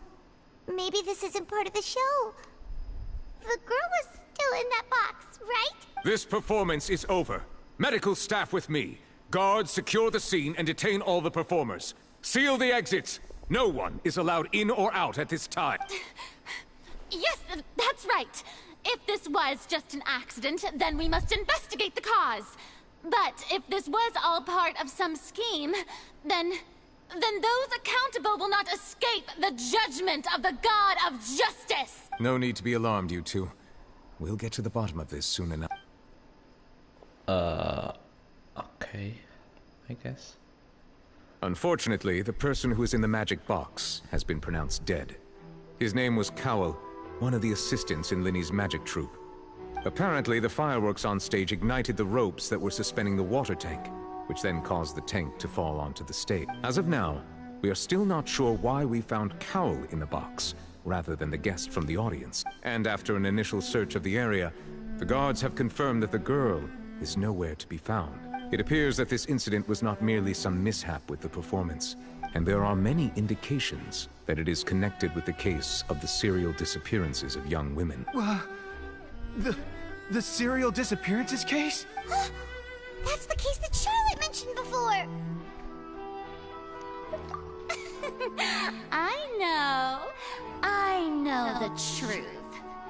Maybe this isn't part of the show. The girl was still in that box, right? This performance is over. Medical staff with me. Guards, secure the scene and detain all the performers. Seal the exits. No one is allowed in or out at this time. Yes, that's right. If this was just an accident, then we must investigate the cause. But if this was all part of some scheme, then those accountable will not escape the judgment of the God of Justice. No need to be alarmed, you two. We'll get to the bottom of this soon enough. Okay, I guess. Unfortunately, the person who is in the magic box has been pronounced dead. His name was Cowell, one of the assistants in Linney's magic troupe. Apparently, the fireworks on stage ignited the ropes that were suspending the water tank, which then caused the tank to fall onto the stage. As of now, we are still not sure why we found Cowell in the box, rather than the guest from the audience. And after an initial search of the area, the guards have confirmed that the girl is nowhere to be found. It appears that this incident was not merely some mishap with the performance, and there are many indications that it is connected with the case of the serial disappearances of young women. The serial disappearances case? That's the case that Charlotte mentioned before. I know the truth.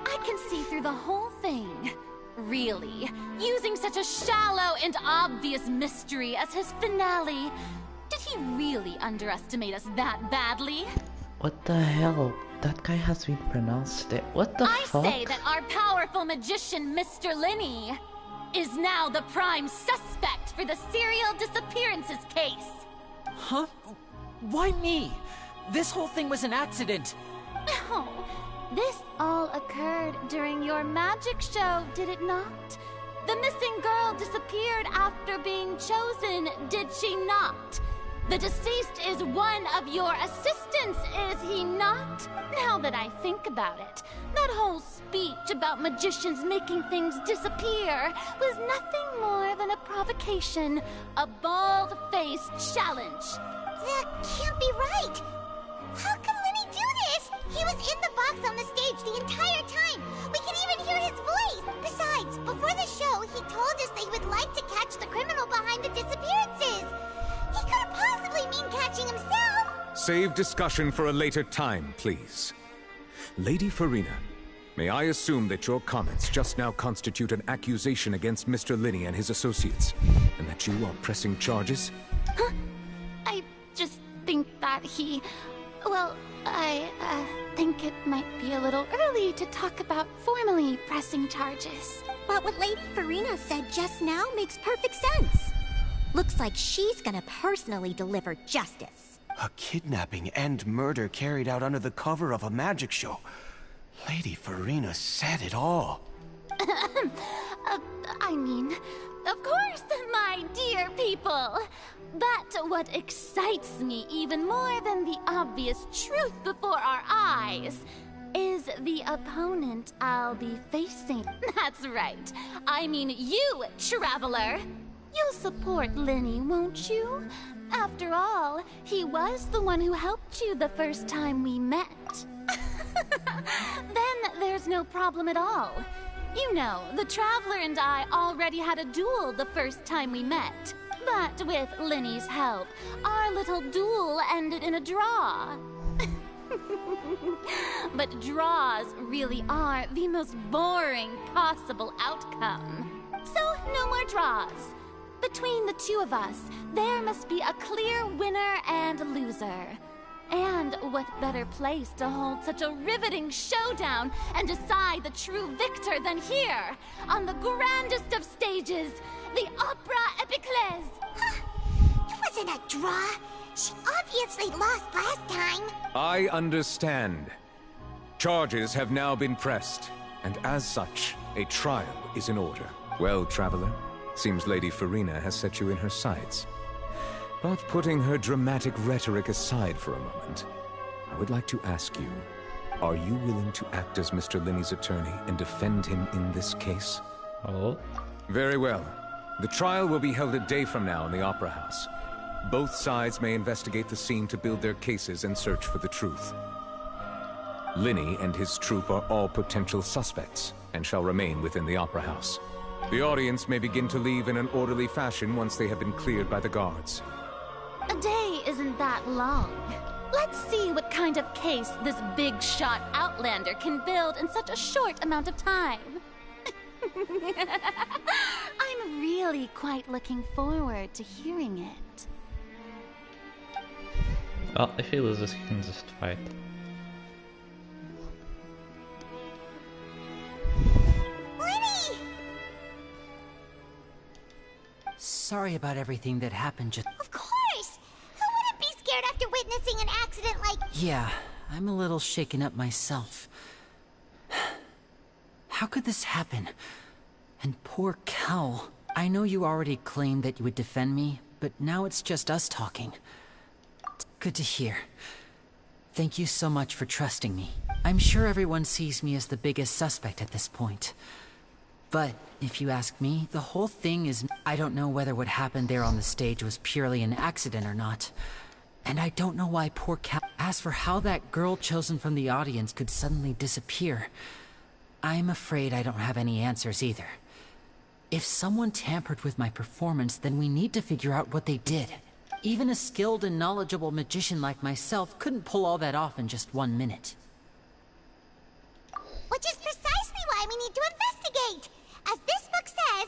I can see through the whole thing. Really, using such a shallow and obvious mystery as his finale. Did he really underestimate us that badly? What the hell? That guy has been pronounced it. What the fuck? I say that our powerful magician, Mr. Linney, is now the prime suspect for the serial disappearances case. Huh? Why me? This whole thing was an accident. Oh, this all occurred during your magic show, did it not? The missing girl disappeared after being chosen, did she not? The deceased is one of your assistants, is he not? Now that I think about it, that whole speech about magicians making things disappear was nothing more than a provocation, a bald-faced challenge. That can't be right. How can Lenny do this? He was in the box on the stage the entire time. We can even hear his voice. Besides, before the show, he told us that he would like to catch the criminal behind the disappearances. He couldn't possibly mean catching himself. Save discussion for a later time, please. Lady Farina, may I assume that your comments just now constitute an accusation against Mr. Linney and his associates, and that you are pressing charges? Huh? I just think that he... Well, I think it might be a little early to talk about formally pressing charges. But what Lady Farina said just now makes perfect sense. Looks like she's gonna personally deliver justice. A kidnapping and murder carried out under the cover of a magic show. Lady Farina said it all. I mean, of course, my dear people. But what excites me even more than the obvious truth before our eyes is the opponent I'll be facing. That's right. I mean you, Traveler. You'll support Linney, won't you? After all, he was the one who helped you the first time we met. Then there's no problem at all. You know, the Traveler and I already had a duel the first time we met. But with Linney's help, our little duel ended in a draw. But draws really are the most boring possible outcome. So, no more draws. Between the two of us, there must be a clear winner and loser. And what better place to hold such a riveting showdown and decide the true victor than here, on the grandest of stages, the Opera Epiclese. It wasn't a draw. She obviously lost last time. I understand. Charges have now been pressed, and as such, a trial is in order. Well, Traveler, seems Lady Farina has set you in her sights. But putting her dramatic rhetoric aside for a moment, I would like to ask you, are you willing to act as Mr. Linney's attorney and defend him in this case? Oh? Very well. The trial will be held a day from now in the Opera House. Both sides may investigate the scene to build their cases and search for the truth. Linney and his troupe are all potential suspects, and shall remain within the Opera House. The audience may begin to leave in an orderly fashion once they have been cleared by the guards. A day isn't that long. Let's see what kind of case this big-shot Outlander can build in such a short amount of time. I'm really quite looking forward to hearing it. Well, if he loses, he can just fight. Lenny! Sorry about everything that happened just... Of course! Who wouldn't be scared after witnessing an accident like... Yeah, I'm a little shaken up myself. How could this happen? And poor Cal. I know you already claimed that you would defend me, but now it's just us talking. Good to hear. Thank you so much for trusting me. I'm sure everyone sees me as the biggest suspect at this point. But if you ask me, the whole thing is... I don't know whether what happened there on the stage was purely an accident or not. And I don't know why poor Cal... As for how that girl chosen from the audience could suddenly disappear... I'm afraid I don't have any answers either. If someone tampered with my performance, then we need to figure out what they did. Even a skilled and knowledgeable magician like myself couldn't pull all that off in just 1 minute. Which is precisely why we need to investigate! As this book says,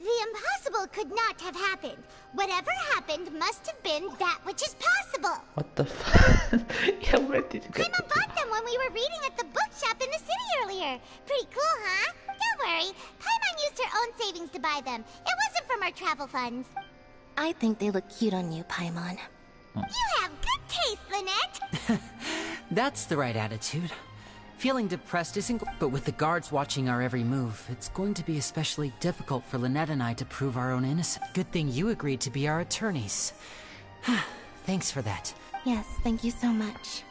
the impossible could not have happened. Whatever happened must have been that which is possible. What the fuck? Yeah, where did you get Paimon bought them when we were reading at the bookshop in the city earlier. Pretty cool, huh? Don't worry, Paimon used her own savings to buy them. It wasn't from our travel funds. I think they look cute on you, Paimon. You have good taste, Lynette! That's the right attitude. Feeling depressed isn't... But with the guards watching our every move, it's going to be especially difficult for Lynette and I to prove our own innocence. Good thing you agreed to be our attorneys. Thanks for that. Yes, thank you so much.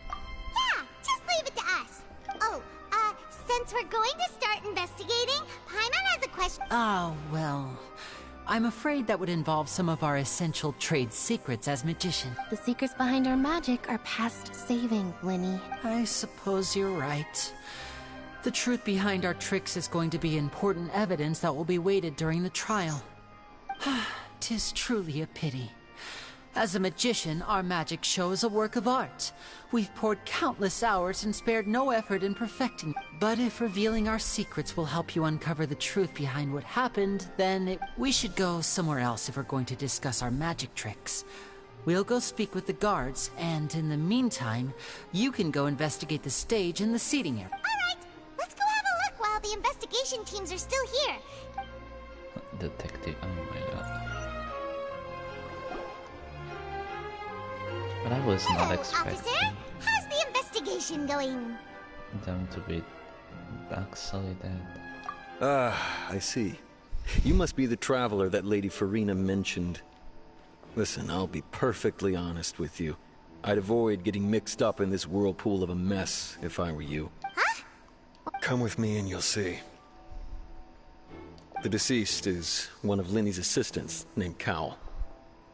Yeah, just leave it to us. Oh, since we're going to start investigating, Paimon has a question. Oh, well... I'm afraid that would involve some of our essential trade secrets as magician. The secrets behind our magic are past saving, Linny. I suppose you're right. The truth behind our tricks is going to be important evidence that will be weighted during the trial. 'Tis truly a pity. As a magician, our magic show is a work of art. We've poured countless hours and spared no effort in perfecting it. But if revealing our secrets will help you uncover the truth behind what happened, then we should go somewhere else if we're going to discuss our magic tricks. We'll go speak with the guards, and in the meantime, you can go investigate the stage and the seating area. Alright, let's go have a look while the investigation teams are still here. Detective, oh my god. But I was not expecting Officer, how's the investigation going? them to be actually dead. Ah, I see. You must be the traveler that Lady Farina mentioned. Listen, I'll be perfectly honest with you. I'd avoid getting mixed up in this whirlpool of a mess if I were you. Huh? Come with me and you'll see. The deceased is one of Linny's assistants named Cal.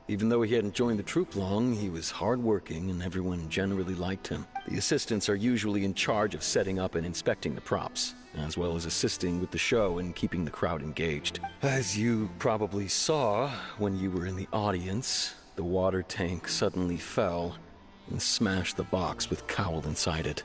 Even though he hadn't joined the troupe long, he was hardworking and everyone generally liked him. The assistants are usually in charge of setting up and inspecting the props, as well as assisting with the show and keeping the crowd engaged. As you probably saw when you were in the audience, the water tank suddenly fell and smashed the box with Cowl inside it.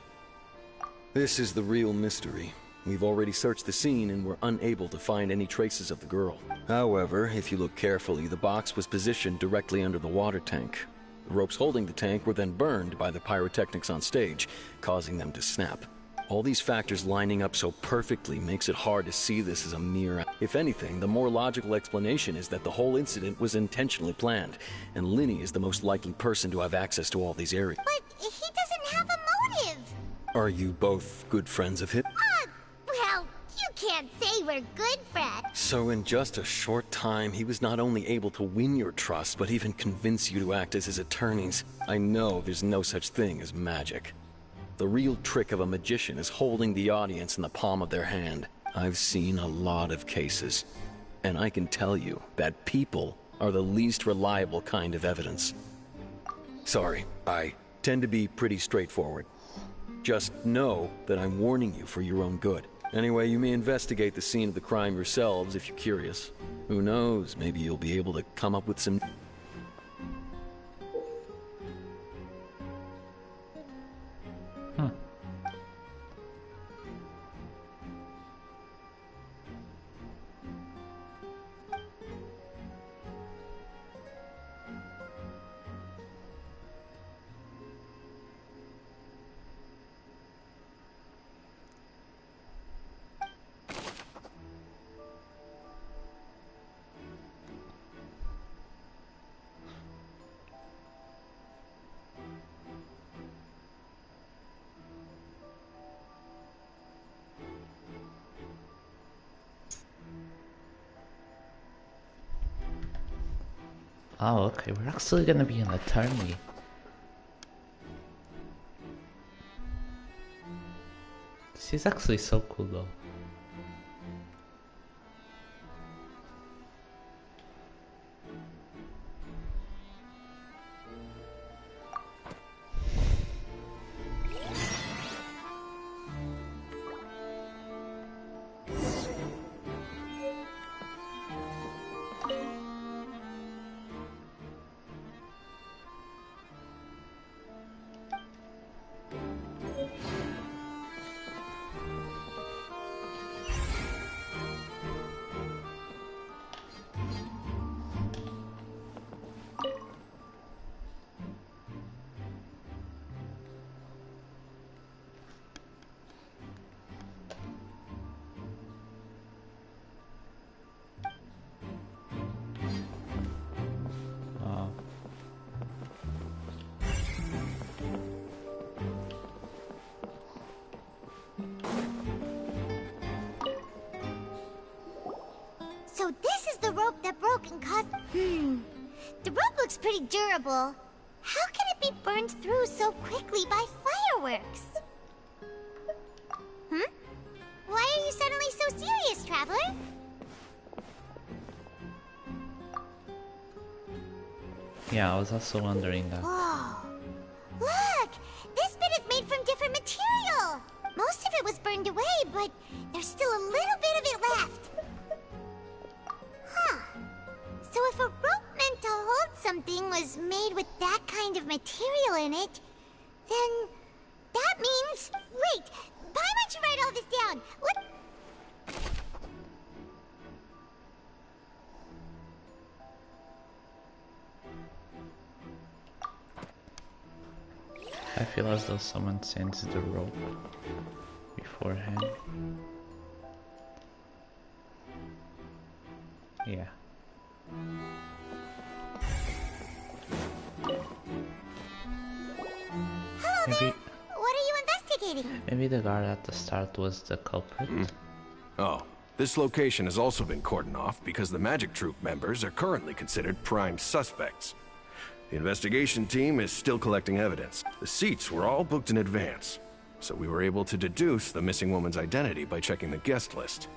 This is the real mystery. We've already searched the scene and were unable to find any traces of the girl. However, if you look carefully, the box was positioned directly under the water tank. The ropes holding the tank were then burned by the pyrotechnics on stage, causing them to snap. All these factors lining up so perfectly makes it hard to see this as a mere... If anything, the more logical explanation is that the whole incident was intentionally planned, and Linny is the most likely person to have access to all these areas. But he doesn't have a motive. Are you both good friends of his? Well, you can't say we're good friends. So in just a short time, he was not only able to win your trust, but even convince you to act as his attorneys. I know there's no such thing as magic. The real trick of a magician is holding the audience in the palm of their hand. I've seen a lot of cases, and I can tell you that people are the least reliable kind of evidence. Sorry, I tend to be pretty straightforward. Just know that I'm warning you for your own good. Anyway, you may investigate the scene of the crime yourselves if you're curious. Who knows, maybe you'll be able to come up with some... Oh, okay, we're actually gonna be an attorney. She's actually so cool though. can cause... The rope looks pretty durable. How can it be burned through so quickly by fireworks? Why are you suddenly so serious, Traveler? Yeah, I was also wondering that. Whoa. Look! This bit is made from different material! Most of it was burned away, but there's still a little bit of it left. Huh. So if a rope meant to hold something was made with that kind of material in it, then that means... Wait! Why don't you write all this down? What... I feel as though someone sends the rope beforehand. Yeah. Hello there! What are you investigating? Maybe the guard at the start was the culprit. Oh, this location has also been cordoned off because the Magic Troop members are currently considered prime suspects. The investigation team is still collecting evidence. The seats were all booked in advance, so we were able to deduce the missing woman's identity by checking the guest list.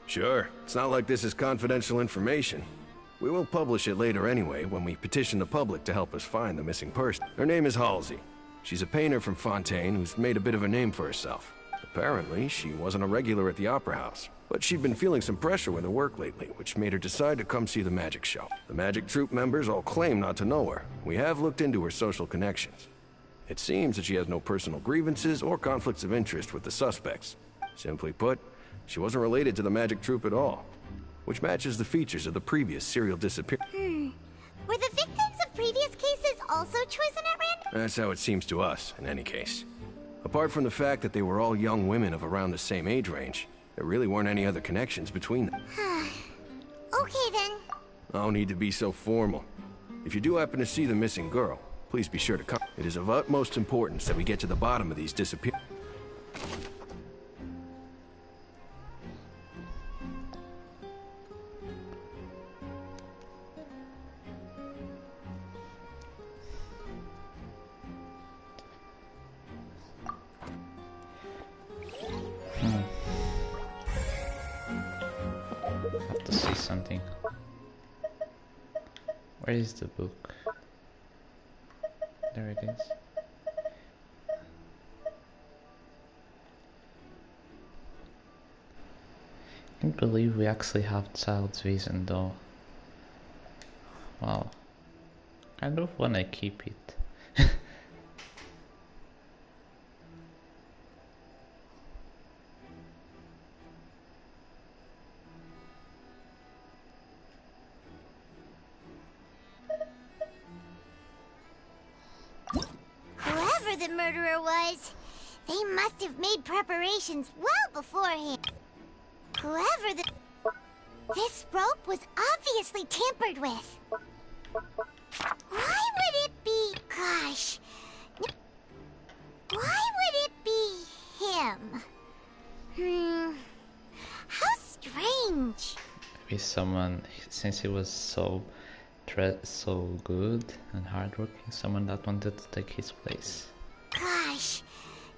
Sure, it's not like this is confidential information. We will publish it later anyway when we petition the public to help us find the missing person. Her name is Halsey. She's a painter from Fontaine who's made a bit of a name for herself. Apparently, she wasn't a regular at the Opera House, but she'd been feeling some pressure with her work lately, which made her decide to come see the magic show. The Magic Troop members all claim not to know her. We have looked into her social connections. It seems that she has no personal grievances or conflicts of interest with the suspects. Simply put, she wasn't related to the Magic Troop at all, which matches the features of the previous serial disappearance. Were the victims of previous cases also chosen at random? That's how it seems to us, in any case. Apart from the fact that they were all young women of around the same age range, there really weren't any other connections between them. Okay then. No need to be so formal. If you do happen to see the missing girl, please be sure to come. It is of utmost importance that we get to the bottom of these disappearances. Have to see something. Where is the book? There it is. I can't believe we actually have child's vision though. Wow. I don't wanna keep it. Whoever the murderer was, they must have made preparations well beforehand. Whoever the... This rope was obviously tampered with. Why would it be... Gosh. Why would it be him? How strange. Maybe someone, since he was so good and hardworking, someone that wanted to take his place. Gosh.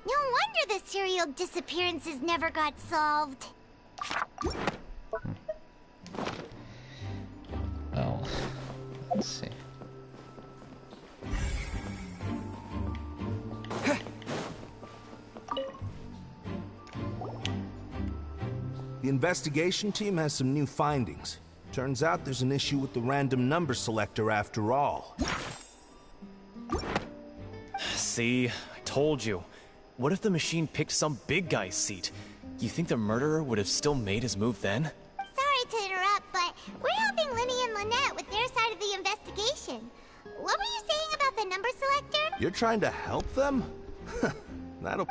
No wonder the serial disappearances never got solved. Well, let's see. The investigation team has some new findings. Turns out there's an issue with the random number selector after all. See, I told you. What if the machine picked some big guy's seat? You think the murderer would have still made his move then? Sorry to interrupt, but we're helping Linny and Lynette with their side of the investigation. What were you saying about the number selector? You're trying to help them?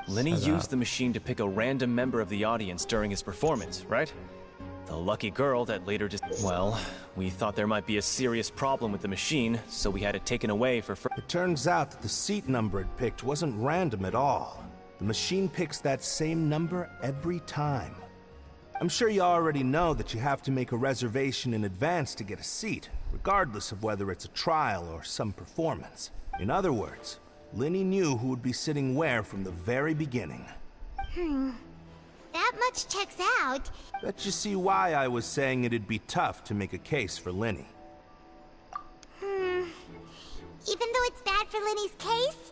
Linny used the machine to pick a random member of the audience during his performance, right? The lucky girl that later just... Well, we thought there might be a serious problem with the machine, so we had it taken away for... It turns out that the seat number it picked wasn't random at all. The machine picks that same number every time. I'm sure you already know that you have to make a reservation in advance to get a seat, regardless of whether it's a trial or some performance. In other words, Linny knew who would be sitting where from the very beginning. That much checks out. Bet you see why I was saying it'd be tough to make a case for Linny. Even though it's bad for Linny's case?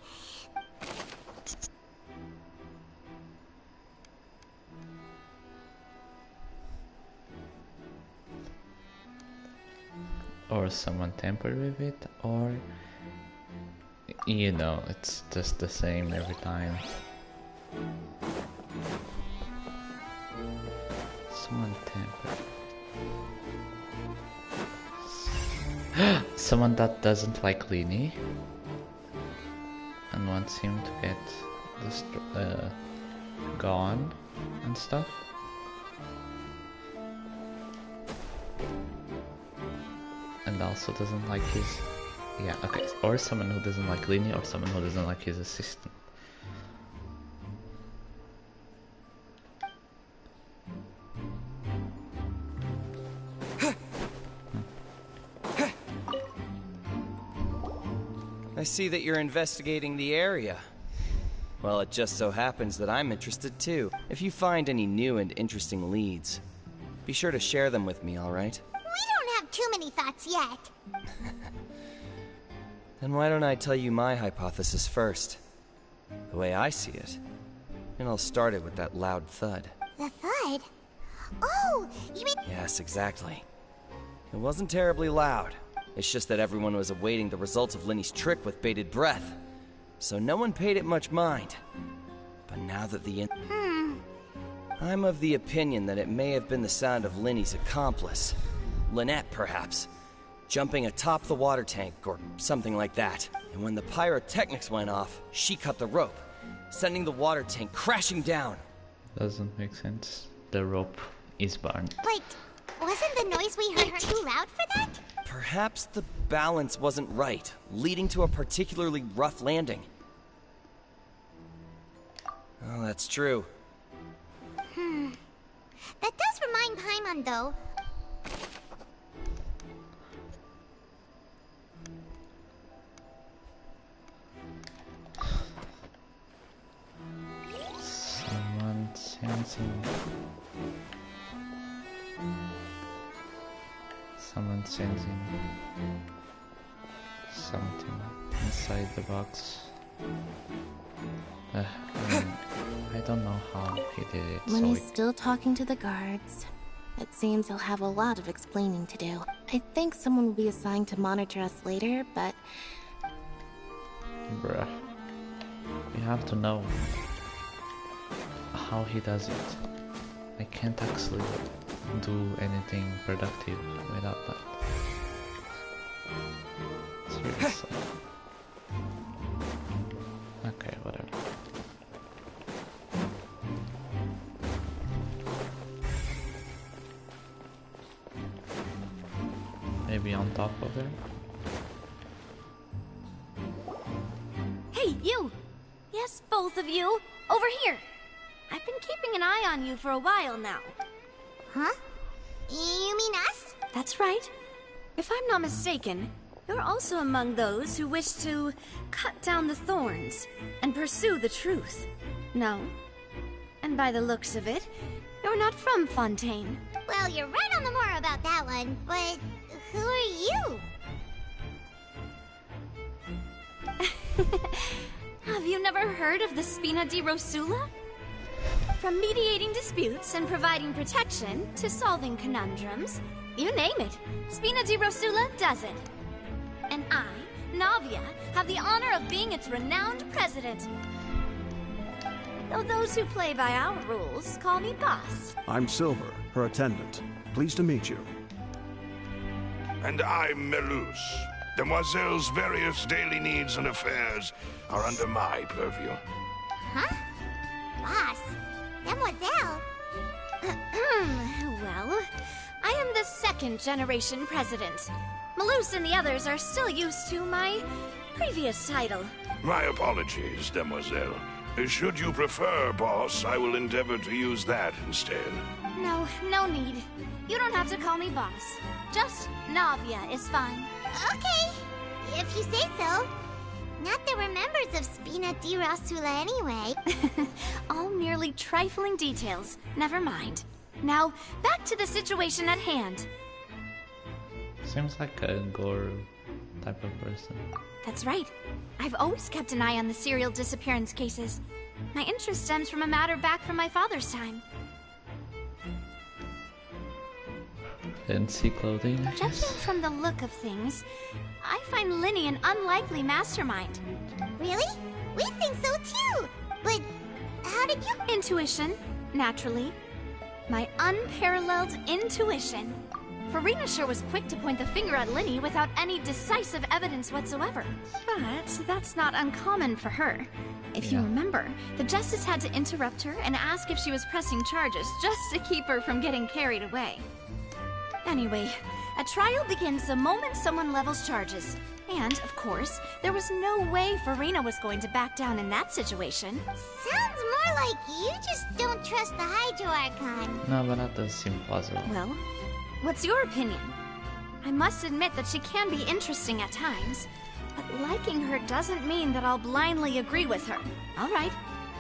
Or someone tampered with it, or you know, it's just the same every time. Someone tampered. Someone that doesn't like Linny and wants him to get gone and stuff. And also doesn't like his... Yeah, okay. Or someone who doesn't like Linny, or someone who doesn't like his assistant. I see that you're investigating the area. Well, it just so happens that I'm interested too. If you find any new and interesting leads, be sure to share them with me, alright? We don't have too many thoughts yet. Then why don't I tell you my hypothesis first? The way I see it. And I'll start it with that loud thud. The thud? Oh, you mean... Yes, exactly. It wasn't terribly loud. It's just that everyone was awaiting the results of Linny's trick with bated breath. So no one paid it much mind. But now that the... I'm of the opinion that it may have been the sound of Linny's accomplice. Lynette, perhaps. Jumping atop the water tank, or something like that. And when the pyrotechnics went off, she cut the rope, sending the water tank crashing down. Doesn't make sense. The rope is burned. But wasn't the noise we heard too loud for that? Perhaps the balance wasn't right, leading to a particularly rough landing. Oh, that's true. That does remind Paimon, though. Someone sensing. Someone sensing something inside the box. I don't know how he did it. When he's still talking to the guards, it seems he'll have a lot of explaining to do. I think someone will be assigned to monitor us later, but... Bruh. You have to know how he does it. I can't actually do anything productive without that. Seriously. Okay, whatever. Maybe on top of there? Hey, you! Yes, both of you! Over here! I've been keeping an eye on you for a while now. Huh? You mean us? That's right. If I'm not mistaken, you're also among those who wish to cut down the thorns and pursue the truth. No? And by the looks of it, you're not from Fontaine. Well, you're right on the mark about that one, but who are you? Have you never heard of the Spina di Rosula? From mediating disputes and providing protection to solving conundrums, you name it, Spina di Rosula does it. And I, Navia, have the honor of being its renowned president. Though those who play by our rules call me boss. I'm Silver, her attendant. Pleased to meet you. And I'm Melus. Demoiselle's various daily needs and affairs are under my purview. Huh? Boss? Demoiselle? Well, I am the second generation president. Melus and the others are still used to my previous title. My apologies, Demoiselle. Should you prefer, boss, I will endeavor to use that instead. No need. You don't have to call me boss. Just Navia is fine. Okay, if you say so. Not that we're members of Spina di Rosula anyway. All merely trifling details. Never mind. Now, back to the situation at hand. Seems like a gore type of person. That's right. I've always kept an eye on the serial disappearance cases. My interest stems from a matter back from my father's time. Fancy clothing, I guess. Judging from the look of things, I find Linny an unlikely mastermind. Really? We think so too! But how did you... Intuition, naturally. My unparalleled intuition. Farina sure was quick to point the finger at Linny without any decisive evidence whatsoever. But that's not uncommon for her. If you remember, the Justice had to interrupt her and ask if she was pressing charges just to keep her from getting carried away. Anyway, a trial begins the moment someone levels charges. And, of course, there was no way Farina was going to back down in that situation. Sounds more like you just don't trust the Hydro Archon. No, but that does seem plausible. Well, what's your opinion? I must admit that she can be interesting at times, but liking her doesn't mean that I'll blindly agree with her. All right,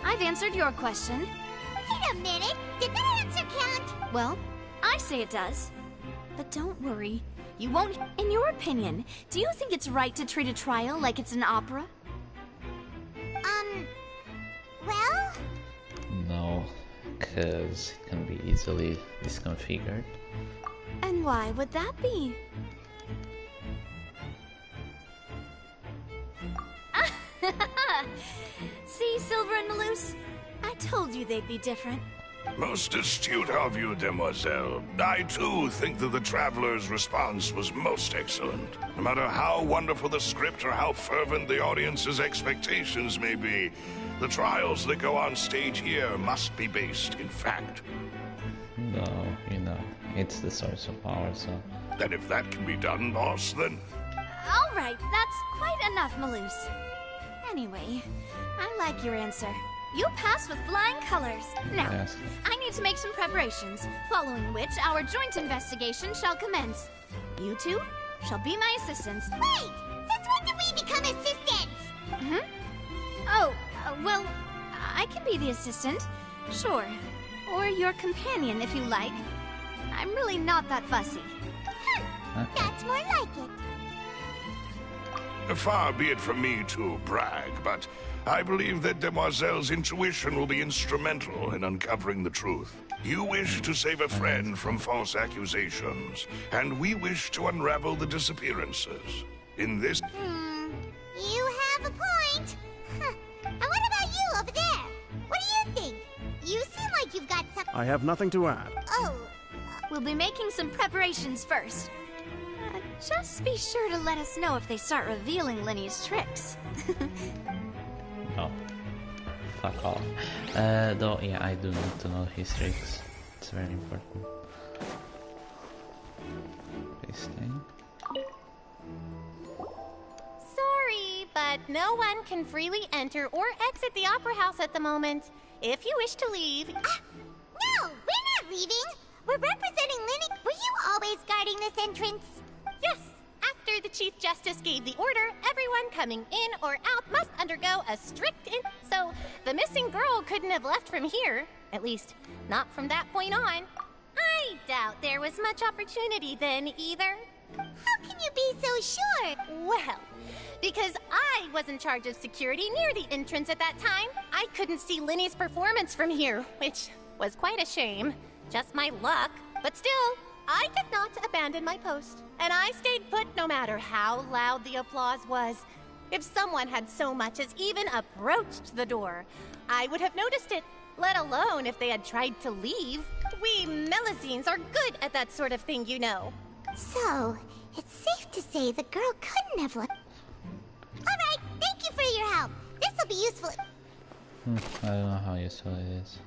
I've answered your question. Wait a minute, did that answer count? Well, I say it does. But don't worry, you won't... In your opinion, do you think it's right to treat a trial like it's an opera? Well? No, because it can be easily disconfigured. And why would that be? See, Silver and Malus? I told you they'd be different. Most astute of you, demoiselle. I too think that the Traveler's response was most excellent. No matter how wonderful the script or how fervent the audience's expectations may be, the trials that go on stage here must be based in fact. No, you know, it's the source of power, so... Then if that can be done, boss, then... All right, that's quite enough, Malus. Anyway, I like your answer. You pass with flying colors. Now, yes. I need to make some preparations, following which our joint investigation shall commence. You two shall be my assistants. Wait! Since when did we become assistants? Oh, well, I can be the assistant. Sure. Or your companion, if you like. I'm really not that fussy. That's more like it. Far be it from me to brag, but I believe that Demoiselle's intuition will be instrumental in uncovering the truth. You wish to save a friend from false accusations, and we wish to unravel the disappearances. In this... You have a point. And what about you over there? What do you think? You seem like you've got some... I have nothing to add. Oh. We'll be making some preparations first. Just be sure to let us know if they start revealing Linny's tricks. No. Fuck off. Though, yeah, I do need to know his tricks. It's very important. Pasting. Sorry, but no one can freely enter or exit the Opera House at the moment. If you wish to leave... No, we're not leaving. We're representing Linny. Were you always guarding this entrance? Yes. After the Chief Justice gave the order, everyone coming in or out must undergo a strict so the missing girl couldn't have left from here. At least, not from that point on. I doubt there was much opportunity then, either. How can you be so sure? Well, because I was in charge of security near the entrance at that time, I couldn't see Linny's performance from here, which was quite a shame. Just my luck. But still, I did not abandon my post, and I stayed put no matter how loud the applause was. If someone had so much as even approached the door, I would have noticed it, let alone if they had tried to leave. We Melusines are good at that sort of thing, you know. So, it's safe to say the girl couldn't have left. Alright, thank you for your help. This'll be useful. I don't know how useful it is.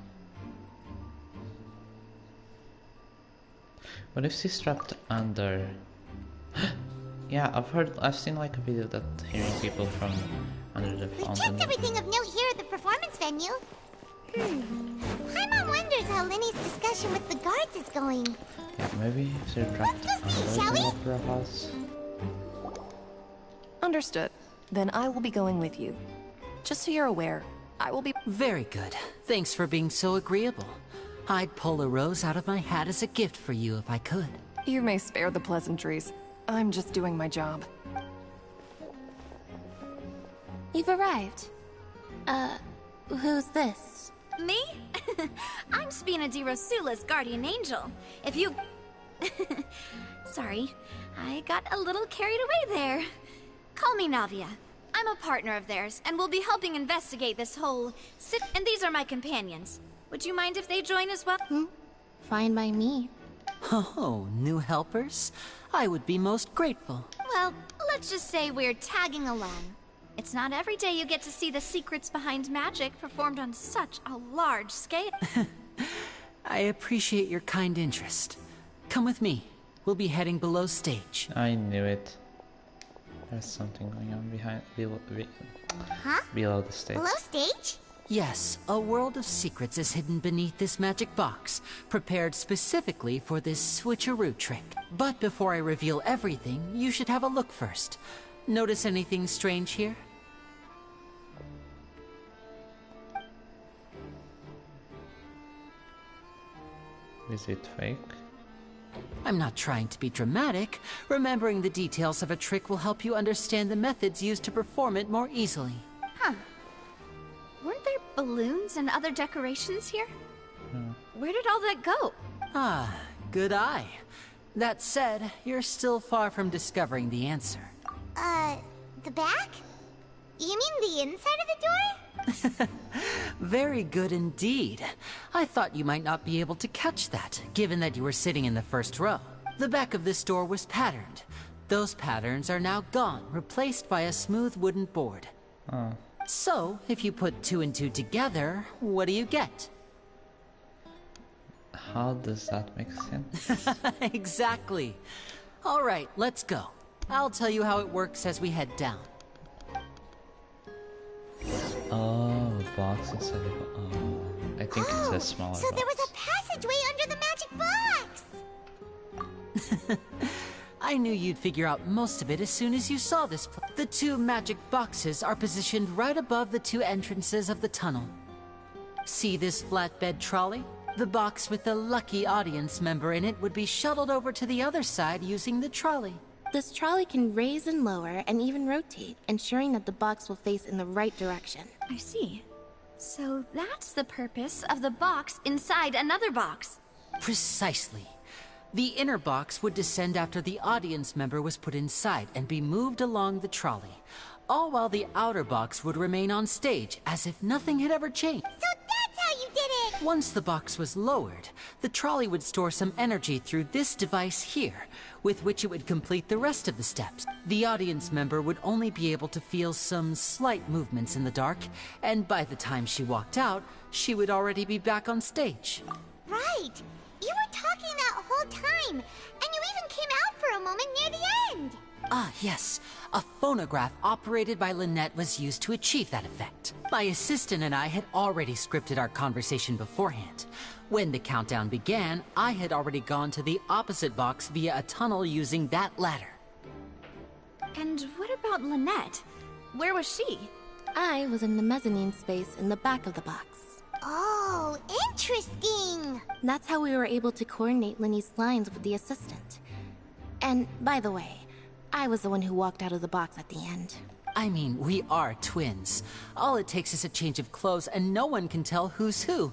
What if she's trapped under... Yeah, I've seen like a video that hearing people from under the We fountain. checked everything of note here at the performance venue. Paimon wonders how Linny's disguise discussion with the guards is going. Yeah, maybe should try shall we? Opera House. Understood. Then I will be going with you. Just so you're aware, I will be... Very good. Thanks for being so agreeable. I'd pull a rose out of my hat as a gift for you if I could. You may spare the pleasantries. I'm just doing my job. You've arrived. Who's this? Me? I'm Spina di Rosula's guardian angel. If you... Sorry, I got a little carried away there. Call me Navia. I'm a partner of theirs, and will be helping investigate this whole... And these are my companions. Would you mind if they join as well? Fine by me. Oh, new helpers? I would be most grateful. Well, let's just say we're tagging along. It's not every day you get to see the secrets behind magic performed on such a large scale. I appreciate your kind interest. Come with me. We'll be heading below stage. I knew it. There's something going on below the stage. Below stage? Yes, a world of secrets is hidden beneath this magic box, prepared specifically for this switcheroo trick. But before I reveal everything, you should have a look first. Notice anything strange here? Is it fake? I'm not trying to be dramatic. Remembering the details of a trick will help you understand the methods used to perform it more easily. Huh. Weren't there balloons and other decorations here? Where did all that go? Ah, good eye. That said, you're still far from discovering the answer. The back? You mean the inside of the door? Very good indeed. I thought you might not be able to catch that, given that you were sitting in the first row. The back of this door was patterned. Those patterns are now gone, replaced by a smooth wooden board. Oh. So, if you put 2 and 2 together, what do you get? How does that make sense? Exactly. All right, let's go. I'll tell you how it works as we head down. Oh, a box inside of I think it's a smaller So there box. was a passageway under the magic box! I knew you'd figure out most of it as soon as you saw this. The 2 magic boxes are positioned right above the 2 entrances of the tunnel. See this flatbed trolley? The box with the lucky audience member in it would be shuttled over to the other side using the trolley. This trolley can raise and lower and even rotate, ensuring that the box will face in the right direction. I see. So that's the purpose of the box inside another box. Precisely. The inner box would descend after the audience member was put inside and be moved along the trolley, all while the outer box would remain on stage as if nothing had ever changed. So that's how you did it! Once the box was lowered, the trolley would store some energy through this device here, with which it would complete the rest of the steps. The audience member would only be able to feel some slight movements in the dark, and by the time she walked out, she would already be back on stage. Right! You were talking that whole time, and you even came out for a moment near the end! Ah, yes. A phonograph operated by Lynette was used to achieve that effect. My assistant and I had already scripted our conversation beforehand. When the countdown began, I had already gone to the opposite box via a tunnel using that ladder. And what about Lynette? Where was she? I was in the mezzanine space in the back of the box. Oh, interesting! That's how we were able to coordinate Linny's lines with the assistant. And, by the way, I was the one who walked out of the box at the end. I mean, we are twins. All it takes is a change of clothes and no one can tell who's who.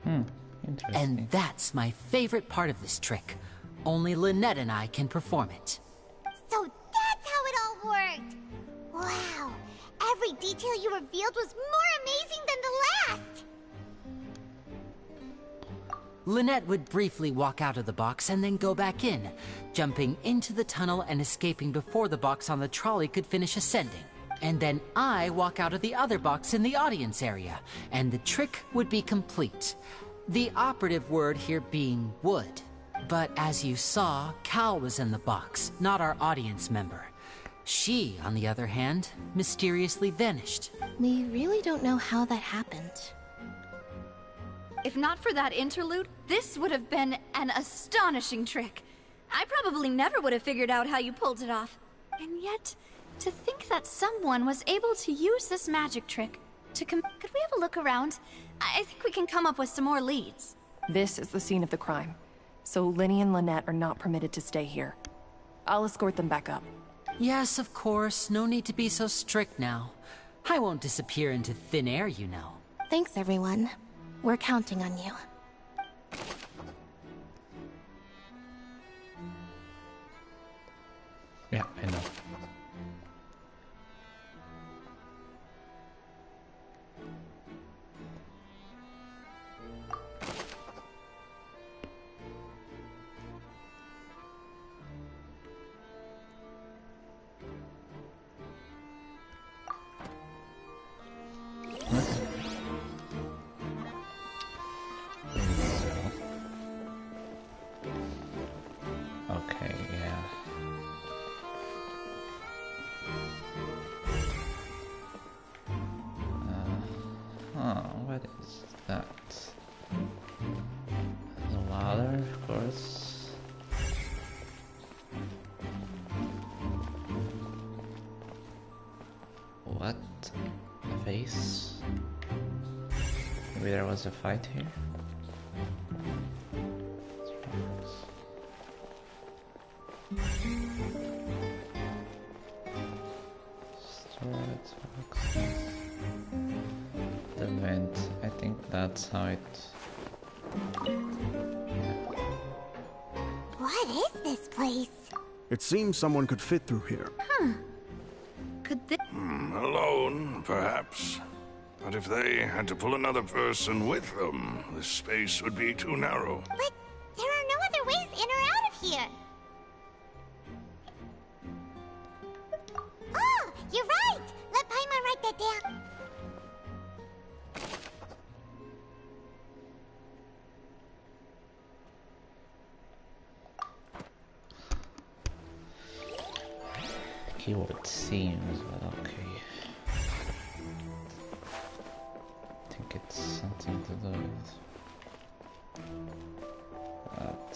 Interesting. And that's my favorite part of this trick. Only Lynette and I can perform it. So that's how it all worked! Wow! Every detail you revealed was more amazing than the last! Lynette would briefly walk out of the box and then go back in, jumping into the tunnel and escaping before the box on the trolley could finish ascending. And then I walk out of the other box in the audience area, and the trick would be complete. The operative word here being would. But as you saw, Cal was in the box, not our audience member. She, on the other hand, mysteriously vanished. We really don't know how that happened. If not for that interlude, this would have been an astonishing trick. I probably never would have figured out how you pulled it off. And yet, to think that someone was able to use this magic trick to could we have a look around? I think we can come up with some more leads. This is the scene of the crime, so Lenny and Lynette are not permitted to stay here. I'll escort them back up. Yes, of course. No need to be so strict now. I won't disappear into thin air, you know. Thanks, everyone. We're counting on you. Yeah, I know. Okay, yeah. What is that? The ladder, of course. What? A face? Maybe there was a fight here? Storage boxes. The vent. I think that's how it. What is this place? It seems someone could fit through here. Could this... Alone, perhaps. But if they had to pull another person with them, the space would be too narrow. But there are no other ways in or out of here. Oh, you're right! Let Paimon write that down. Keyword seems, but okay. I think it's something to do with that.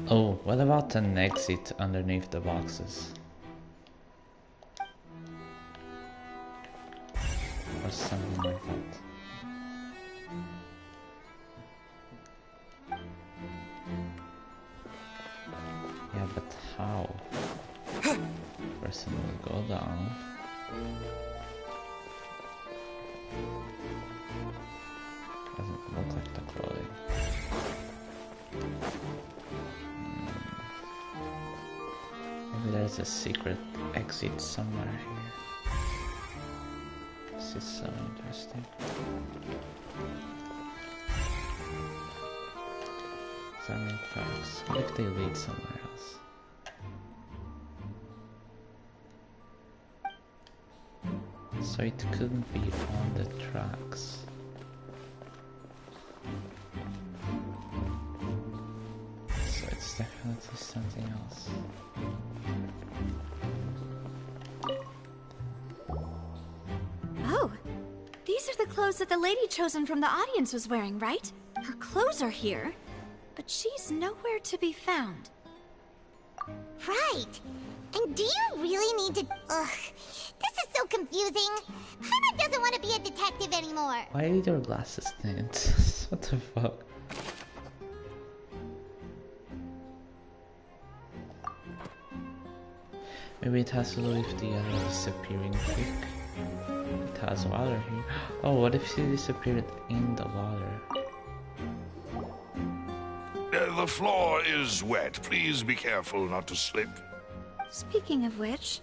Oh, what about an exit underneath the boxes? Or something like that. Yeah, but how? Person will go down. Doesn't look like the clothing. Maybe there's a secret exit somewhere here. This is so interesting. Examine tracks. What if they lead somewhere else? So it couldn't be on the tracks. So it's definitely something else. Oh, these are the clothes that the lady chosen from the audience was wearing, right? Her clothes are here, but she's nowhere to be found. Right. And do you really need to... Ugh. This is so confusing. Paimon doesn't want to be a detective anymore. Why are your glasses tint? What the fuck? Maybe it has to do with the disappearing trick. It has water here. Oh, what if she disappeared in the water? The floor is wet. Please be careful not to slip. Speaking of which,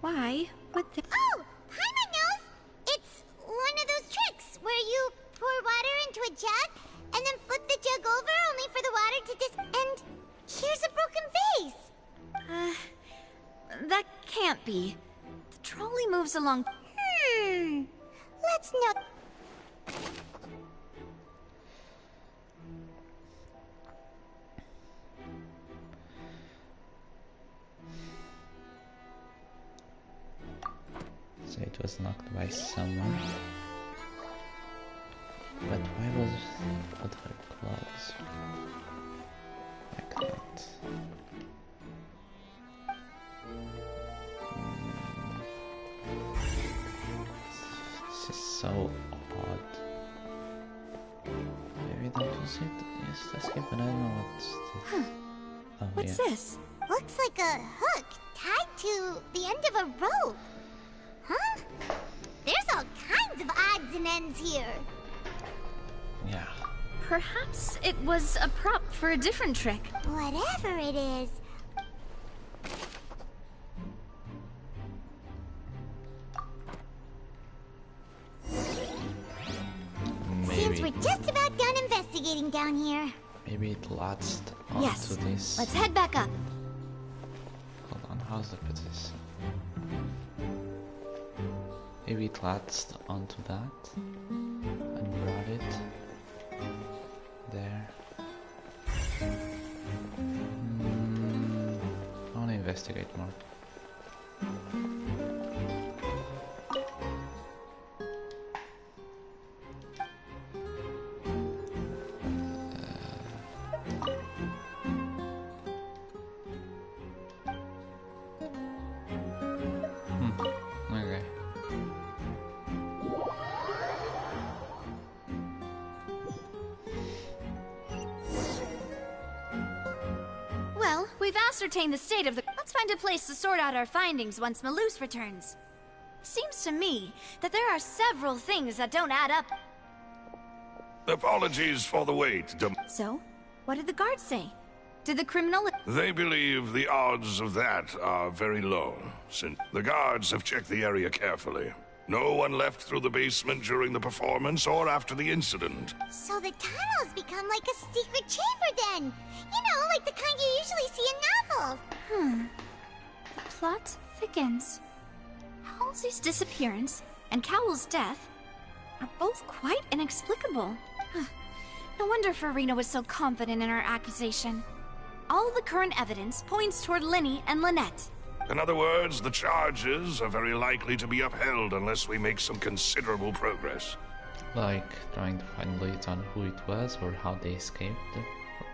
why would the... Oh! Paimon knows! It's one of those tricks where you pour water into a jug and then flip the jug over only for the water to And here's a broken vase! That can't be. The trolley moves along... Let's not... So it was knocked by someone. But why was put her clothes like that? This is so odd. Maybe that was it. Yes, let's skip it. I don't know what's this. Oh, What's yeah. this? Looks like a hook tied to the end of a rope. Huh? There's all kinds of odds and ends here. Yeah. Perhaps it was a prop for a different trick. Whatever it is. Seems we're just about done investigating down here. Maybe it latched onto Yes. this. Let's head back up. Hold on, how's the put this? Maybe it latched onto that and brought it there. I want to investigate more. Okay. Well, we've ascertained the state of the... Let's find a place to sort out our findings once Malus returns. Seems to me that there are several things that don't add up. Apologies for the wait. So, what did the guards say? Did the criminal... They believe the odds of that are very low, since the guards have checked the area carefully. No one left through the basement during the performance or after the incident. So the tunnels become like a secret chamber then. You know, like the kind you usually see in novels. The plot thickens. Halsey's disappearance and Cowell's death are both quite inexplicable. No wonder Farina was so confident in her accusation. All the current evidence points toward Linny and Lynette. In other words, the charges are very likely to be upheld unless we make some considerable progress. Like trying to find leads on who it was or how they escaped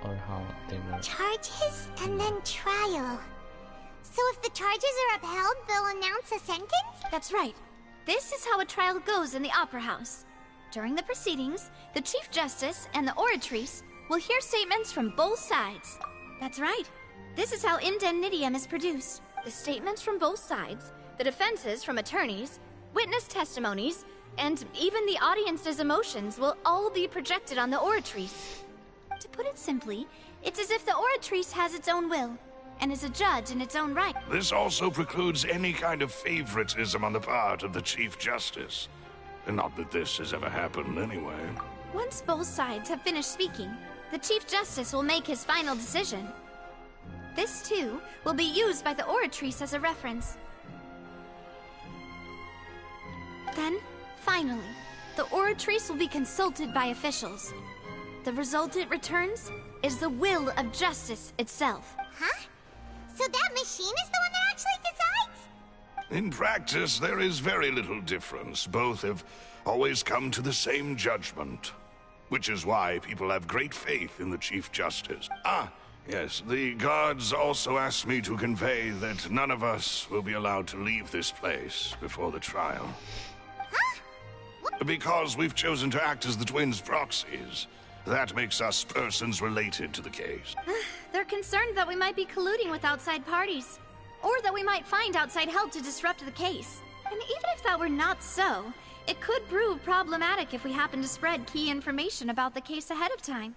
or how they were. Charges and then trial. So if the charges are upheld, they'll announce a sentence? That's right. This is how a trial goes in the Opera House. During the proceedings, the Chief Justice and the Oratrice will hear statements from both sides. That's right. This is how indemnitium is produced. The statements from both sides, the defenses from attorneys, witness testimonies, and even the audience's emotions will all be projected on the Oratrice. To put it simply, it's as if the Oratrice has its own will, and is a judge in its own right. This also precludes any kind of favoritism on the part of the Chief Justice. Not that this has ever happened anyway. Once both sides have finished speaking, the Chief Justice will make his final decision. This, too, will be used by the Oratrice as a reference. Then, finally, the Oratrice will be consulted by officials. The result it returns is the will of justice itself. Huh? So that machine is the one that actually decides? In practice, there is very little difference. Both have always come to the same judgment. Which is why people have great faith in the Chief Justice. Ah, yes, the guards also asked me to convey that none of us will be allowed to leave this place before the trial. Huh? Because we've chosen to act as the twins' proxies. That makes us persons related to the case. They're concerned that we might be colluding with outside parties, or that we might find outside help to disrupt the case. And even if that were not so, it could prove problematic if we happen to spread key information about the case ahead of time.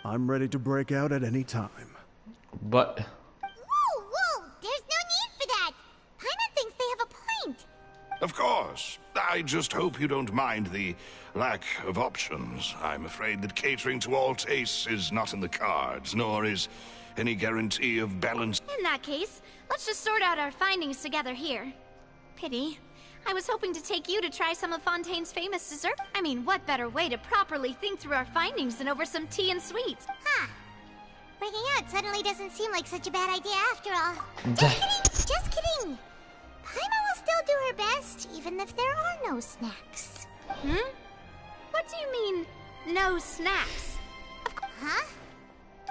I'm ready to break out at any time. But... Whoa! There's no need for that! Paimon thinks they have a point. Of course. I just hope you don't mind the lack of options. I'm afraid that catering to all tastes is not in the cards, nor is any guarantee of balance. In that case, let's just sort out our findings together here. Pity. I was hoping to take you to try some of Fontaine's famous dessert. I mean, what better way to properly think through our findings than over some tea and sweets? Huh. Breaking out suddenly doesn't seem like such a bad idea after all. Just kidding! Paimon will still do her best, even if there are no snacks. What do you mean, No snacks. Huh?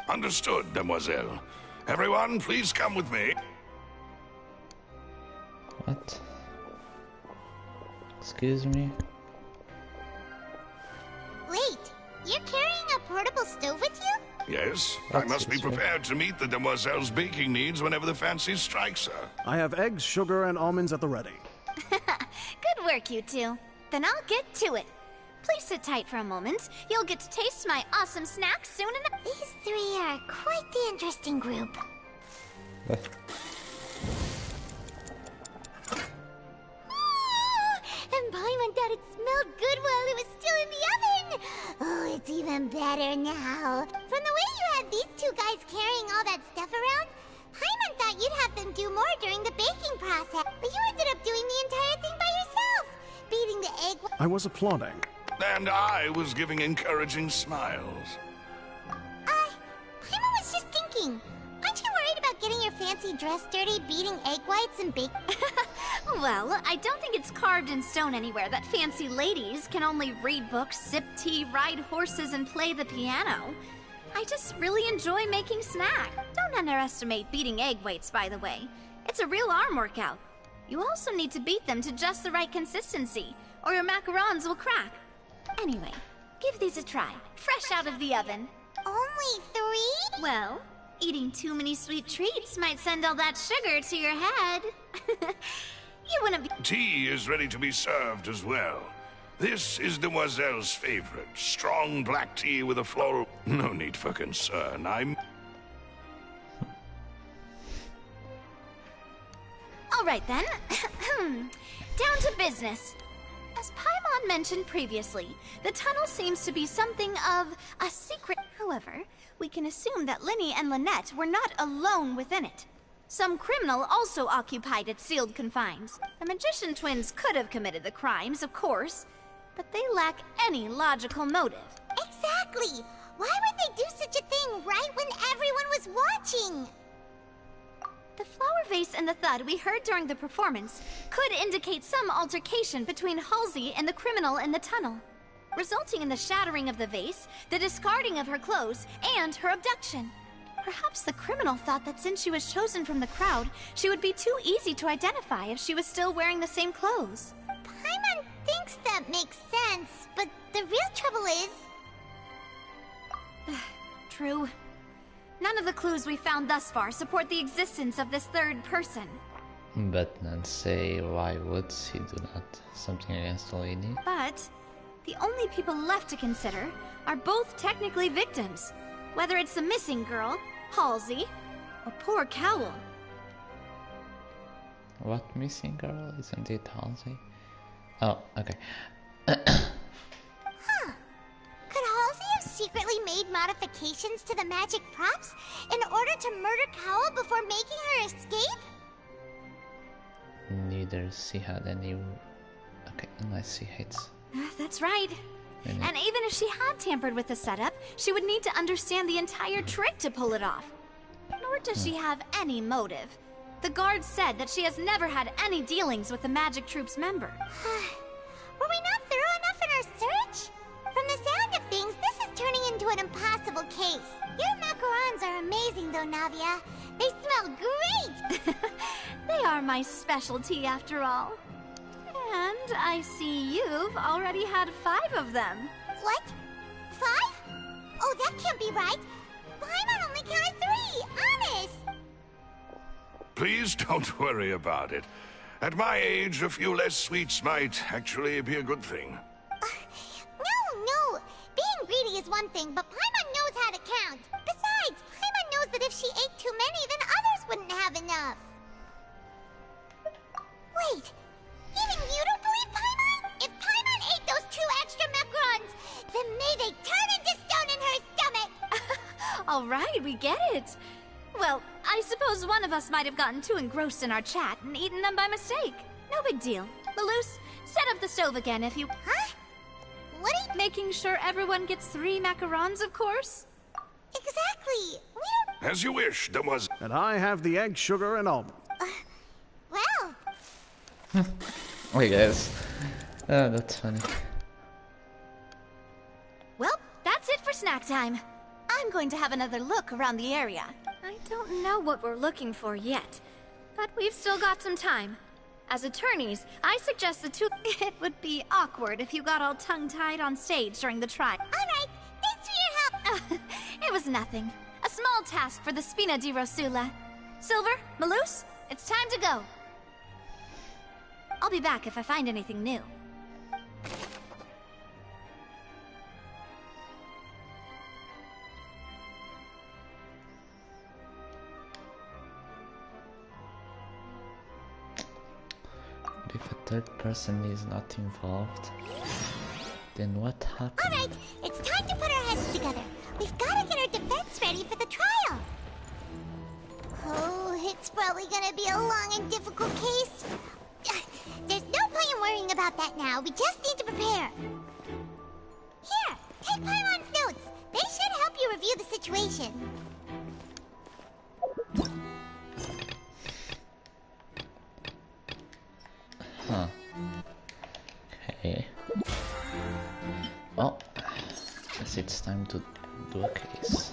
Understood, demoiselle. Everyone, please come with me. What? Excuse me? Wait, you're carrying a portable stove with you? Yes, I That's must be useful. prepared to meet the demoiselle's baking needs whenever the fancy strikes her. I have eggs, sugar, and almonds at the ready. Good work, you two. Then I'll get to it. Please sit tight for a moment. You'll get to taste my awesome snacks soon enough. These three are quite the interesting group. And Paimon thought it smelled good while it was still in the oven. Oh, it's even better now. From the way you had these two guys carrying all that stuff around, Paimon thought you'd have them do more during the baking process. But you ended up doing the entire thing by yourself. Beating the egg. I was applauding. And I was giving encouraging smiles. Paimon was just thinking. Aren't you worried about getting your fancy dress dirty, beating egg whites and baking? Well, I don't think it's carved in stone anywhere that fancy ladies can only read books, sip tea, ride horses, and play the piano. I just really enjoy making snacks. Don't underestimate beating egg whites, by the way. It's a real arm workout. You also need to beat them to just the right consistency, or your macarons will crack. Anyway, give these a try, fresh out of the oven. Only 3? Well, eating too many sweet treats might send all that sugar to your head. You wouldn't be— Tea is ready to be served as well. This is Demoiselle's favorite, strong black tea with a floral... No need for concern, I'm... All right then. Down to business. As Paimon mentioned previously, the tunnel seems to be something of a secret. However, we can assume that Linny and Lynette were not alone within it. Some criminal also occupied its sealed confines. The magician twins could have committed the crimes, of course, but they lack any logical motive. Exactly! Why would they do such a thing right when everyone was watching? The flower vase and the thud we heard during the performance could indicate some altercation between Halsey and the criminal in the tunnel, resulting in the shattering of the vase, the discarding of her clothes, and her abduction. Perhaps the criminal thought that since she was chosen from the crowd, she would be too easy to identify if she was still wearing the same clothes. Paimon thinks that makes sense, but the real trouble is... True. None of the clues we found thus far support the existence of this third person. But then say, why would he do that? Something against the lady? But the only people left to consider are both technically victims, whether it's the missing girl, Halsey, or poor Cowl. What missing girl? Isn't it Halsey? Oh, okay. Could Halsey have secretly made modifications to the magic props in order to murder Cowl before making her escape? Neither she had any... Okay, unless she hates... That's right. And even if she had tampered with the setup, she would need to understand the entire trick to pull it off. Nor does she have any motive. The guard said that she has never had any dealings with the Magic Troop's member. Were we not thorough enough in our search? From the sound of things, this is turning into an impossible case. Your macarons are amazing though, Navia. They smell great! They are my specialty after all. And I see you've already had 5 of them. What? 5? Oh, that can't be right. Paimon only counted 3, honest! Please don't worry about it. At my age, a few less sweets might actually be a good thing. No. Being greedy is one thing, but Paimon knows how to count. Besides, Paimon knows that if she ate too many, then others wouldn't have enough. Wait, even you don't believe Paimon? If Paimon ate those 2 extra macarons, then may they turn into stone in her stomach! All right, we get it. Well, I suppose one of us might have gotten too engrossed in our chat and eaten them by mistake. No big deal. Maloose, set up the stove again if you... Huh? What are you... Making sure everyone gets 3 macarons, of course? Exactly. We don't... As you wish, demoiselle. And I have the egg, sugar, and almond. Well... Wait, guys. That's funny. Well, snack time. I'm going to have another look around the area. I don't know what we're looking for yet, but we've still got some time. As attorneys, I suggest the two... It would be awkward if you got all tongue-tied on stage during the trial. Alright, thanks for your help! It was nothing. A small task for the Spina di Rosula. Silver, Malus, it's time to go. I'll be back if I find anything new. If a third person is not involved, then what happens? Alright, it's time to put our heads together. We've got to get our defense ready for the trial. Oh, it's probably gonna be a long and difficult case. There's no point in worrying about that now. We just need to prepare. Here, take Paimon's notes. They should help you review the situation. Huh. Okay. Well, guess it's time to do a case.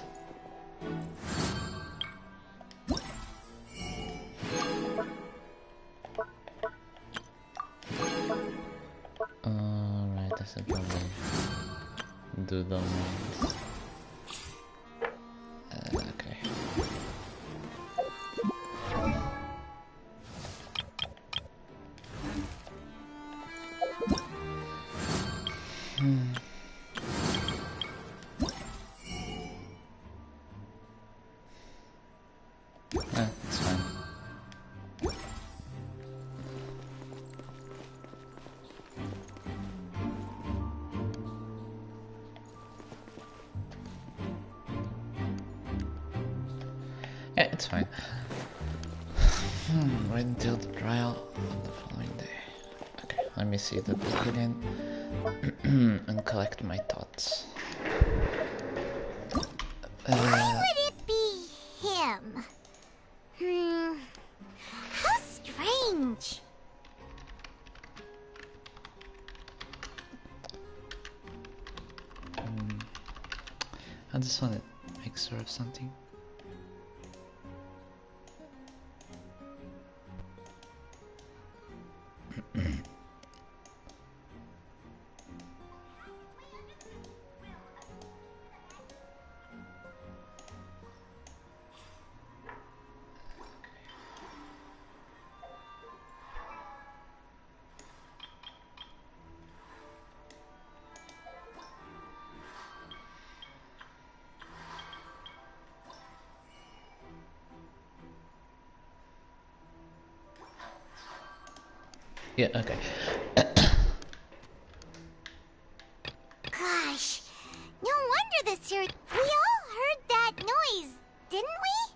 Alright, I should probably do the names. Okay. It's fine. Yeah, it's fine. Wait until the trial on the following day. Okay, let me see the book again and collect my thoughts. Why would it be him? How strange. I just want to make sure of something. Yeah, okay. Gosh, no wonder this series... We all heard that noise, didn't we?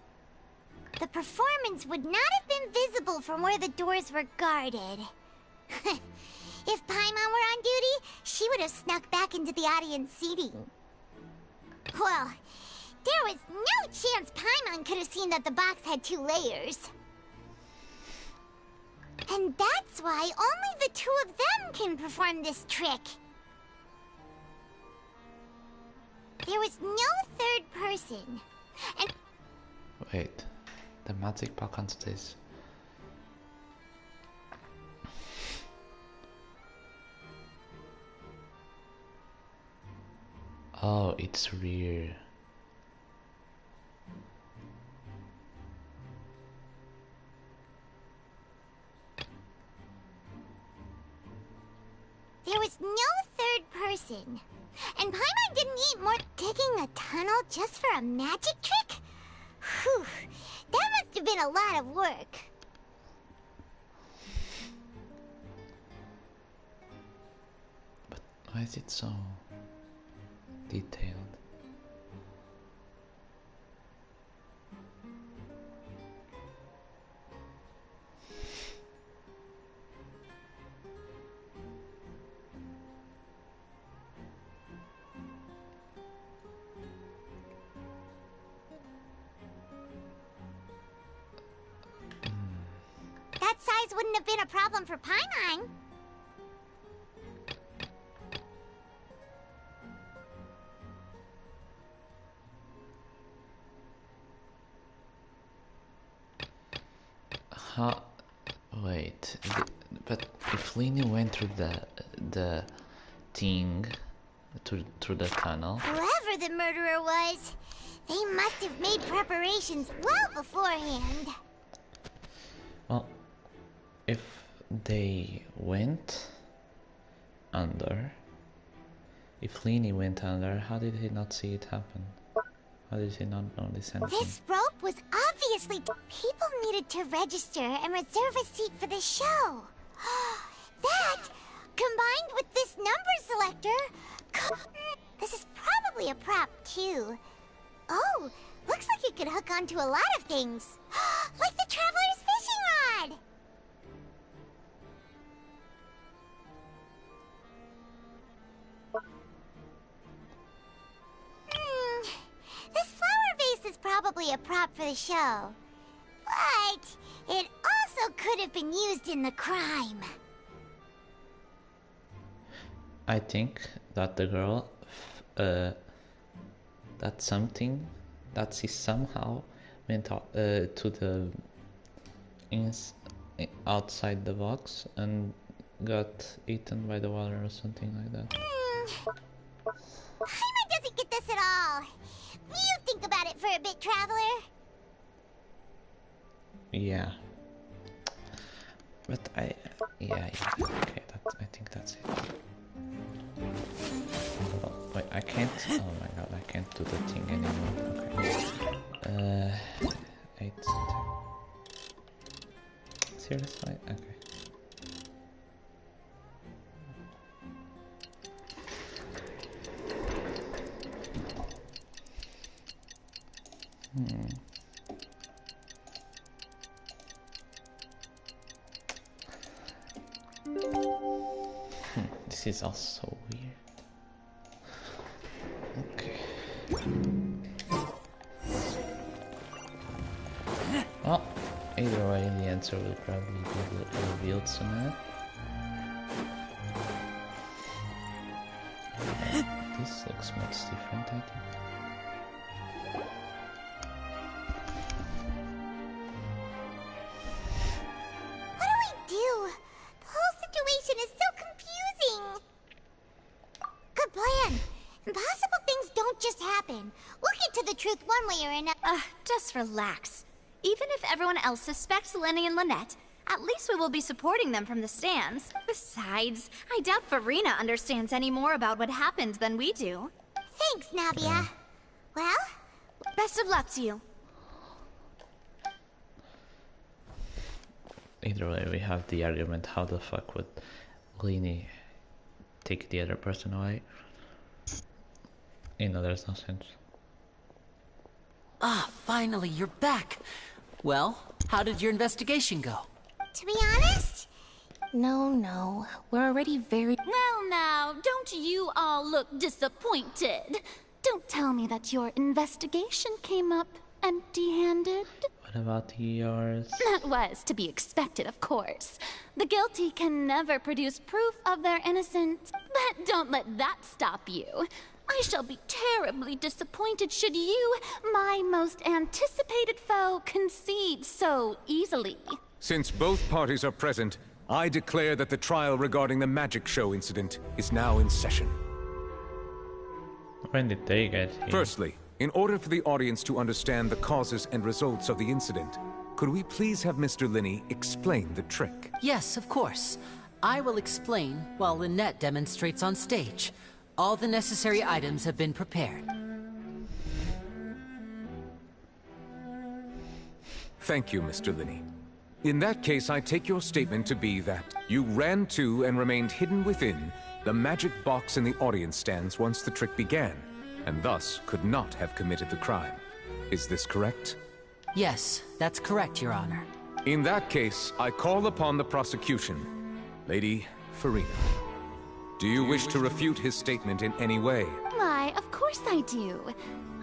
The performance would not have been visible from where the doors were guarded. If Paimon were on duty, she would have snuck back into the audience seating. Well, there was no chance Paimon could have seen that the box had 2 layers. And that's why only the 2 of them can perform this trick. There was no third person. And Wait, the magic box on stage. Oh, it's rear. there was no third person. And Paimon didn't need more digging a tunnel just for a magic trick? Whew, that must have been a lot of work. But why is it so detailed? That size wouldn't have been a problem for Paimon. How? Wait, but if Lenny went through the thing, through the tunnel. Whoever the murderer was, they must have made preparations well beforehand. Well, if they went under, if Lenny went under, how did he not see it happen? How did he not notice anything? This rope was obviously... People needed to register and reserve a seat for the show. That, combined with this number selector... This is probably a prop, too. Oh, looks like it could hook onto a lot of things. Like the Traveler's fishing rod! This flower vase is probably a prop for the show. But it also could have been used in the crime. I think that the girl, that something that she somehow went out, to the outside the box and got eaten by the water or something like that. Paimon doesn't get this at all. You think about it for a bit, Traveler. Yeah. But yeah. Okay, I think that's it. Oh, wait, I can't. Oh my god, I can't do the thing anymore. Okay. 8. Seriously? Okay. This is also weird. Okay. Well, either way, the answer will probably be revealed soon. This looks much different, I think. Just relax. Even if everyone else suspects Lenny and Lynette, at least we will be supporting them from the stands. Besides, I doubt Farina understands any more about what happened than we do. Thanks, Navia. Well, best of luck to you. Either way, we have the argument, how the fuck would Lenny take the other person away? You know, there's no sense. Ah, finally, you're back. Well, how did your investigation go? To be honest? No. We're already very... Well now, don't you all look disappointed? Don't tell me that your investigation came up empty-handed. What about yours? That was to be expected, of course. The guilty can never produce proof of their innocence. But don't let that stop you. I shall be terribly disappointed should you, my most anticipated foe, concede so easily. Since both parties are present, I declare that the trial regarding the magic show incident is now in session. When did they get here? Firstly, in order for the audience to understand the causes and results of the incident, could we please have Mr. Linney explain the trick? Yes, of course. I will explain while Lynette demonstrates on stage. All the necessary items have been prepared. Thank you, Mr. Linney. In that case, I take your statement to be that you ran to and remained hidden within the magic box in the audience stands once the trick began, and thus could not have committed the crime. Is this correct? Yes, that's correct, Your Honor. In that case, I call upon the prosecution. Lady Farina. Do you wish to refute his statement in any way? Why, of course I do.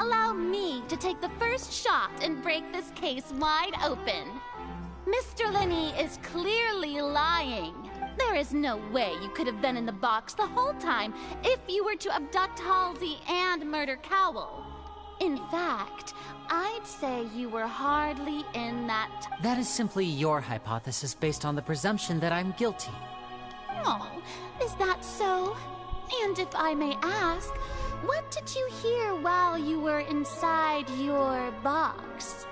Allow me to take the first shot and break this case wide open. Mr. Linney is clearly lying. There is no way you could have been in the box the whole time if you were to abduct Halsey and murder Cowell. In fact, I'd say you were hardly in that... That is simply your hypothesis based on the presumption that I'm guilty. Oh, is that so? And if I may ask, what did you hear while you were inside your box?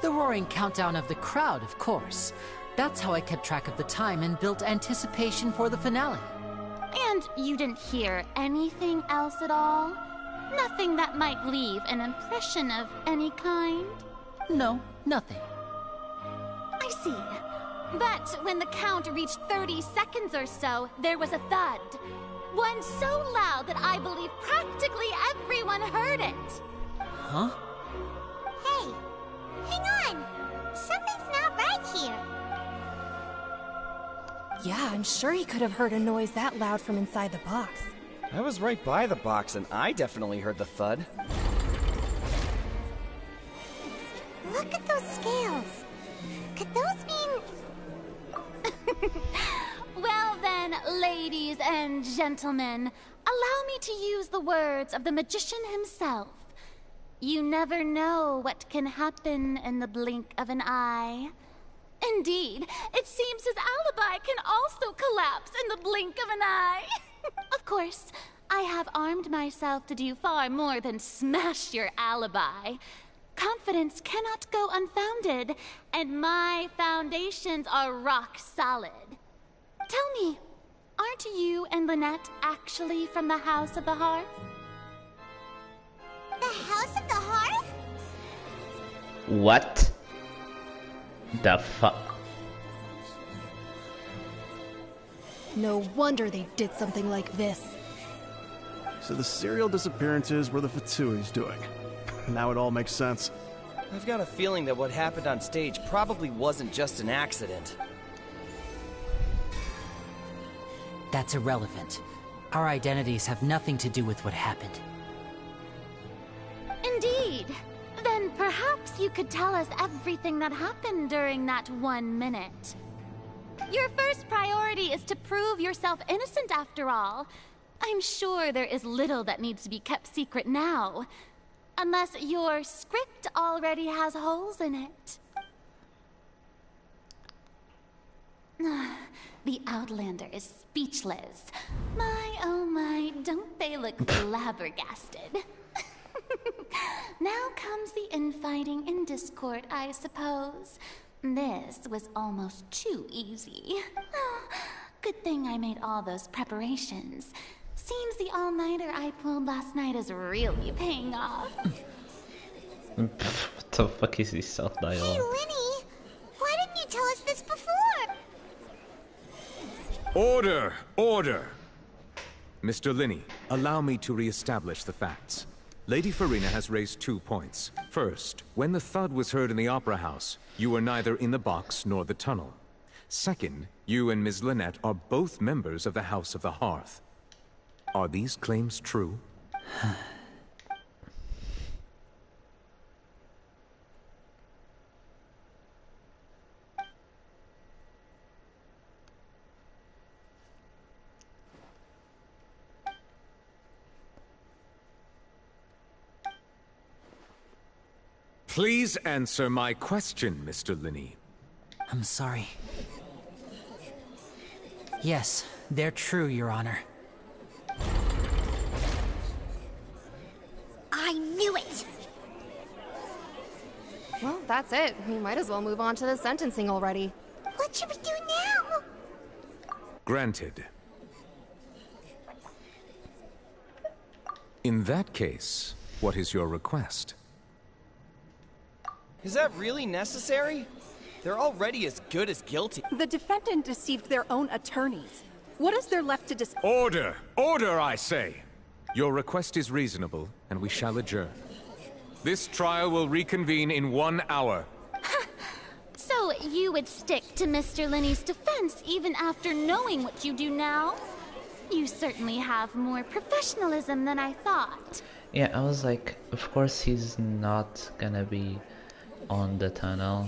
The roaring countdown of the crowd, of course. That's how I kept track of the time and built anticipation for the finale. And you didn't hear anything else at all? Nothing that might leave an impression of any kind? No, nothing. I see. But when the count reached 30 seconds or so, there was a thud. One so loud that I believe practically everyone heard it. Huh? Hey, hang on. Something's not right here. Yeah, I'm sure he could have heard a noise that loud from inside the box. I was right by the box and I definitely heard the thud. Look at those scales. Could those mean... Well then, ladies and gentlemen, allow me to use the words of the magician himself. You never know what can happen in the blink of an eye. Indeed, it seems his alibi can also collapse in the blink of an eye. Of course, I have armed myself to do far more than smash your alibi. Confidence cannot go unfounded, and my foundations are rock solid. Tell me, aren't you and Lynette actually from the House of the Hearth? The House of the Hearth? What the fuck? No wonder they did something like this. So the serial disappearances were the Fatsui's doing. Now it all makes sense. I've got a feeling that what happened on stage probably wasn't just an accident. That's irrelevant. Our identities have nothing to do with what happened. Indeed. Then perhaps you could tell us everything that happened during that 1 minute. Your first priority is to prove yourself innocent after all. I'm sure there is little that needs to be kept secret now. Unless your script already has holes in it. The Outlander is speechless. My, oh my, don't they look flabbergasted? Now comes the infighting and discord, I suppose. This was almost too easy. Good thing I made all those preparations. Seems the all-nighter I pulled last night is really paying off. What the fuck is this self-dialogue? Hey, Lenny! Why didn't you tell us this before? Order! Order! Mr. Linney, allow me to re-establish the facts. Lady Farina has raised 2 points. First, when the thud was heard in the Opera House, you were neither in the box nor the tunnel. Second, you and Ms. Lynette are both members of the House of the Hearth. Are these claims true? Please answer my question, Mr. Linney. I'm sorry. Yes, they're true, Your Honor. I knew it! Well, that's it. We might as well move on to the sentencing already. What should we do now? Granted. In that case, what is your request? Is that really necessary? They're already as good as guilty. The defendant deceived their own attorneys. What is there left to Order! Order, I say! Your request is reasonable, and we shall adjourn. This trial will reconvene in 1 hour. So you would stick to Mr. Linney's defense even after knowing what you do now? You certainly have more professionalism than I thought. Yeah, I was like, of course he's not gonna be on the tunnel,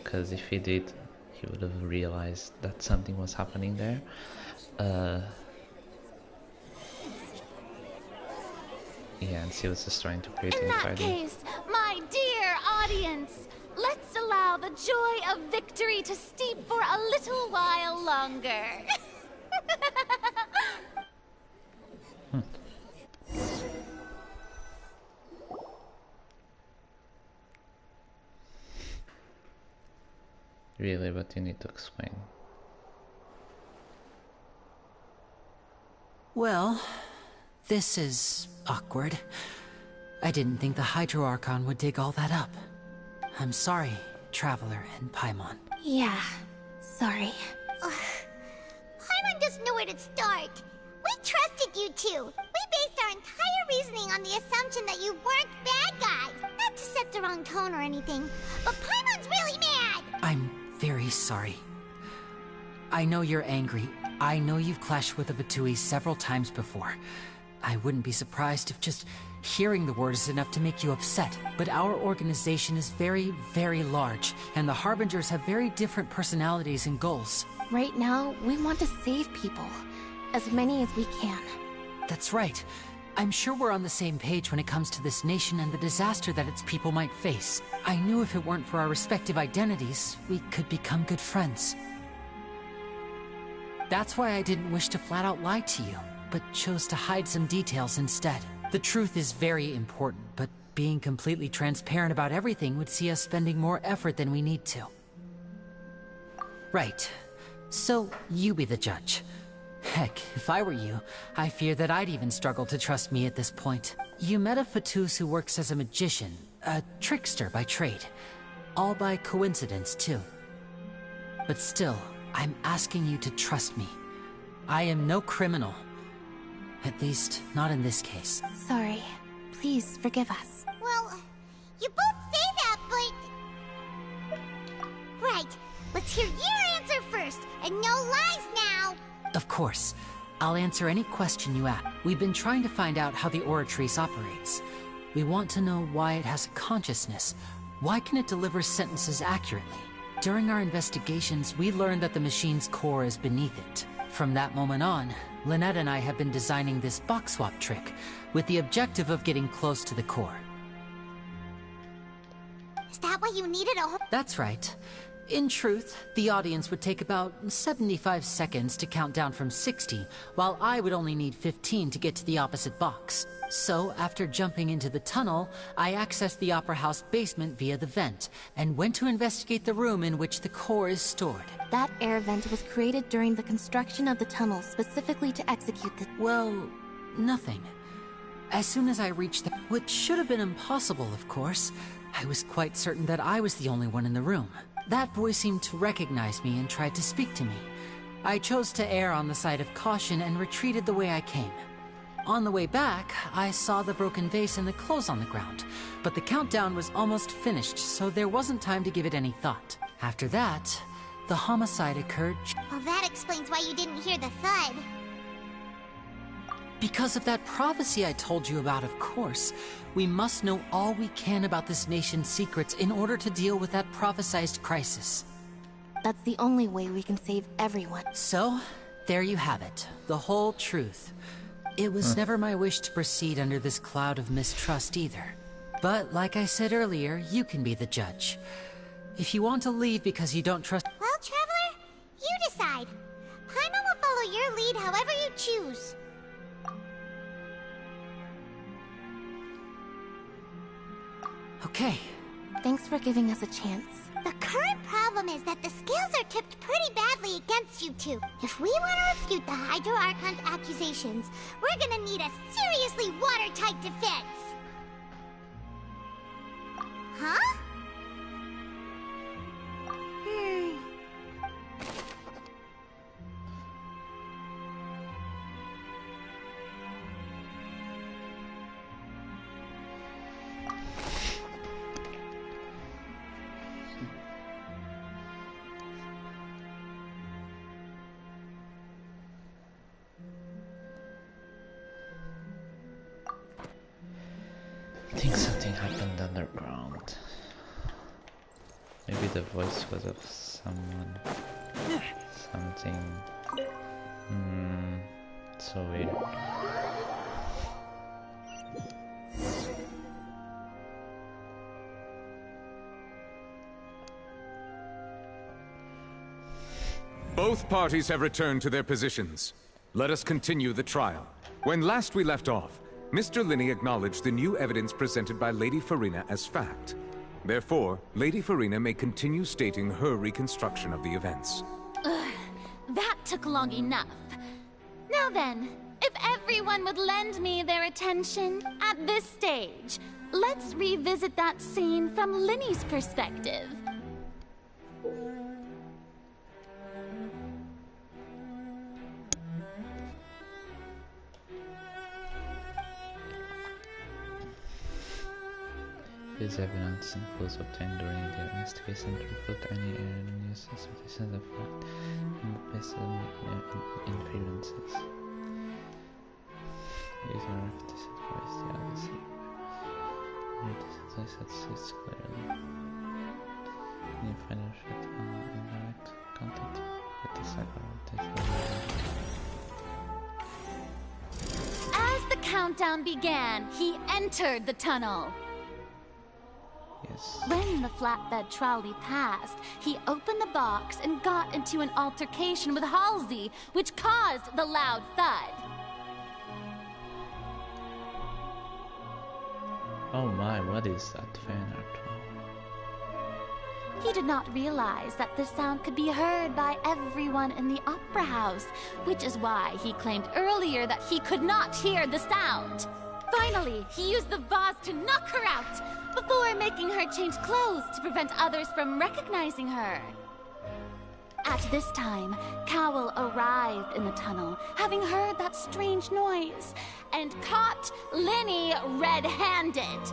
because if he did, he would have realized that something was happening there. Yeah, and Silas is trying to create In that anxiety. case, my dear audience, let's allow the joy of victory to steep for a little while longer. Really, but you need to explain. Well, this is awkward. I didn't think the Hydro Archon would dig all that up. I'm sorry, Traveler and Paimon. Yeah, sorry. Paimon doesn't know where to start. We trusted you two. We based our entire reasoning on the assumption that you weren't bad guys. Not to set the wrong tone or anything, but Paimon's really mad. I'm very sorry. I know you're angry. I know you've clashed with the Fatui several times before. I wouldn't be surprised if just hearing the word is enough to make you upset. But our organization is very, very large, and the Harbingers have very different personalities and goals. Right now, we want to save people. As many as we can. That's right. I'm sure we're on the same page when it comes to this nation and the disaster that its people might face. I knew if it weren't for our respective identities, we could become good friends. That's why I didn't wish to flat out lie to you, but chose to hide some details instead. The truth is very important, but being completely transparent about everything would see us spending more effort than we need to. Right. So, you be the judge. Heck, if I were you, I fear that I'd even struggle to trust me at this point. You met a Fatus who works as a magician, a trickster by trade. All by coincidence, too. But still, I'm asking you to trust me. I am no criminal. At least, not in this case. Sorry. Please forgive us. Well, you both say that, but... Right. Let's hear your answer first, and no lies now. Of course. I'll answer any question you ask. We've been trying to find out how the Oratrice operates. We want to know why it has a consciousness. Why can it deliver sentences accurately? During our investigations, we learned that the machine's core is beneath it. From that moment on, Lynette and I have been designing this box swap trick, with the objective of getting close to the core. Is that why you needed a whole... That's right. In truth, the audience would take about 75 seconds to count down from 60, while I would only need 15 to get to the opposite box. So, after jumping into the tunnel, I accessed the Opera House basement via the vent, and went to investigate the room in which the core is stored. That air vent was created during the construction of the tunnel specifically to execute the... Well, nothing. As soon as I reached the... Which should have been impossible, of course. I was quite certain that I was the only one in the room. That voice seemed to recognize me and tried to speak to me. I chose to err on the side of caution and retreated the way I came. On the way back, I saw the broken vase and the clothes on the ground, but the countdown was almost finished, so there wasn't time to give it any thought. After that, the homicide occurred. Well, that explains why you didn't hear the thud. Because of that prophecy I told you about, of course. We must know all we can about this nation's secrets in order to deal with that prophesized crisis. That's the only way we can save everyone. So, there you have it. The whole truth. It was never my wish to proceed under this cloud of mistrust either. But, like I said earlier, you can be the judge. If you want to leave because you don't trust... Well, Traveler, you decide. Paimon will follow your lead however you choose. Okay. Thanks for giving us a chance. The current problem is that the scales are tipped pretty badly against you two. If we want to refute the Hydro Archon's accusations, we're gonna need a seriously watertight defense. Huh? I think something happened underground. Maybe the voice was of someone. Something. So weird. Both parties have returned to their positions. Let us continue the trial. When last we left off, Mr. Linney acknowledged the new evidence presented by Lady Farina as fact. Therefore, Lady Farina may continue stating her reconstruction of the events. Ugh, that took long enough. Now then, if everyone would lend me their attention at this stage, let's revisit that scene from Linney's perspective. This evidence and clues obtained during the investigation to refute any error in use of suspicions of fact and the best of inferences. These are disadvised the others. This exists clearly. You find a short indirect contact with the cyber. As the countdown began, he entered the tunnel. Yes. When the flatbed trolley passed, he opened the box and got into an altercation with Halsey, which caused the loud thud. Oh my, what is that fan art? He did not realize that the sound could be heard by everyone in the opera house, which is why he claimed earlier that he could not hear the sound. Finally, he used the vase to knock her out, before making her change clothes to prevent others from recognizing her. At this time, Cowell arrived in the tunnel, having heard that strange noise, and caught Linney red-handed.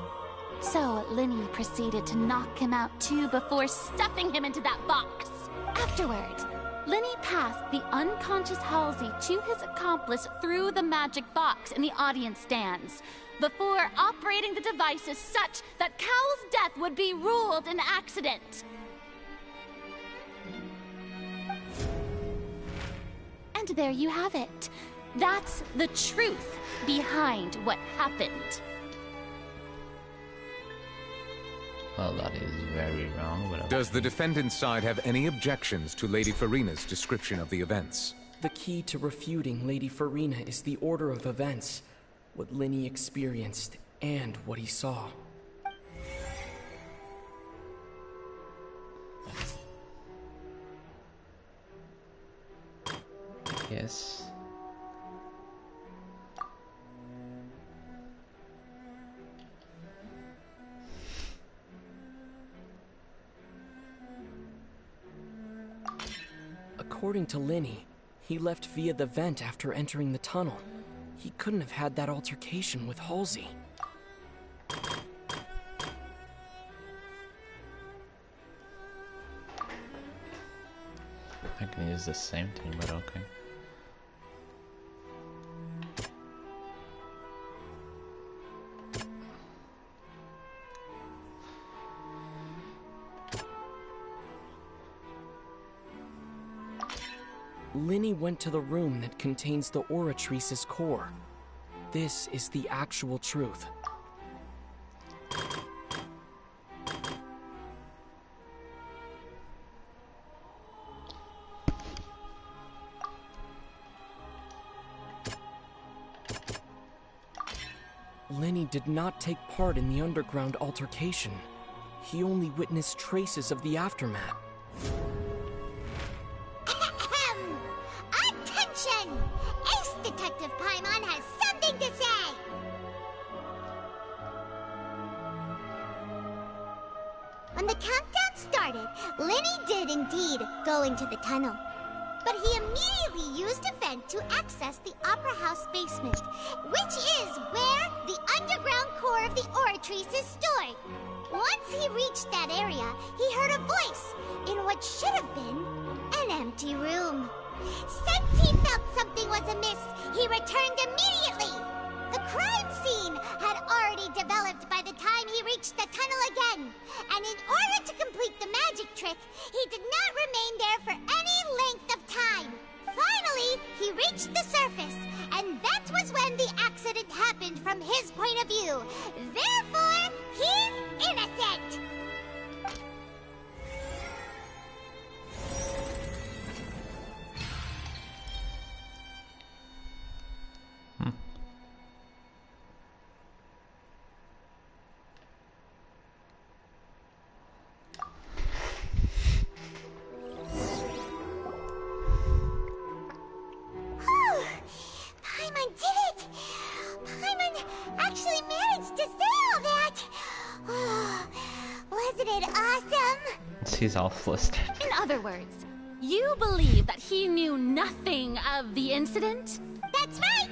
So Linney proceeded to knock him out too before stuffing him into that box. Afterward, Linney passed the unconscious Halsey to his accomplice through the magic box in the audience stands, before operating the devices such that Cowell's death would be ruled an accident. And there you have it. That's the truth behind what happened. Well, that is very wrong, but... Does the defendant's side have any objections to Lady Farina's description of the events? The key to refuting Lady Farina is the order of events, what Linney experienced, and what he saw. Yes. According to Linney, he left via the vent after entering the tunnel. He couldn't have had that altercation with Halsey. I can use the same thing, but okay. Linney went to the room that contains the Oratrice's core. This is the actual truth. Linney did not take part in the underground altercation. He only witnessed traces of the aftermath. Attention! Ace Detective Paimon has something to say! When the countdown started, Linney did indeed go into the tunnel. But he immediately used a vent to access the Opera House basement, which is where the underground core of the Oratrice is stored. Once he reached that area, he heard a voice in what should have been an empty room. Since he felt something was amiss, he returned immediately. The crime scene had already developed by the time he reached the tunnel again, and in order to complete the magic trick, he did not remain there for any length of time. Finally, he reached the surface, and that was when the accident happened from his point of view. Therefore, he's innocent! he's all flustered. In other words, you believe that he knew nothing of the incident? That's right!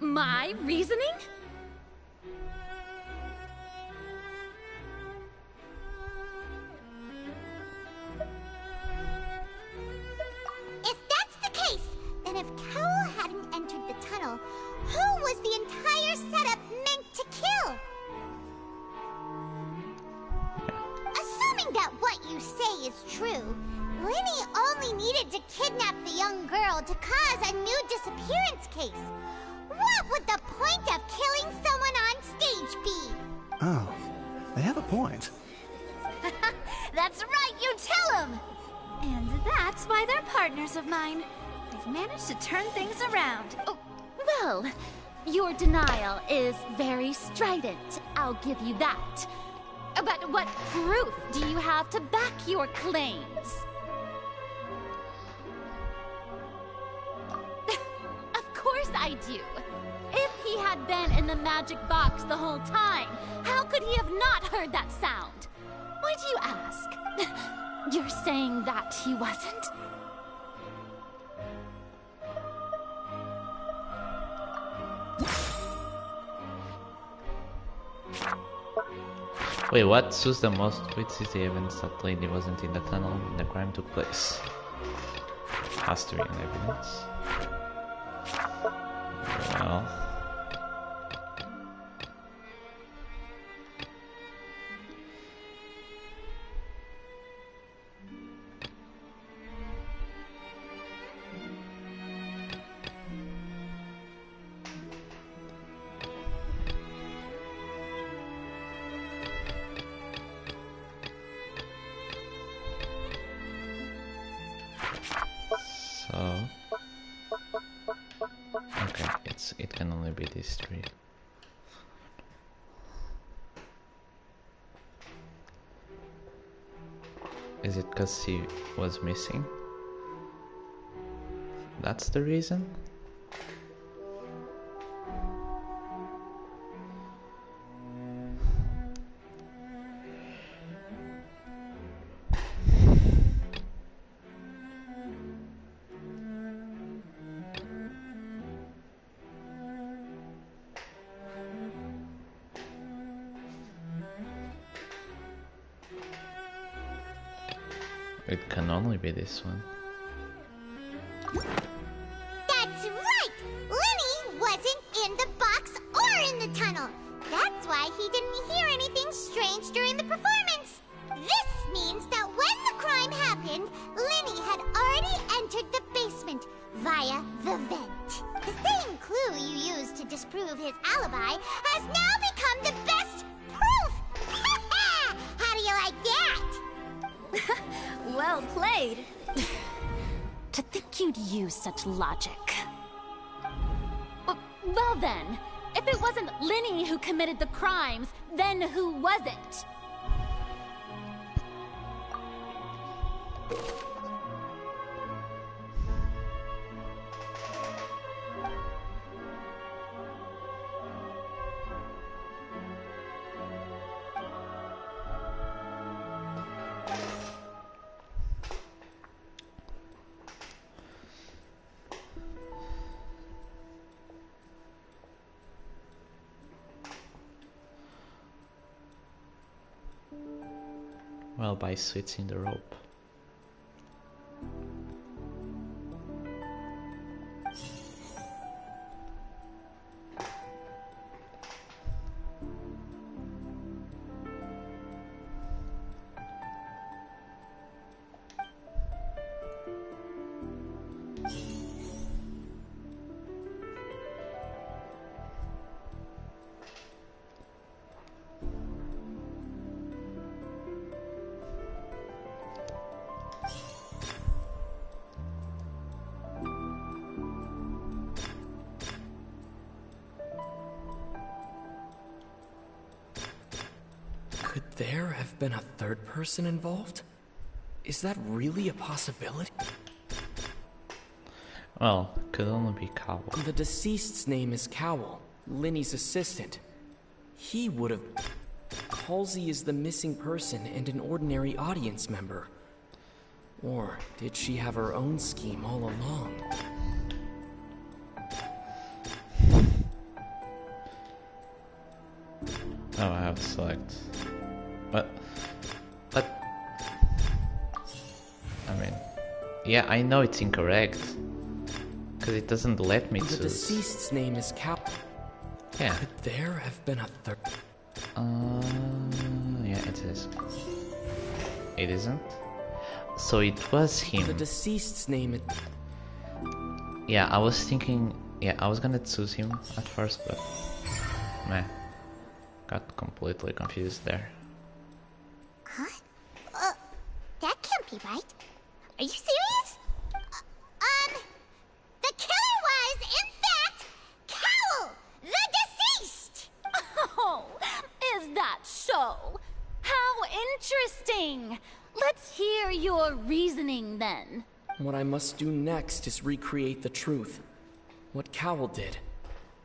My reasoning? If that's the case, then if Cowell hadn't entered the tunnel, who was the entire setup meant to kill? Assuming that what you say is true, Linny only needed to kidnap the young girl to cause a new disappearance case. What would the point of killing someone on stage be? Oh, they have a point. That's right, you tell him! And that's why they're partners of mine. They've managed to turn things around. Oh, well, your denial is very strident, I'll give you that. But what proof do you have to back your claims? Of course I do. If he had been in the magic box the whole time, how could he have not heard that sound? Why do you ask? You're saying that he wasn't? Wait, what suits the most with is the evidence that Lady wasn't in the tunnel when the crime took place. Has to be an evidence. Well... it can only be these three. Is it because he was missing? That's the reason? It can only be this one. That's right! Linny wasn't in the box or in the tunnel. That's why he didn't hear anything strange during the performance. This means that when the crime happened, Linny had already entered the basement via the vent. The same clue you used to disprove his alibi has now become the best proof! How do you like that? Well played. To think you'd use such logic. Well then, if it wasn't Linny who committed the crimes, then who was it? Well, by switching the rope. Could there have been a third person involved? Is that really a possibility? Well, could only be Cowell. The deceased's name is Cowell, Linny's assistant. he would have... Halsey is the missing person and an ordinary audience member. Or did she have her own scheme all along? Oh, I have to select. But I mean, yeah, I know it's incorrect because it doesn't let me choose. The deceased's name is Cal. Yeah. Could there have been a third? Yeah, it is. It isn't. So it was him. The deceased's name. Yeah, I was thinking. Yeah, I was gonna choose him at first, but meh, got completely confused there. Huh? That can't be right. Are you serious? The killer was, in fact, Cowl, the deceased! Oh, is that so? How interesting! Let's hear your reasoning then. What I must do next is recreate the truth. What Cowell did,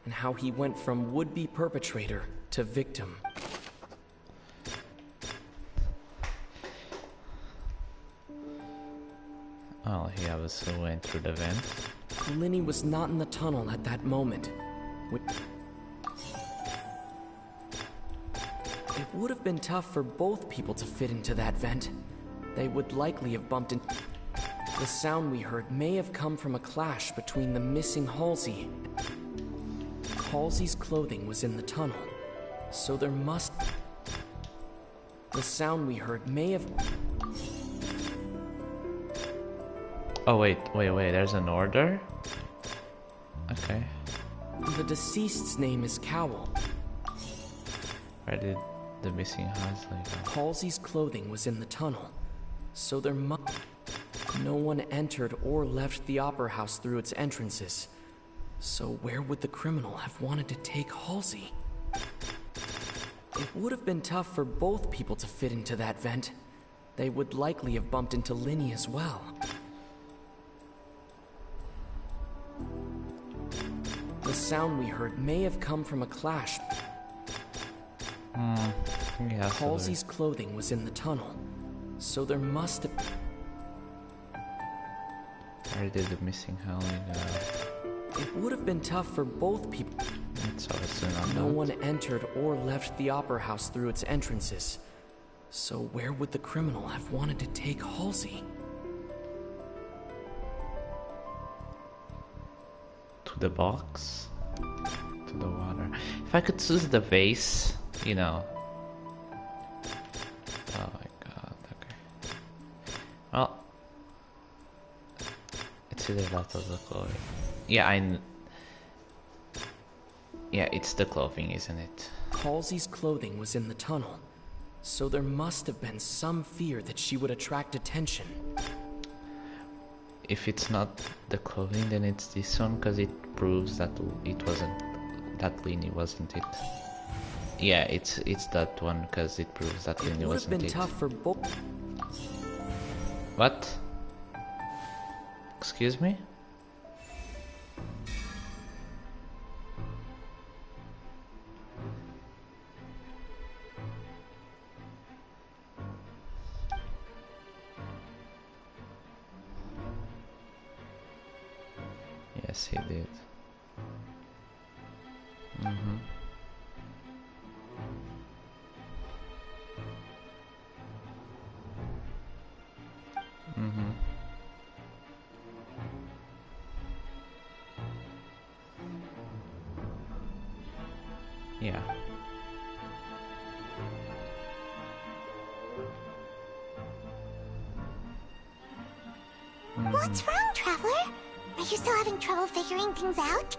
and how he went from would-be perpetrator to victim. Oh, he obviously went through the vent. Linny was not in the tunnel at that moment. It would have been tough for both people to fit into that vent. They would likely have bumped into... The sound we heard may have come from a clash between the missing Halsey. Halsey's clothing was in the tunnel, so there must... The sound we heard may have... Oh wait, there's an order? Okay. The deceased's name is Cowell. Where did the missing Halsey go? Halsey's clothing was in the tunnel, so there must... No one entered or left the Opera House through its entrances. So where would the criminal have wanted to take Halsey? It would have been tough for both people to fit into that vent. They would likely have bumped into Linny as well. The sound we heard may have come from a clash. Yeah, Halsey's clothing was in the tunnel, so there must have... Where did the missing Halsey go? It would have been tough for both people. It's obviously not No that. one entered or left the Opera House through its entrances. So where would the criminal have wanted to take Halsey? To the box? To the water. If I could choose the vase, you know. Oh my god, okay. Well, it's either that or the clothing. Yeah, yeah, it's the clothing, isn't it? Halsey's clothing was in the tunnel, so there must have been some fear that she would attract attention. If it's not the clothing, then it's this one, because it proves that it wasn't, that Linny wasn't it. Yeah, it's that one, because it proves that Linny wasn't it. It would have been tough for both. What? Excuse me? Yes, he did. Yeah. What's wrong, Traveler? Are you still having trouble figuring things out?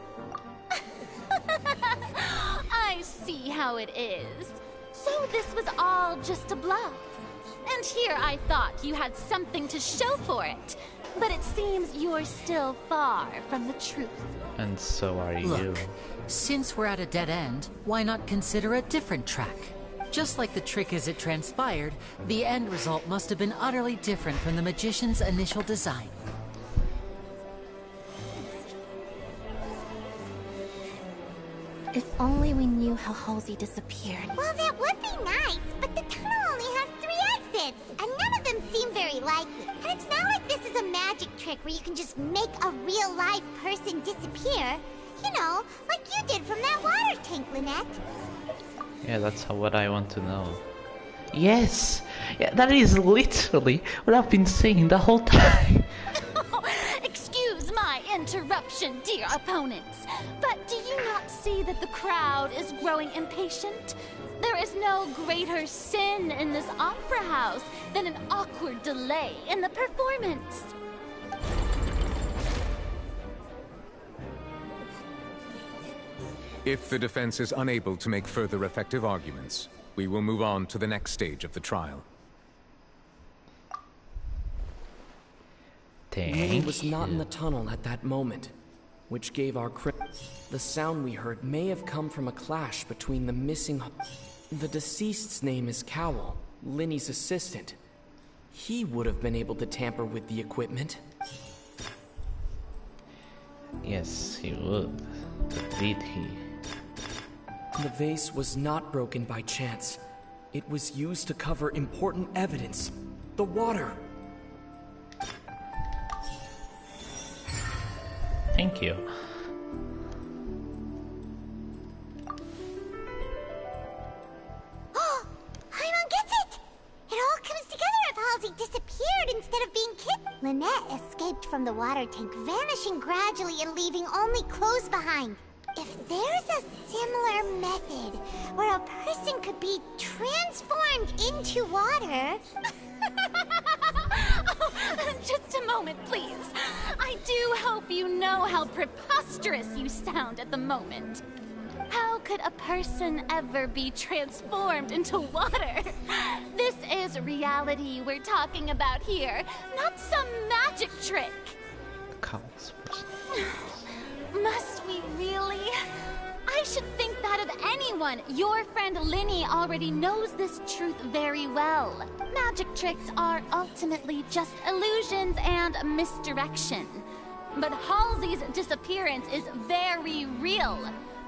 I see how it is. So this was all just a bluff. And here I thought you had something to show for it. But it seems you're still far from the truth. And so are you. Look, since we're at a dead end, why not consider a different track? Just like the trick as it transpired, the end result must have been utterly different from the magician's initial design. If only we knew how Halsey disappeared. Well, that would be nice, but the tunnel only has 3 exits, and none of them seem very likely. And it's not like this is a magic trick where you can just make a real live person disappear. You know, like you did from that water tank, Lynette. Yeah, that's what I want to know. Yes! Yeah, that is literally what I've been saying the whole time. Excuse my interruption, dear opponents, but do you not see that the crowd is growing impatient? There is no greater sin in this opera house than an awkward delay in the performance. If the defense is unable to make further effective arguments, we will move on to the next stage of the trial. Lily was not in the tunnel at that moment, which gave our the sound we heard may have come from a clash between the missing... The deceased's name is Cowell, Linny's assistant. He would have been able to tamper with the equipment. Yes, he would. But did he? The vase was not broken by chance. It was used to cover important evidence. The water. Thank you. Oh, Paimon gets it! It all comes together if Halsey disappeared instead of being kidnapped. Lynette escaped from the water tank, vanishing gradually and leaving only clothes behind. If there's a similar method where a person could be transformed into water... Oh, just a moment, please. I do hope you know how preposterous you sound at the moment. How could a person ever be transformed into water? This is reality we're talking about here, not some magic trick. Must we really? I should think that of anyone. Your friend Linny already knows this truth very well. Magic tricks are ultimately just illusions and misdirection. But Halsey's disappearance is very real.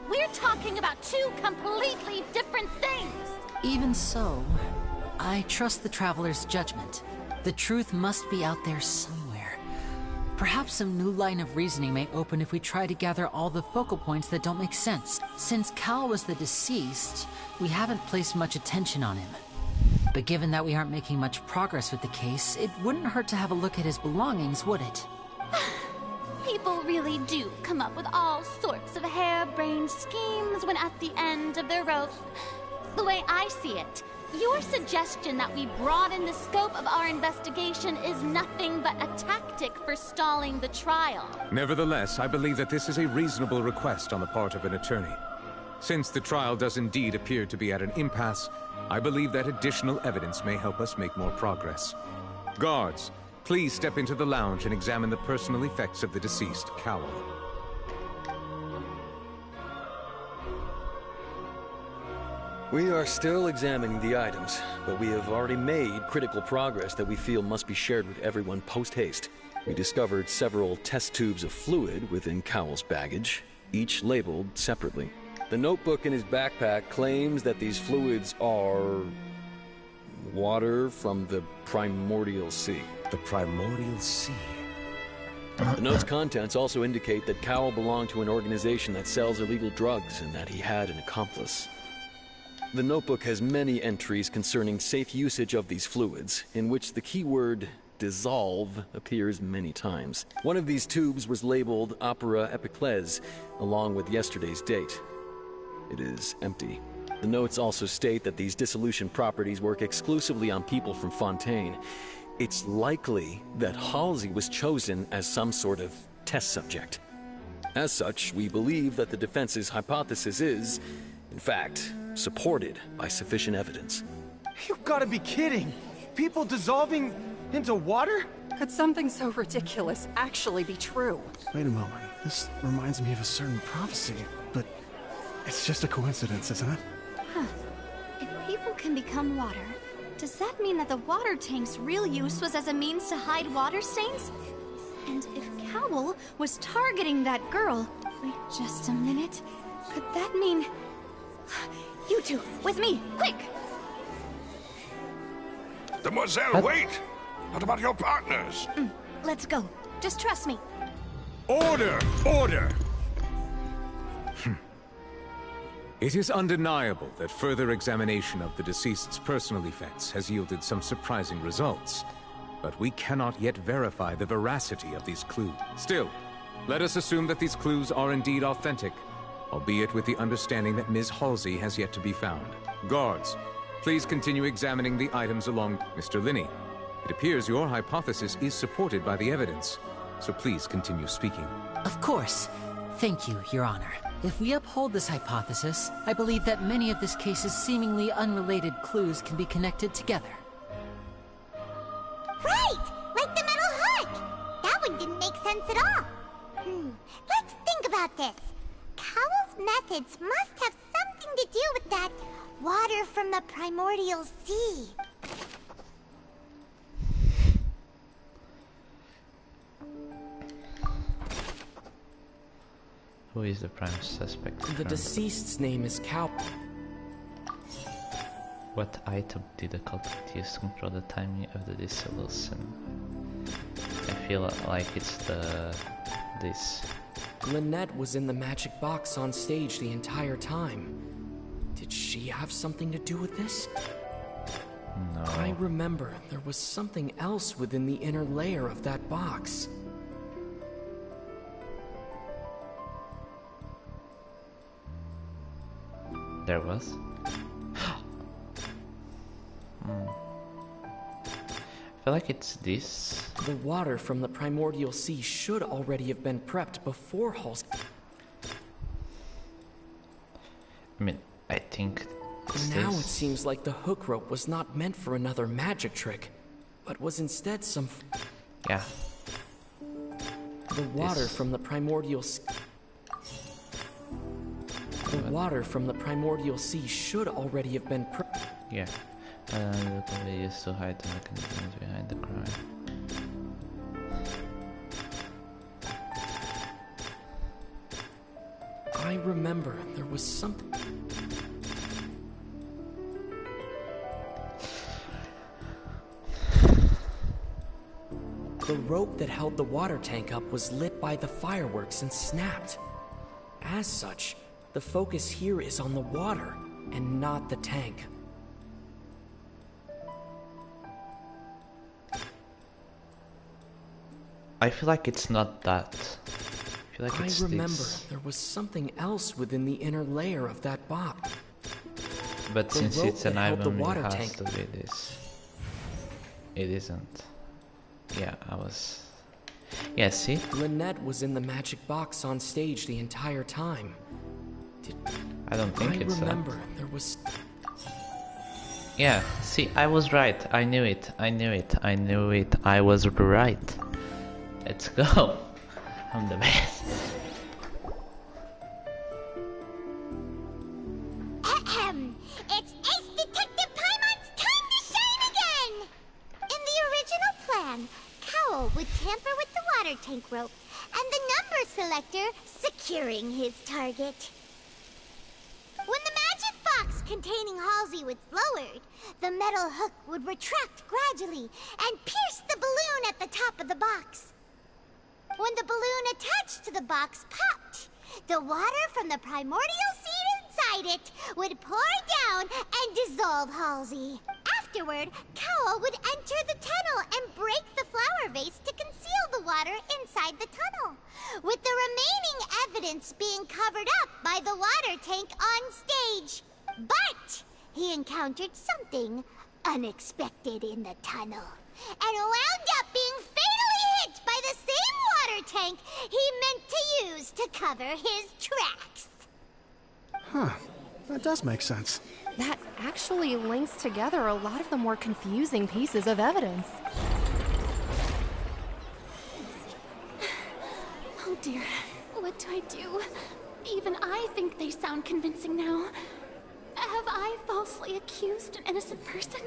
We're talking about 2 completely different things. Even so, I trust the Traveler's judgment. The truth must be out there somewhere. Perhaps some new line of reasoning may open if we try to gather all the focal points that don't make sense. Since Cal was the deceased, we haven't placed much attention on him. But given that we aren't making much progress with the case, it wouldn't hurt to have a look at his belongings, would it? People really do come up with all sorts of harebrained schemes when at the end of their rope. The way I see it, your suggestion that we broaden the scope of our investigation is nothing but a tactic for stalling the trial. Nevertheless, I believe that this is a reasonable request on the part of an attorney. Since the trial does indeed appear to be at an impasse, I believe that additional evidence may help us make more progress. Guards, please step into the lounge and examine the personal effects of the deceased, Cowell. We are still examining the items, but we have already made critical progress that we feel must be shared with everyone post-haste. We discovered several test tubes of fluid within Cowell's baggage, each labeled separately. The notebook in his backpack claims that these fluids are... water from the primordial sea. The primordial sea? The note's contents also indicate that Cowell belonged to an organization that sells illegal drugs and that he had an accomplice. The notebook has many entries concerning safe usage of these fluids, in which the keyword dissolve appears many times. One of these tubes was labeled Opera Epiclese, along with yesterday's date. It is empty. The notes also state that these dissolution properties work exclusively on people from Fontaine. It's likely that Halsey was chosen as some sort of test subject. As such, we believe that the defense's hypothesis is, in fact, supported by sufficient evidence. You've got to be kidding! People dissolving into water? Could something so ridiculous actually be true? Wait a moment. This reminds me of a certain prophecy, but it's just a coincidence, isn't it? Huh. If people can become water, does that mean that the water tank's real use was as a means to hide water stains? And if Cowell was targeting that girl... Wait just a minute. Could that mean... You two, with me, quick! Demoiselle, wait! What about your partners? Let's go. Just trust me. Order! Order! It is undeniable that further examination of the deceased's personal effects has yielded some surprising results. But we cannot yet verify the veracity of these clues. Still, let us assume that these clues are indeed authentic, albeit with the understanding that Ms. Halsey has yet to be found. Guards, please continue examining the items along... Mr. Linney, it appears your hypothesis is supported by the evidence, so please continue speaking. Of course. Thank you, Your Honor. If we uphold this hypothesis, I believe that many of this case's seemingly unrelated clues can be connected together. Right! Like the metal hook! That one didn't make sense at all. Let's think about this. Cowell's methods must have something to do with that water from the primordial sea. Who is the prime suspect? The deceased's name is Cow. What item did the culprit use to control the timing of the dissolution? I feel like it's this. Lynette was in the magic box on stage the entire time. Did she have something to do with this? No. I remember there was something else within the inner layer of that box. There was? I feel like it's this. The water from the primordial sea should already have been prepped before Halsey. I mean, I think it's now this. It seems like the hook rope was not meant for another magic trick, but was instead some... Yeah. The water from the primordial sea... The water from the primordial sea should already have been prepped. Yeah. The police used to hide the mechanisms behind the crime. I remember there was something... The rope that held the water tank up was lit by the fireworks and snapped. As such, the focus here is on the water and not the tank. I feel like it's not that. I feel like it's I remember this. there was something else within the inner layer of that box. But The since rope it's an that held the item, it water has tank. to be this. It isn't. Yeah, I was... Yeah, see? Lynette was in the magic box on stage the entire time. I don't think it's I that. remember there was... Yeah, see, I was right. I knew it. I knew it. I knew it. I was right. Let's go. I'm the best. Ahem. It's Ace Detective Paimon's time to shine again! In the original plan, Cowell would tamper with the water tank rope and the number selector securing his target. When the magic box containing Halsey was lowered, the metal hook would retract gradually and pierce the balloon at the top of the box. When the balloon attached to the box popped, the water from the primordial seed inside it would pour down and dissolve Halsey. Afterward, Cowell would enter the tunnel and break the flower vase to conceal the water inside the tunnel, with the remaining evidence being covered up by the water tank on stage. But he encountered something unexpected in the tunnel, and wound up being fatally hit by the same water tank he meant to use to cover his tracks. Huh. That does make sense. That actually links together a lot of the more confusing pieces of evidence. Oh dear, what do I do? Even I think they sound convincing now. Have I falsely accused an innocent person?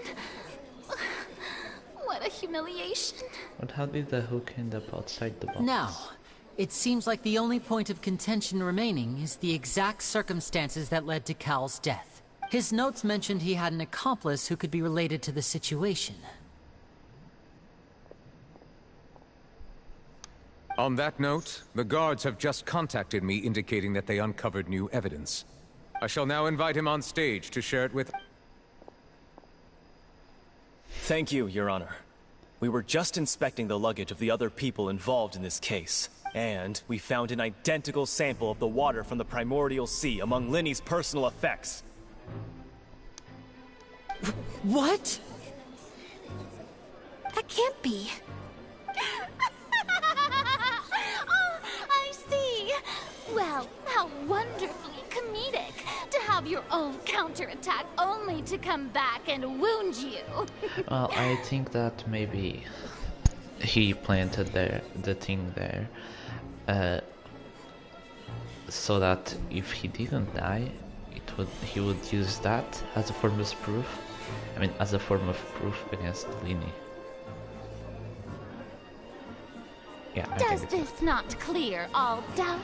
What a humiliation. But how did the hook end up outside the box? Now, It seems like the only point of contention remaining is the exact circumstances that led to Cal's death. His notes mentioned he had an accomplice who could be related to the situation. On that note, the guards have just contacted me indicating that they uncovered new evidence. I shall now invite him on stage to share it with... Thank you, Your Honor. We were just inspecting the luggage of the other people involved in this case, and we found an identical sample of the water from the primordial sea among Linny's personal effects. What? That can't be. Oh, I see. Well, how wonderfully comedic to have your own counterattack only to come back and wound you. Well, I think that maybe he planted the thing there so that if he didn't die, he would use that as a form of proof. I mean, as a form of proof against Linny. Yeah, Does this not clear all doubt?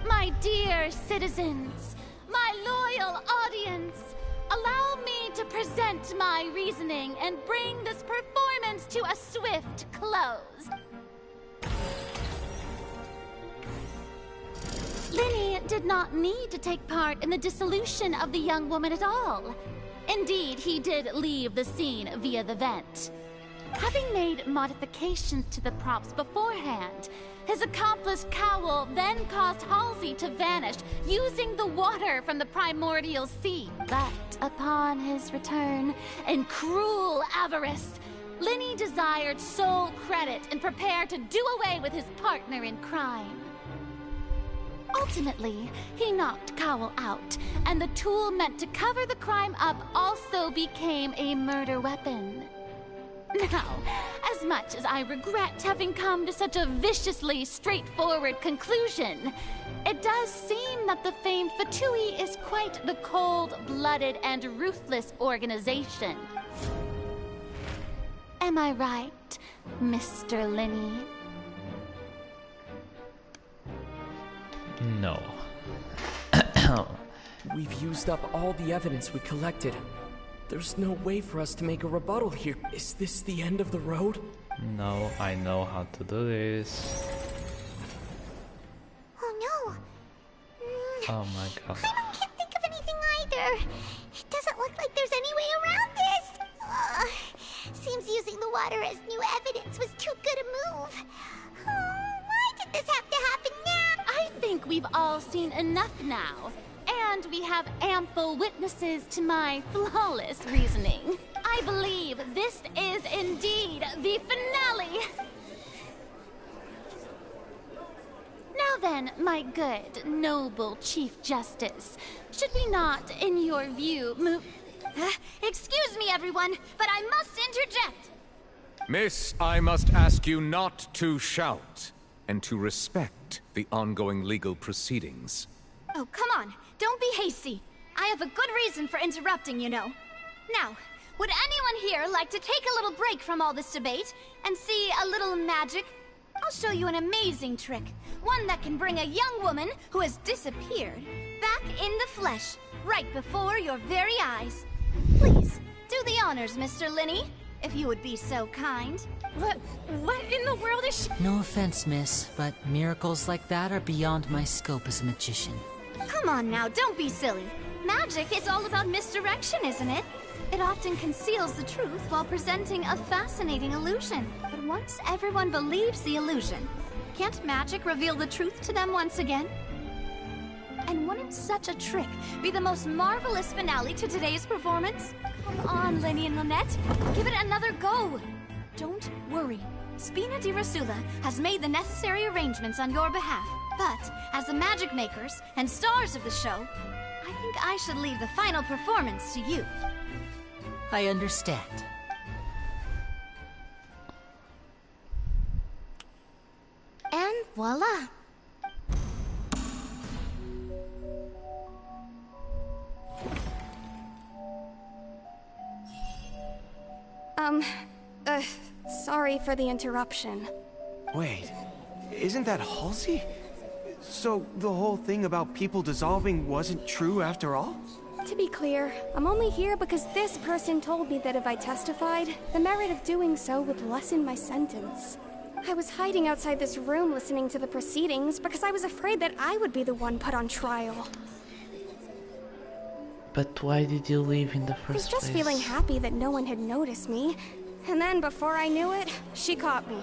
My dear citizens, my loyal audience, allow me to present my reasoning and bring this performance to a swift close. Linny did not need to take part in the dissolution of the young woman at all. Indeed, he did leave the scene via the vent. Having made modifications to the props beforehand, his accomplice Cowell then caused Halsey to vanish using the water from the primordial sea. But upon his return, in cruel avarice, Linny desired sole credit and prepared to do away with his partner in crime. Ultimately, he knocked Cowell out, and the tool meant to cover the crime up also became a murder weapon. Now, as much as I regret having come to such a viciously straightforward conclusion, it does seem that the famed Fatui is quite the cold-blooded and ruthless organization. Am I right, Mr. Linny? No. We've used up all the evidence we collected. There's no way for us to make a rebuttal here. Is this the end of the road? No, I know how to do this. Oh no. Oh my god. I can't think of anything either. It doesn't look like there's any way around this. Seems using the water as new evidence was too good a move. Why did this have to happen now? I think we've all seen enough now. And we have ample witnesses to my flawless reasoning. I believe this is indeed the finale. Now then, my good, noble Chief Justice, should we not, in your view, move... excuse me, everyone, but I must interject. Miss, I must ask you not to shout, and to respect the ongoing legal proceedings. Oh, come on. Don't be hasty. I have a good reason for interrupting, you know. Now, would anyone here like to take a little break from all this debate and see a little magic? I'll show you an amazing trick. One that can bring a young woman who has disappeared back in the flesh, right before your very eyes. Please, do the honors, Mr. Linny, if you would be so kind. What in the world is she— No offense, miss, but miracles like that are beyond my scope as a magician. Come on now, don't be silly. Magic is all about misdirection, isn't it? It often conceals the truth while presenting a fascinating illusion. But once everyone believes the illusion, can't magic reveal the truth to them once again? And wouldn't such a trick be the most marvelous finale to today's performance? Come on, Linny and Lynette, give it another go. Don't worry. Spina di Rosula has made the necessary arrangements on your behalf. But, as the magic makers and stars of the show, I think I should leave the final performance to you. I understand. And voila! Sorry for the interruption. Wait, Isn't that Halsey? So the whole thing about people dissolving wasn't true after all? To be clear, I'm only here because this person told me that if I testified, the merit of doing so would lessen my sentence. I was hiding outside this room listening to the proceedings because I was afraid that I would be the one put on trial. But why did you leave in the first place? I was just feeling happy that no one had noticed me. And then before I knew it, she caught me.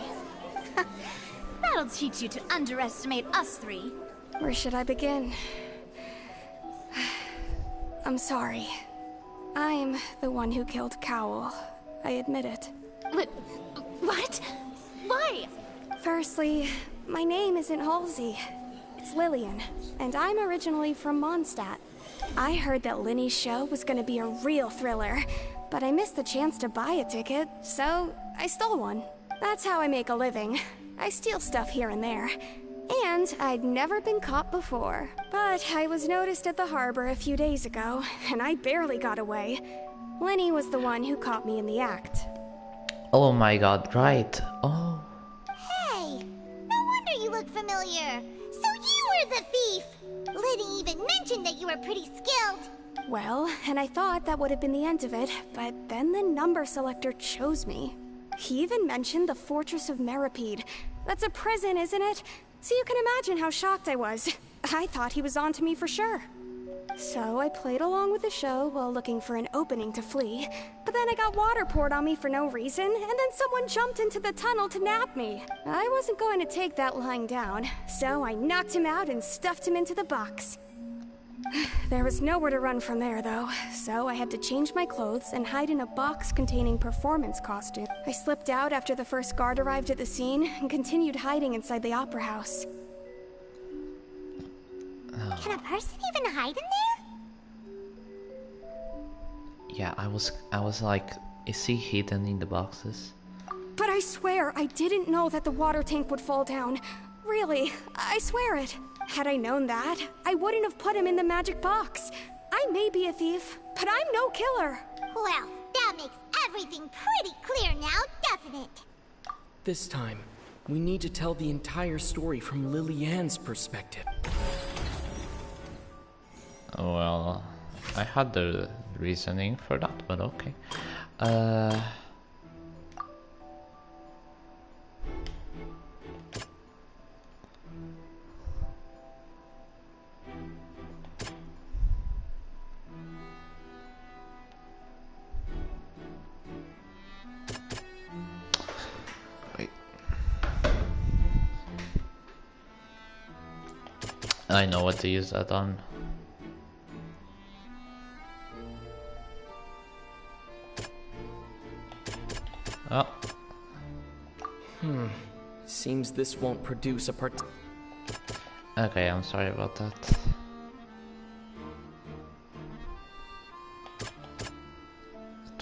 That'll teach you to underestimate us three. Where should I begin? I'm sorry. I'm the one who killed Cowl. I admit it. What? Why? Firstly, my name isn't Halsey. It's Lillian, and I'm originally from Mondstadt. I heard that Linny's show was gonna be a real thriller, but I missed the chance to buy a ticket, so I stole one. That's how I make a living. I steal stuff here and there. And I'd never been caught before. But I was noticed at the harbor a few days ago, and I barely got away. Lenny was the one who caught me in the act. Oh my god, right. Oh. Hey, no wonder you look familiar. So you were the thief. Liddy even mentioned that you were pretty skilled. Well, and I thought that would have been the end of it, but then the number selector chose me. He even mentioned the Fortress of Meripede. That's a prison, isn't it? So you can imagine how shocked I was. I thought he was on to me for sure. So I played along with the show while looking for an opening to flee. But then I got water poured on me for no reason, and then someone jumped into the tunnel to nab me. I wasn't going to take that lying down, so I knocked him out and stuffed him into the box. There was nowhere to run from there, though, so I had to change my clothes and hide in a box containing performance costume. I slipped out after the first guard arrived at the scene and continued hiding inside the opera house. Oh. Can a person even hide in there? Yeah, I was like, is he hidden in the boxes? But I swear, I didn't know that the water tank would fall down. Really, I swear it. Had I known that, I wouldn't have put him in the magic box. I may be a thief, but I'm no killer. Well, that makes everything pretty clear now, doesn't it? This time, we need to tell the entire story from Lily-Ann's perspective. Well, I had the reasoning for that, but okay. Wait. I know what to use that on. Oh. Seems this won't produce a Okay, I'm sorry about that.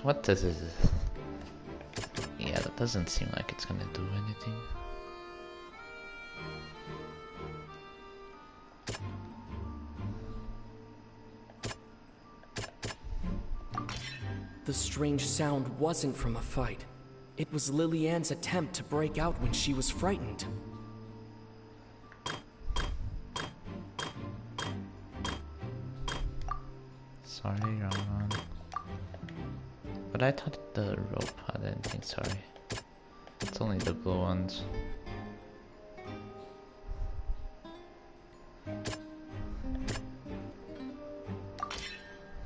What this is? Yeah, that doesn't seem like it's gonna do anything. The strange sound wasn't from a fight. It was Lily-Ann's attempt to break out when she was frightened. Sorry, wrong one. But I thought the rope had anything, sorry. It's only the blue ones.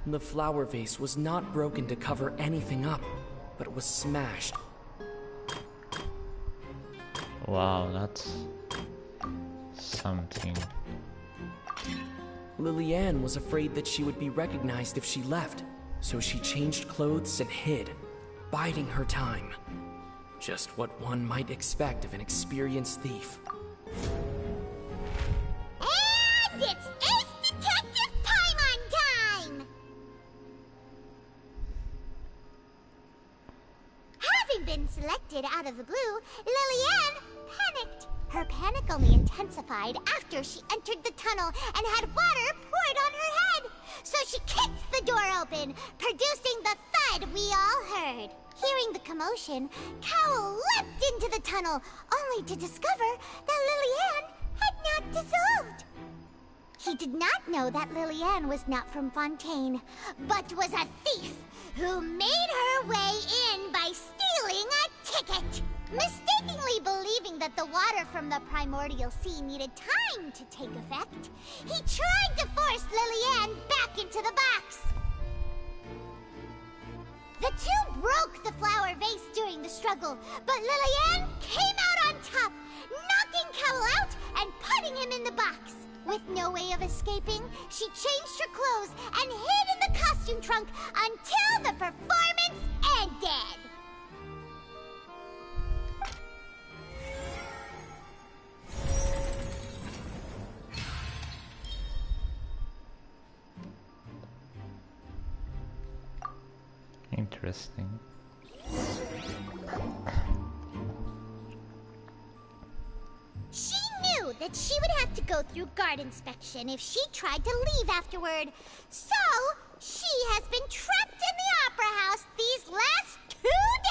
The flower vase was not broken to cover anything up, but it was smashed. Wow, that's something. Lily-Ann was afraid that she would be recognized if she left, so she changed clothes and hid, biding her time. Just what one might expect of an experienced thief. And it's Ace Detective Paimon time! Having been selected out of the blue, Lily-Ann panicked. Her panic only intensified after she entered the tunnel and had water poured on her head. So she kicked the door open, producing the thud we all heard. Hearing the commotion, Cowl leapt into the tunnel, only to discover that dissolved. He did not know that Lillian was not from Fontaine, but was a thief who made her way in by stealing a ticket. Mistakenly believing that the water from the primordial sea needed time to take effect, he tried to force Lillian back into the box. The two broke the flower vase during the struggle, but Lillian came out on top, knocking Cowell out and putting him in the box. With no way of escaping, she changed her clothes and hid in the costume trunk until the performance ended. Interesting. She knew that she would have to go through guard inspection if she tried to leave afterward. So, she has been trapped in the Opera House these last 2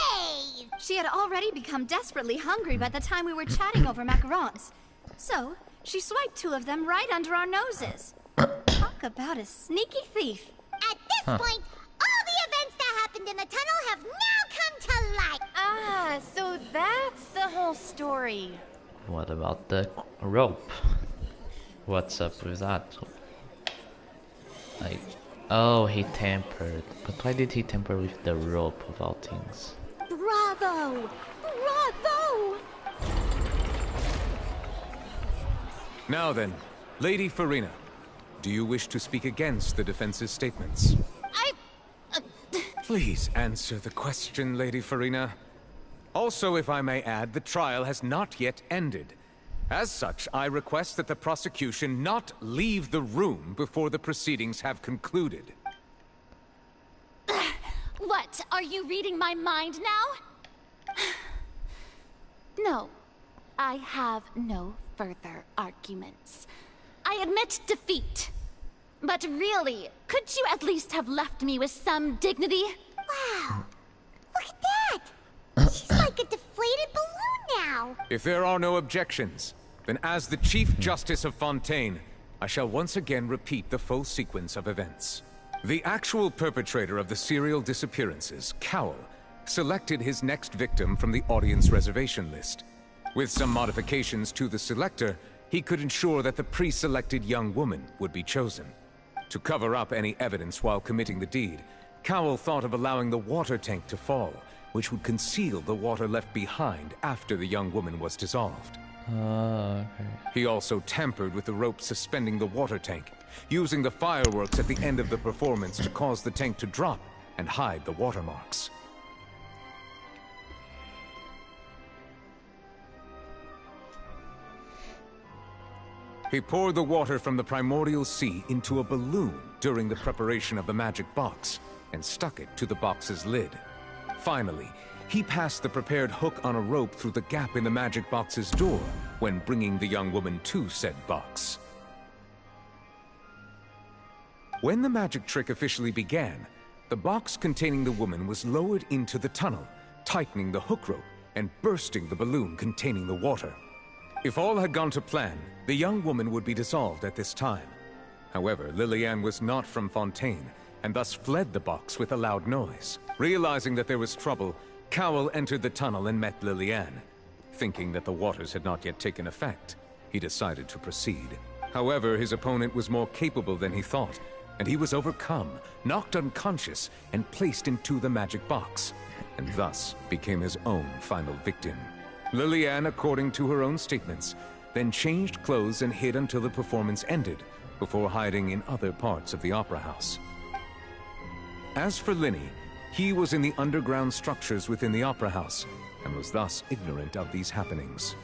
days! She had already become desperately hungry by the time we were chatting over macarons. So, she swiped 2 of them right under our noses. Talk about a sneaky thief. At this point, all the events that happened in the tunnel have now come to light. Ah, so that's the whole story. What about the rope? What's up with that? Like, oh, he tampered. But why did he tamper with the rope of all things? Bravo! Bravo! Now then, Lady Farina, do you wish to speak against the defense's statements? Please answer the question, Lady Farina. Also, if I may add, the trial has not yet ended. As such, I request that the prosecution not leave the room before the proceedings have concluded. What? Are you reading my mind now? No. I have no further arguments. I admit defeat. But really, could you at least have left me with some dignity? Wow. Look at that! She's like a deflated balloon now. If there are no objections, then as the Chief Justice of Fontaine, I shall once again repeat the full sequence of events. The actual perpetrator of the serial disappearances, Cowell, selected his next victim from the audience reservation list. With some modifications to the selector, he could ensure that the pre-selected young woman would be chosen. To cover up any evidence while committing the deed, Cowell thought of allowing the water tank to fall, which would conceal the water left behind after the young woman was dissolved. Okay. He also tampered with the rope suspending the water tank, using the fireworks at the end of the performance to cause the tank to drop and hide the watermarks. He poured the water from the primordial sea into a balloon during the preparation of the magic box, and stuck it to the box's lid. Finally, he passed the prepared hook on a rope through the gap in the magic box's door when bringing the young woman to said box. When the magic trick officially began, the box containing the woman was lowered into the tunnel, tightening the hook rope and bursting the balloon containing the water. If all had gone to plan, the young woman would be dissolved at this time. However, Lillian was not from Fontaine, and thus fled the box with a loud noise. Realizing that there was trouble, Cowell entered the tunnel and met Lillian. Thinking that the waters had not yet taken effect, he decided to proceed. However, his opponent was more capable than he thought, and he was overcome, knocked unconscious, and placed into the magic box, and thus became his own final victim. Lillian, according to her own statements, then changed clothes and hid until the performance ended, before hiding in other parts of the opera house. As for Linny, he was in the underground structures within the opera house, and was thus ignorant of these happenings.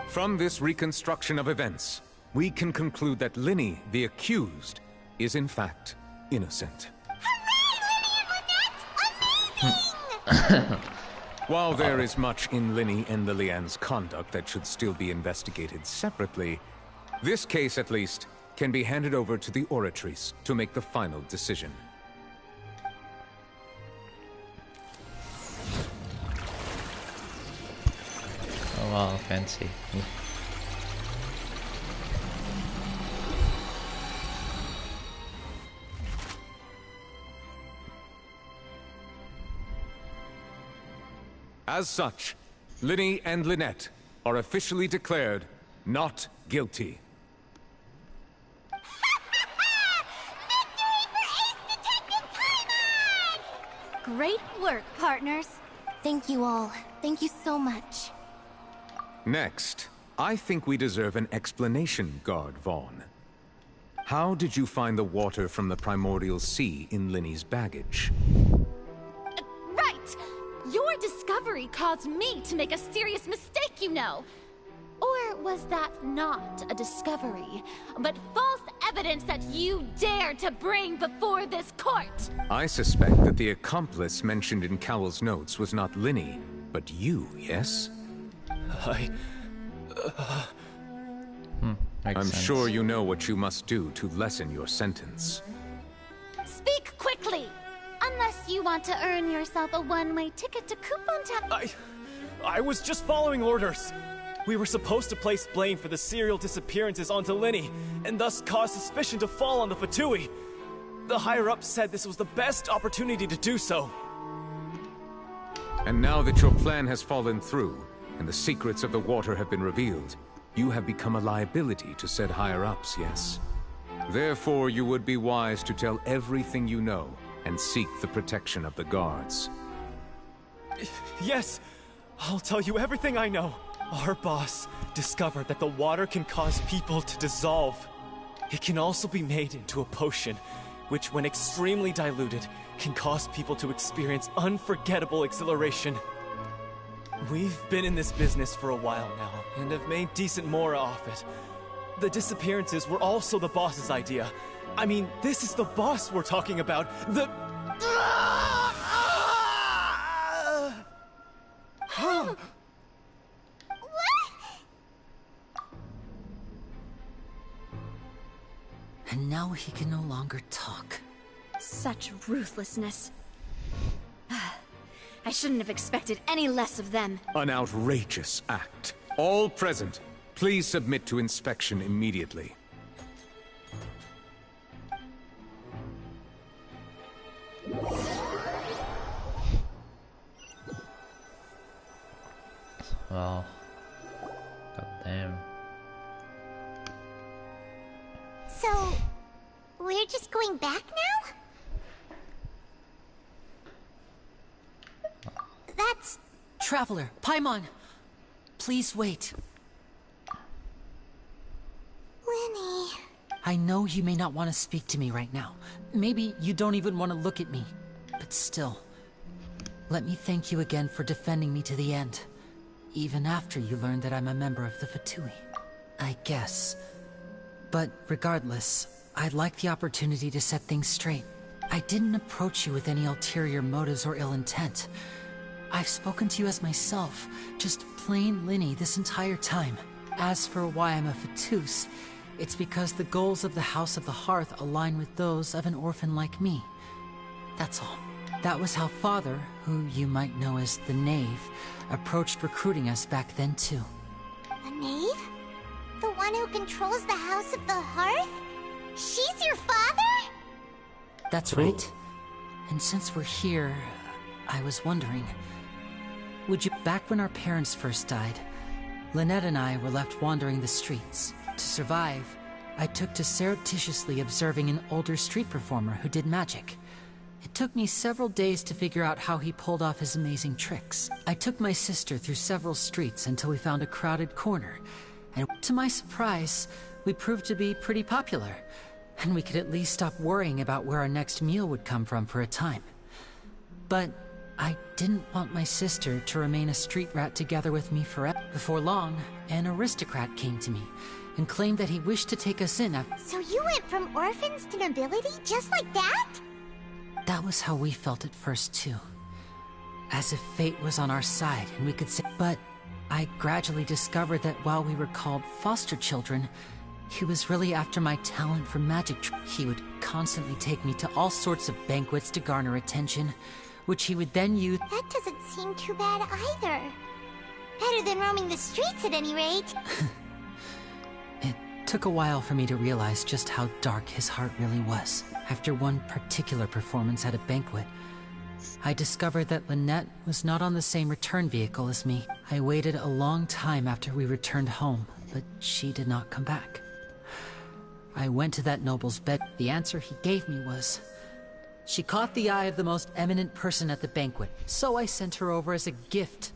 From this reconstruction of events, we can conclude that Linny, the accused, is in fact innocent. While there is much in Linny and Lillian's conduct that should still be investigated separately, this case, at least, can be handed over to the Oratrice to make the final decision. Oh wow, fancy. As such, Linny and Lynette are officially declared not guilty. Great work, partners. Thank you all. Thank you so much. Next, I think we deserve an explanation, Guard Vaughn. How did you find the water from the primordial sea in Linny's baggage? Right! Your discovery caused me to make a serious mistake, you know. Or was that not a discovery, but false evidence that you dared to bring before this court? I suspect that the accomplice mentioned in Cowell's notes was not Linny, but you, yes? I'm sure you know what you must do to lessen your sentence. Speak quickly! Unless you want to earn yourself a one-way ticket to Coupon Town. I was just following orders. We were supposed to place blame for the serial disappearances onto Linny, and thus cause suspicion to fall on the Fatui. The higher-ups said this was the best opportunity to do so. And now that your plan has fallen through, and the secrets of the water have been revealed, you have become a liability to said higher-ups, yes? Therefore, you would be wise to tell everything you know, and seek the protection of the guards. Yes, I'll tell you everything I know. Our boss discovered that the water can cause people to dissolve. It can also be made into a potion, which when extremely diluted, can cause people to experience unforgettable exhilaration. We've been in this business for a while now, and have made decent mora off it. The disappearances were also the boss's idea. I mean, this is the boss we're talking about. And now he can no longer talk. Such ruthlessness. I shouldn't have expected any less of them. An outrageous act. All present, please submit to inspection immediately. Well, goddamn. So, we're just going back now? That's... Traveler, Paimon! Please wait. Lenny... I know you may not want to speak to me right now. Maybe you don't even want to look at me. But still, let me thank you again for defending me to the end. Even after you learned that I'm a member of the Fatui. I guess. But regardless, I'd like the opportunity to set things straight. I didn't approach you with any ulterior motives or ill intent. I've spoken to you as myself, just plain Linny this entire time. As for why I'm a Fatus, it's because the goals of the House of the Hearth align with those of an orphan like me. That's all. That was how Father, who you might know as the Knave, approached recruiting us back then too. The Knave? The one who controls the House of the Hearth? She's your father? That's right. And since we're here, I was wondering... Would you... Back when our parents first died, Lynette and I were left wandering the streets. To survive, I took to surreptitiously observing an older street performer who did magic. It took me several days to figure out how he pulled off his amazing tricks. I took my sister through several streets until we found a crowded corner, and to my surprise, we proved to be pretty popular, and we could at least stop worrying about where our next meal would come from for a time. But I didn't want my sister to remain a street rat together with me forever. Before long, an aristocrat came to me and claimed that he wished to take us in. So you went from orphans to nobility just like that? That was how we felt at first too. As if fate was on our side and we could say... But I gradually discovered that while we were called foster children, he was really after my talent for magic. He would constantly take me to all sorts of banquets to garner attention, which he would then use... That doesn't seem too bad either. Better than roaming the streets at any rate. It took a while for me to realize just how dark his heart really was. After one particular performance at a banquet, I discovered that Lynette was not on the same return vehicle as me. I waited a long time after we returned home, but she did not come back. I went to that noble's bed. The answer he gave me was, she caught the eye of the most eminent person at the banquet, so I sent her over as a gift.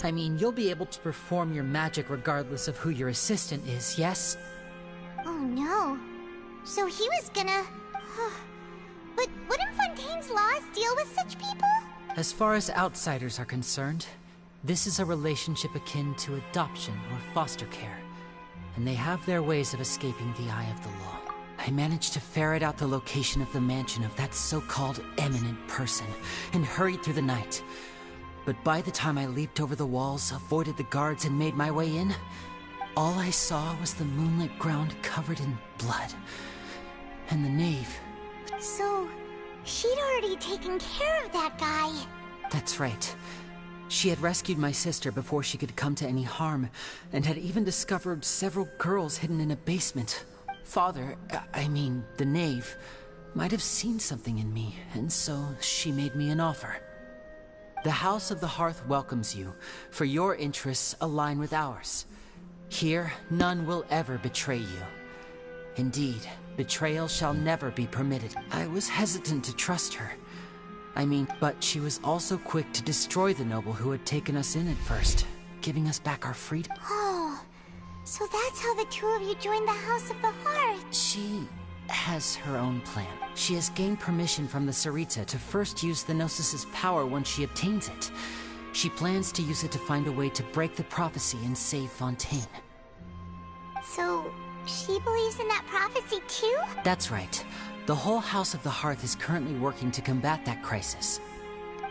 I mean, you'll be able to perform your magic regardless of who your assistant is, yes? Oh no. So he was gonna... But wouldn't Fontaine's laws deal with such people? As far as outsiders are concerned, this is a relationship akin to adoption or foster care, and they have their ways of escaping the eye of the law. I managed to ferret out the location of the mansion of that so-called eminent person, and hurried through the night. But by the time I leaped over the walls, avoided the guards, and made my way in, all I saw was the moonlit ground covered in blood. And the nave. So, she'd already taken care of that guy. That's right. She had rescued my sister before she could come to any harm, and had even discovered several girls hidden in a basement. Father, I mean, the knave, might have seen something in me, and so she made me an offer. The House of the Hearth welcomes you, for your interests align with ours. Here, none will ever betray you. Indeed, betrayal shall never be permitted. I was hesitant to trust her. I mean, but she was also quick to destroy the noble who had taken us in at first, giving us back our freedom. Oh, so that's how the two of you joined the House of the Hearth. She has her own plan. She has gained permission from the Tsaritsa to first use the Gnosis' power once she obtains it. She plans to use it to find a way to break the prophecy and save Fontaine. So, she believes in that prophecy too? That's right. The whole House of the Hearth is currently working to combat that crisis.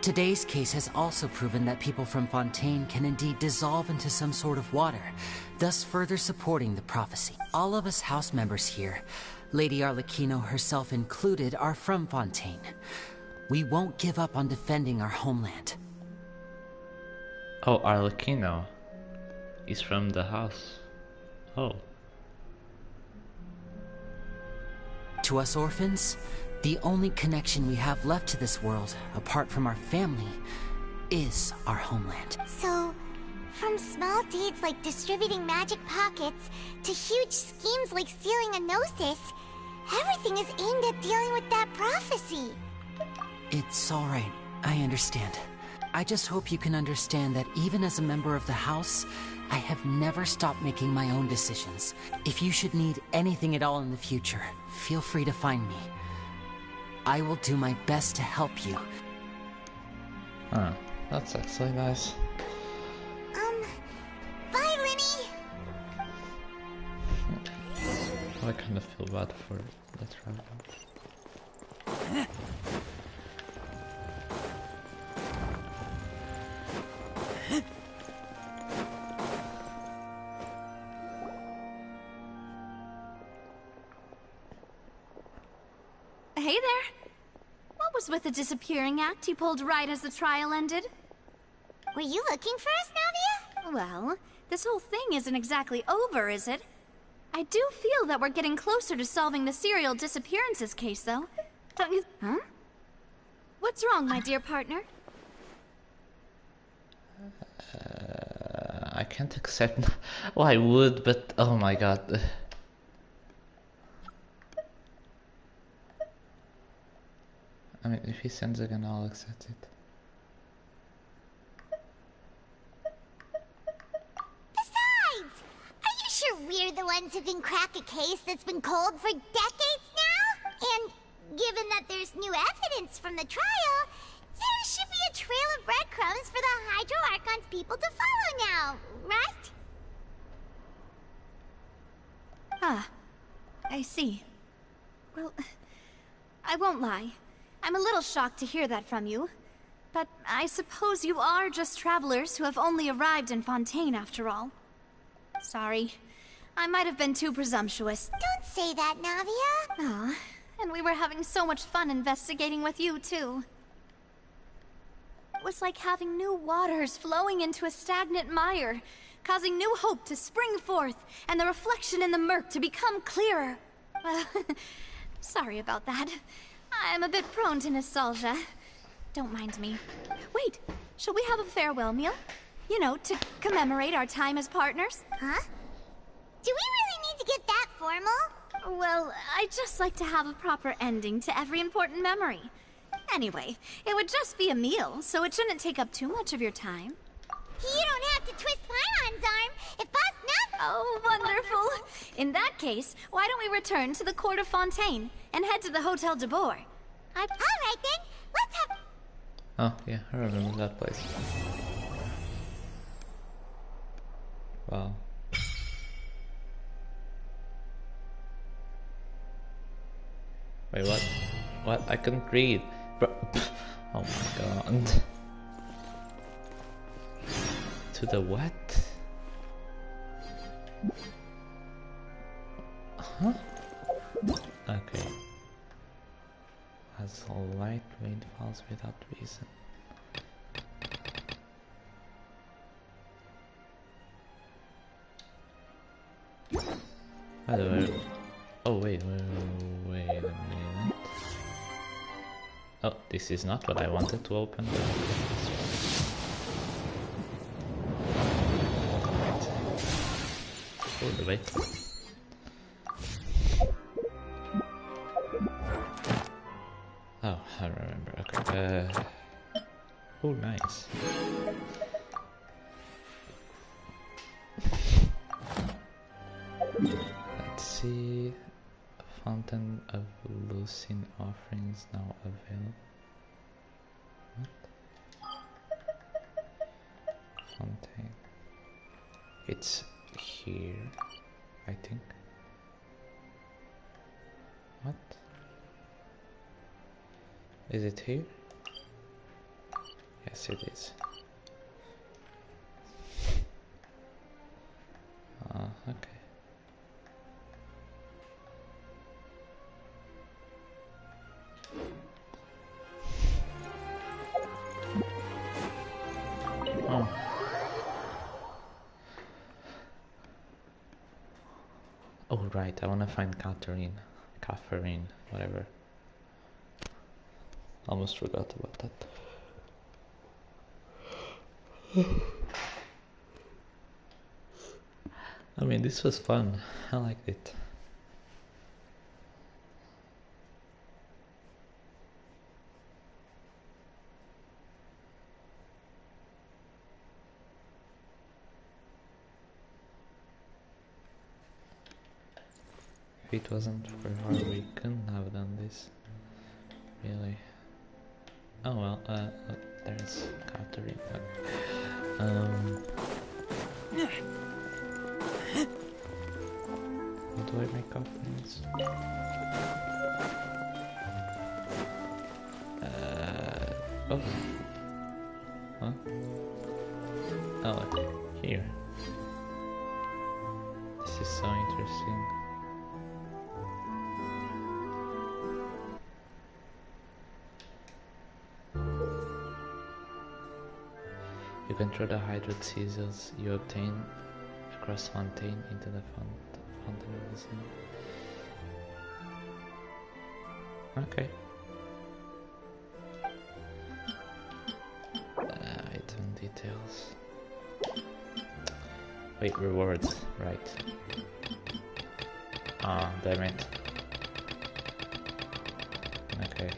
Today's case has also proven that people from Fontaine can indeed dissolve into some sort of water, thus further supporting the prophecy. All of us house members here, Lady Arlecchino herself included, are from Fontaine. We won't give up on defending our homeland. Oh, Arlecchino is from the house. Oh. To us orphans, the only connection we have left to this world, apart from our family, is our homeland. So, from small deeds like distributing magic pockets to huge schemes like stealing a Gnosis, everything is aimed at dealing with that prophecy. It's all right. I understand. I just hope you can understand that even as a member of the House, I have never stopped making my own decisions. If you should need anything at all in the future, feel free to find me. I will do my best to help you. Huh, that's actually nice. Bye, Linny! I kind of feel bad for the travelers. Hey there! What was with the disappearing act you pulled right as the trial ended? Were you looking for us, Navia? Well, this whole thing isn't exactly over, is it? I do feel that we're getting closer to solving the serial disappearances case, though. Don't you... Huh? What's wrong, my dear partner? I can't accept... Well, I would, but oh my god. I mean, if he sends again, I'll accept it. Besides, are you sure we're the ones who can crack a case that's been cold for decades now? And given that there's new evidence from the trial, there should be a trail of breadcrumbs for the Hydro Archon's people to follow now, right? Ah, I see. Well, I won't lie. I'm a little shocked to hear that from you. But I suppose you are just travelers who have only arrived in Fontaine after all. Sorry. I might have been too presumptuous. Don't say that, Navia. Ah, and we were having so much fun investigating with you, too. It was like having new waters flowing into a stagnant mire, causing new hope to spring forth, and the reflection in the murk to become clearer. Well, sorry about that. I'm a bit prone to nostalgia. Don't mind me. Wait, shall we have a farewell meal? You know, to commemorate our time as partners? Huh? Do we really need to get that formal? Well, I'd just like to have a proper ending to every important memory. Anyway, it would just be a meal, so it shouldn't take up too much of your time. You don't have to twist Paimon's arm if Boss Nuff... Oh, wonderful. In that case, why don't we return to the court of Fontaine and head to the Hotel de Boer? Alright then, let's have... Oh, yeah, I remember that place. Wow. Wait, what? What? I couldn't read. Bro. Oh my god. To the what? Huh? Okay. As all lightweight falls without reason. By the way, oh wait a minute. Oh, this is not what I wanted to open. All the way. Oh, I remember. Okay. Oh, nice. Let's see. Fountain of Lucine offerings now available. What? Fontaine. It's here, I think. What? Is it here? Yes, it is. Okay. Oh. Oh right, I wanna find Catherine, whatever. Almost forgot about that. I mean, this was fun. I liked it. If it wasn't for her, we couldn't have done this. Really. Oh well, there's Catherine. How do I make offerings? Oh. Huh? Oh, here. This is so interesting. You can throw the hydrate seasons you obtain across Fontaine into the Fontaine of the Sea. Okay. Item details. Wait, rewards, right. Ah, damn it. Okay.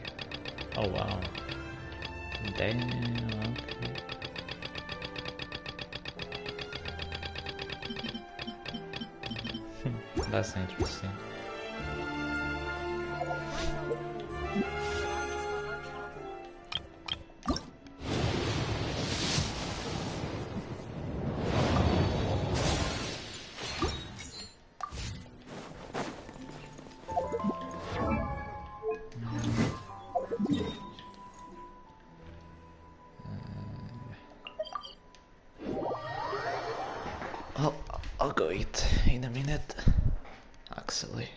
Oh wow. Damn, okay. That's interesting. I'll go eat in a minute, actually,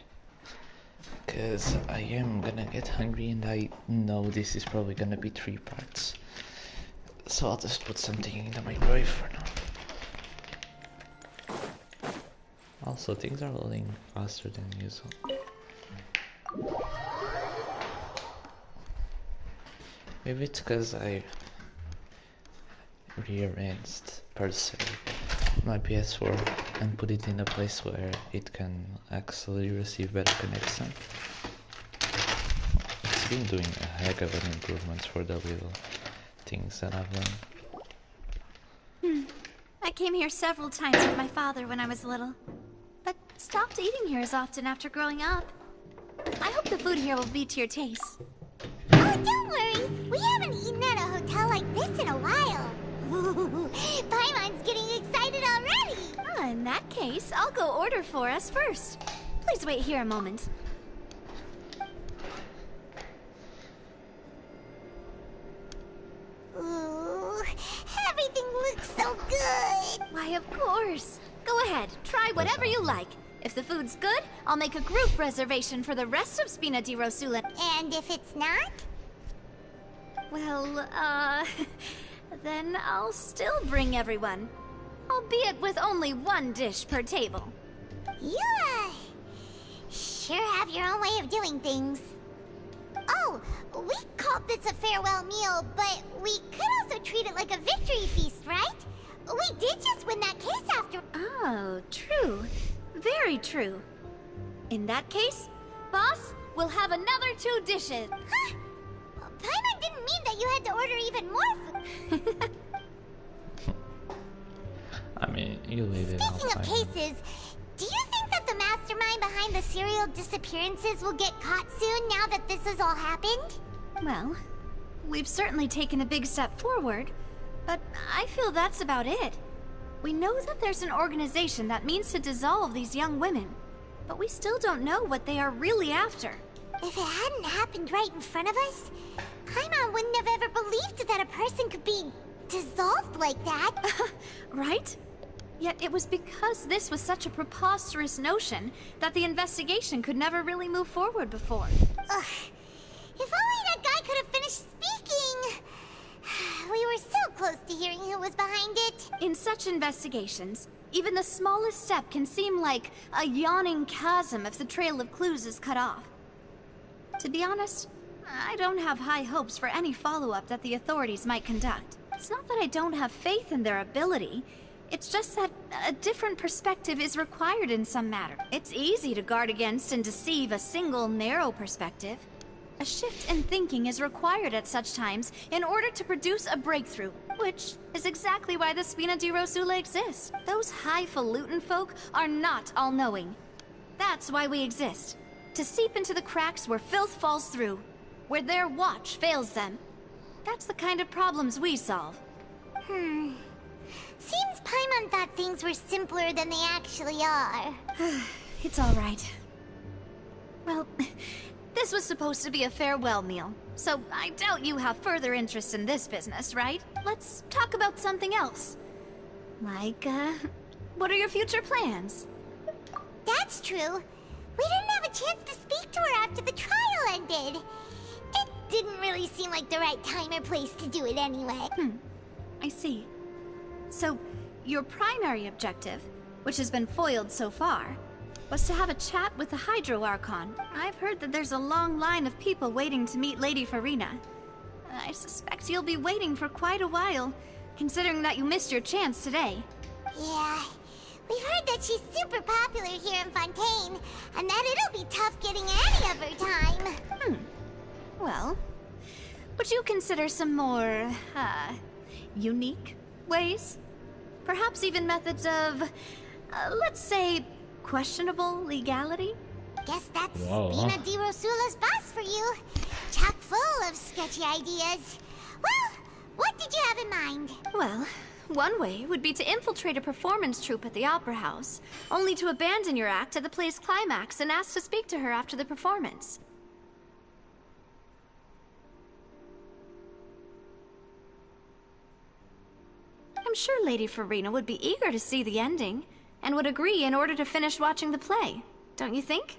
because I am gonna get hungry and I know this is probably gonna be 3 parts, so I'll just put something in the microwave for now. Also, things are loading faster than usual. Maybe it's because I rearranged per se my PS4 and put it in a place where it can actually receive better connection. It's been doing a heck of an improvement for the little things that I've done. I came here several times with my father when I was little, but stopped eating here as often after growing up. I hope the food here will be to your taste. Oh, don't worry. We haven't eaten at a hotel like this in a while. Paimon's getting excited already. In that case, I'll go order for us first. Please wait here a moment. Ooh, everything looks so good. Why, of course. Go ahead, try whatever you like. If the food's good, I'll make a group reservation for the rest of Spina di Rosula. And if it's not? Well, then I'll still bring everyone. Albeit with only one dish per table. You, sure have your own way of doing things. Oh, we called this a farewell meal, but we could also treat it like a victory feast, right? We did just win that case after— Oh, true. Very true. In that case, boss, we'll have another 2 dishes. Huh? Paimon didn't mean that you had to order even more food. I mean, you leave it all. Speaking of cases, do you think that the mastermind behind the serial disappearances will get caught soon now that this has all happened? Well, we've certainly taken a big step forward, but I feel that's about it. We know that there's an organization that means to dissolve these young women, but we still don't know what they are really after. If it hadn't happened right in front of us, Paimon wouldn't have ever believed that a person could be dissolved like that. Right? Yet it was because this was such a preposterous notion that the investigation could never really move forward before. Ugh. If only that guy could have finished speaking! We were so close to hearing who was behind it. In such investigations, even the smallest step can seem like a yawning chasm if the trail of clues is cut off. To be honest, I don't have high hopes for any follow-up that the authorities might conduct. It's not that I don't have faith in their ability. It's just that a different perspective is required in some matter. It's easy to guard against and deceive a single narrow perspective. A shift in thinking is required at such times in order to produce a breakthrough, which is exactly why the Spina di Rosula exists. Those highfalutin folk are not all-knowing. That's why we exist. To seep into the cracks where filth falls through, where their watch fails them. That's the kind of problems we solve. Seems Paimon thought things were simpler than they actually are. It's all right. Well, this was supposed to be a farewell meal, so I doubt you have further interest in this business, right? Let's talk about something else. Like, what are your future plans? That's true. We didn't have a chance to speak to her after the trial ended. It didn't really seem like the right time or place to do it anyway. I see. So, your primary objective, which has been foiled so far, was to have a chat with the Hydro Archon. I've heard that there's a long line of people waiting to meet Lady Farina. I suspect you'll be waiting for quite a while, considering that you missed your chance today. Yeah, we've heard that she's super popular here in Fontaine, and that it'll be tough getting any of her time. Well, would you consider some more, unique ways? Perhaps even methods of, let's say, questionable legality? Guess that's Spina di Rosula's boss for you. Chock full of sketchy ideas. Well, what did you have in mind? Well, one way would be to infiltrate a performance troupe at the Opera House, only to abandon your act at the play's climax and ask to speak to her after the performance. I'm sure Lady Farina would be eager to see the ending, and would agree in order to finish watching the play. Don't you think?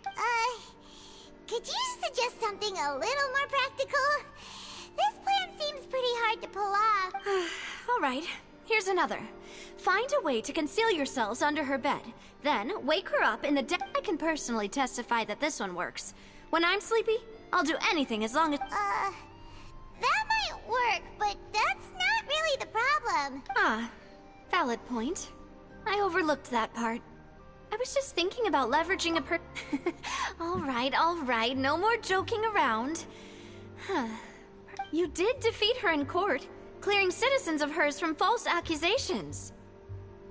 Could you suggest something a little more practical? This plan seems pretty hard to pull off. All right, here's another. Find a way to conceal yourselves under her bed. Then, wake her up in the I can personally testify that this one works. When I'm sleepy, I'll do anything as long as— That might work, but that's not really the problem. Ah, valid point. I overlooked that part. I was just thinking about leveraging a all right, no more joking around. You did defeat her in court, clearing citizens of hers from false accusations.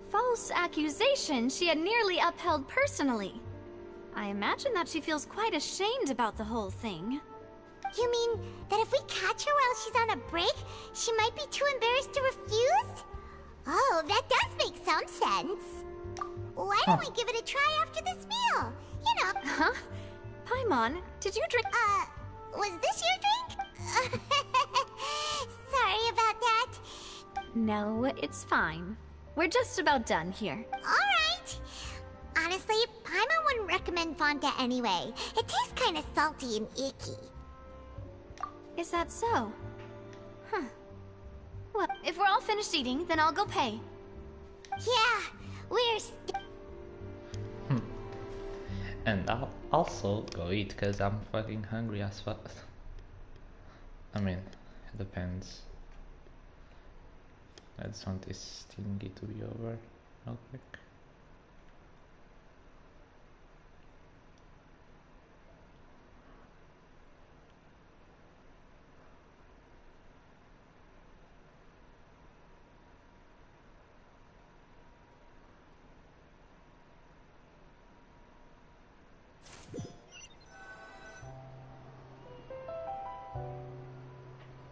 False accusations she had nearly upheld personally. I imagine that she feels quite ashamed about the whole thing. You mean that if we catch her while she's on a break, she might be too embarrassed to refuse? Oh, that does make some sense. Why don't we give it a try after this meal? You know. Huh? Paimon, did you drink? Was this your drink? Sorry about that. No, it's fine. We're just about done here. Alright. Honestly, Paimon wouldn't recommend Fontaine anyway. It tastes kind of salty and icky. Is that so? Huh. Well, if we're all finished eating, then I'll go pay. Yeah, we're And I'll also go eat because I'm fucking hungry as fuck. I mean, it depends. I just want this thingy to be over real quick.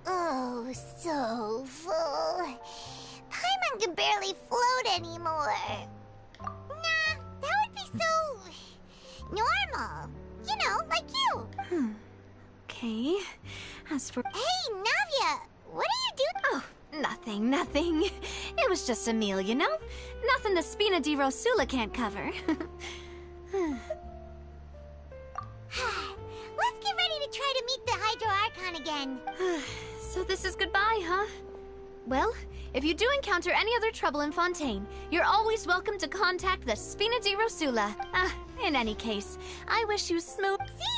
Oh, so full. Paimon can barely float anymore. Nah, that would be so normal. You know, like you. Okay. As for... Hey, Navia! What are you doing? Oh, nothing. It was just a meal, you know? Nothing the Spina di Rosula can't cover. Let's get ready to try to meet the Hydro Archon again. So this is goodbye, huh? Well, if you do encounter any other trouble in Fontaine, you're always welcome to contact the Spina di Rosula. In any case, I wish you smooth... See ya!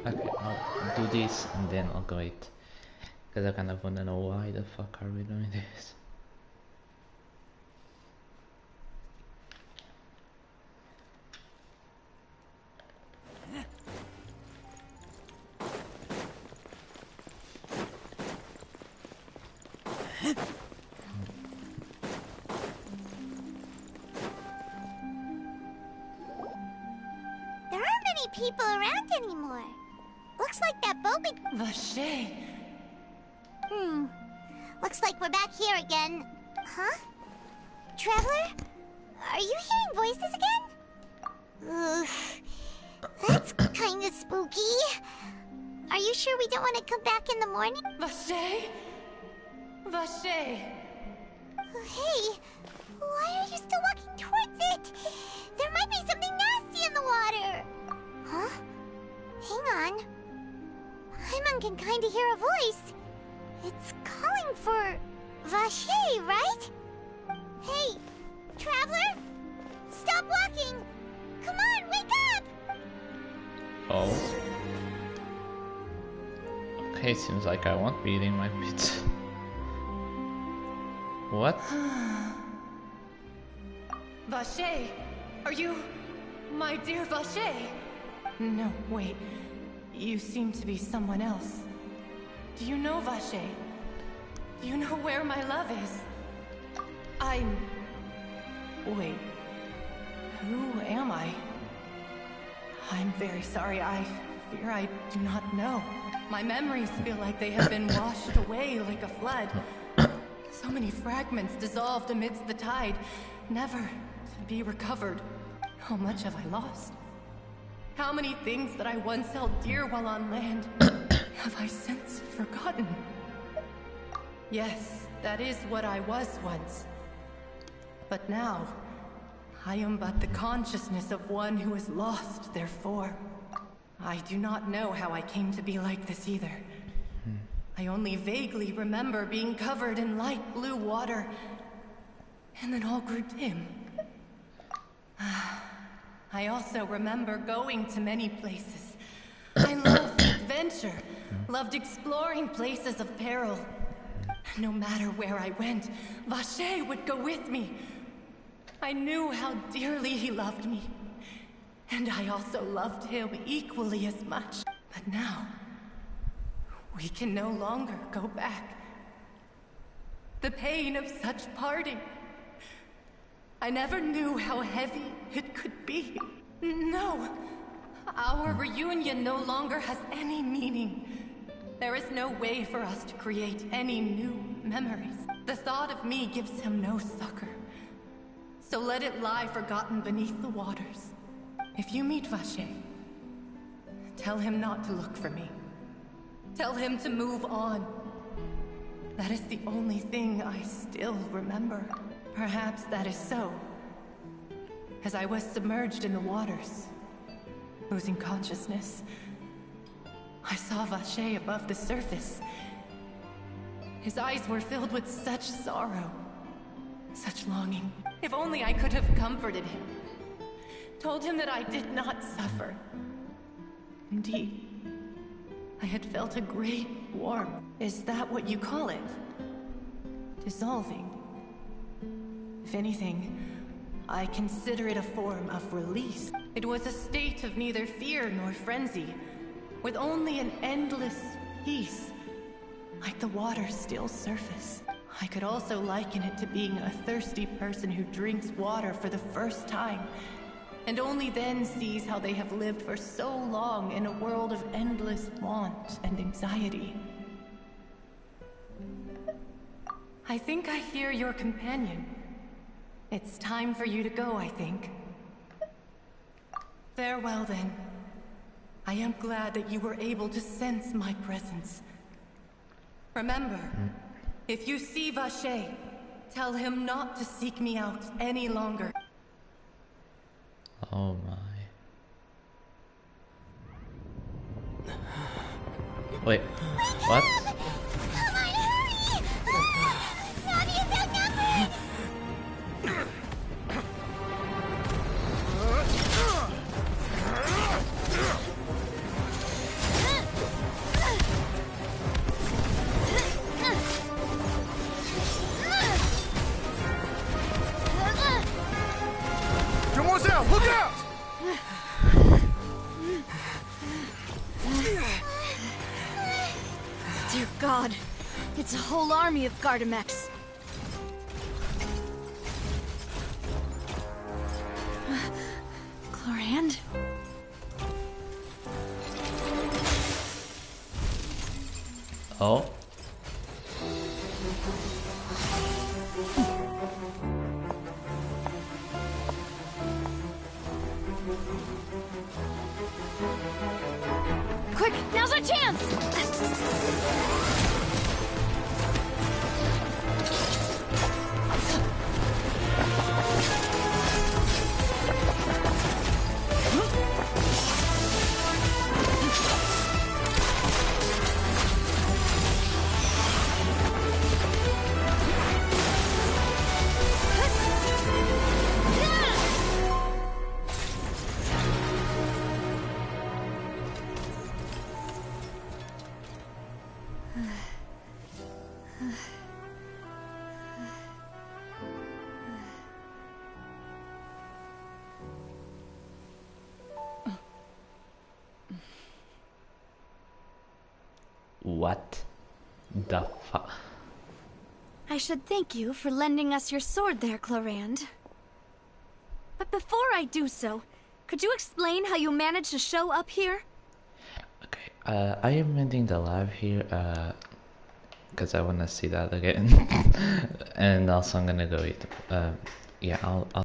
Okay, I'll do this and then I'll go eat. Because I kind of want to know why the fuck are we doing this. There aren't many people around anymore. Looks like that boat we... Vache. Looks like we're back here again. Huh? Traveler? Are you hearing voices again? Ugh. That's kinda spooky. Are you sure we don't want to come back in the morning? Vache? Vache. Hey, why are you still walking towards it? There might be something nasty in the water. Huh? Hang on. Paimon can kinda hear a voice. It's calling for Vache, right? Hey, Traveler? Stop walking! Come on, wake up! Oh. Okay, seems like I won't be eating my pizza. What? Vache, are you... my dear Vache? No, wait. You seem to be someone else. Do you know Vache? Do you know where my love is? Wait. Who am I? I'm very sorry. I fear I do not know. My memories feel like they have been washed away like a flood. So many fragments dissolved amidst the tide, never to be recovered. How much have I lost? How many things that I once held dear while on land have I since forgotten? Yes, that is what I was once. But now, I am but the consciousness of one who is lost, therefore. I do not know how I came to be like this either. I only vaguely remember being covered in light blue water, and then all grew dim. I also remember going to many places. I loved adventure, loved exploring places of peril. No matter where I went, Vacher would go with me. I knew how dearly he loved me, and I also loved him equally as much. But now, we can no longer go back. The pain of such parting. I never knew how heavy it could be. No, our reunion no longer has any meaning. There is no way for us to create any new memories. The thought of me gives him no succor. So let it lie forgotten beneath the waters. If you meet Vacher, tell him not to look for me. Tell him to move on. That is the only thing I still remember. Perhaps that is so. As I was submerged in the waters, losing consciousness, I saw Vacher above the surface. His eyes were filled with such sorrow, such longing. If only I could have comforted him, told him that I did not suffer. Indeed, I had felt a great warmth. Is that what you call it? Dissolving? If anything, I consider it a form of release. It was a state of neither fear nor frenzy, with only an endless peace, like the water's still surface. I could also liken it to being a thirsty person who drinks water for the first time, and only then sees how they have lived for so long in a world of endless want and anxiety. I think I hear your companion. It's time for you to go, I think. Farewell, then. I am glad that you were able to sense my presence. Remember, if you see Vacher, tell him not to seek me out any longer. Oh my. Wait, what? Come on, hurry! Navi is outnumbered! Demoiselle, look out! Dear God, it's a whole army of Gardamex. Chlorand? Oh. Quick, now's our chance! What the fuck? I should thank you for lending us your sword there, Chlorand. But before I do so, could you explain how you managed to show up here? I am ending the live here, because I want to see that again. And also I'm gonna go eat, yeah, I'll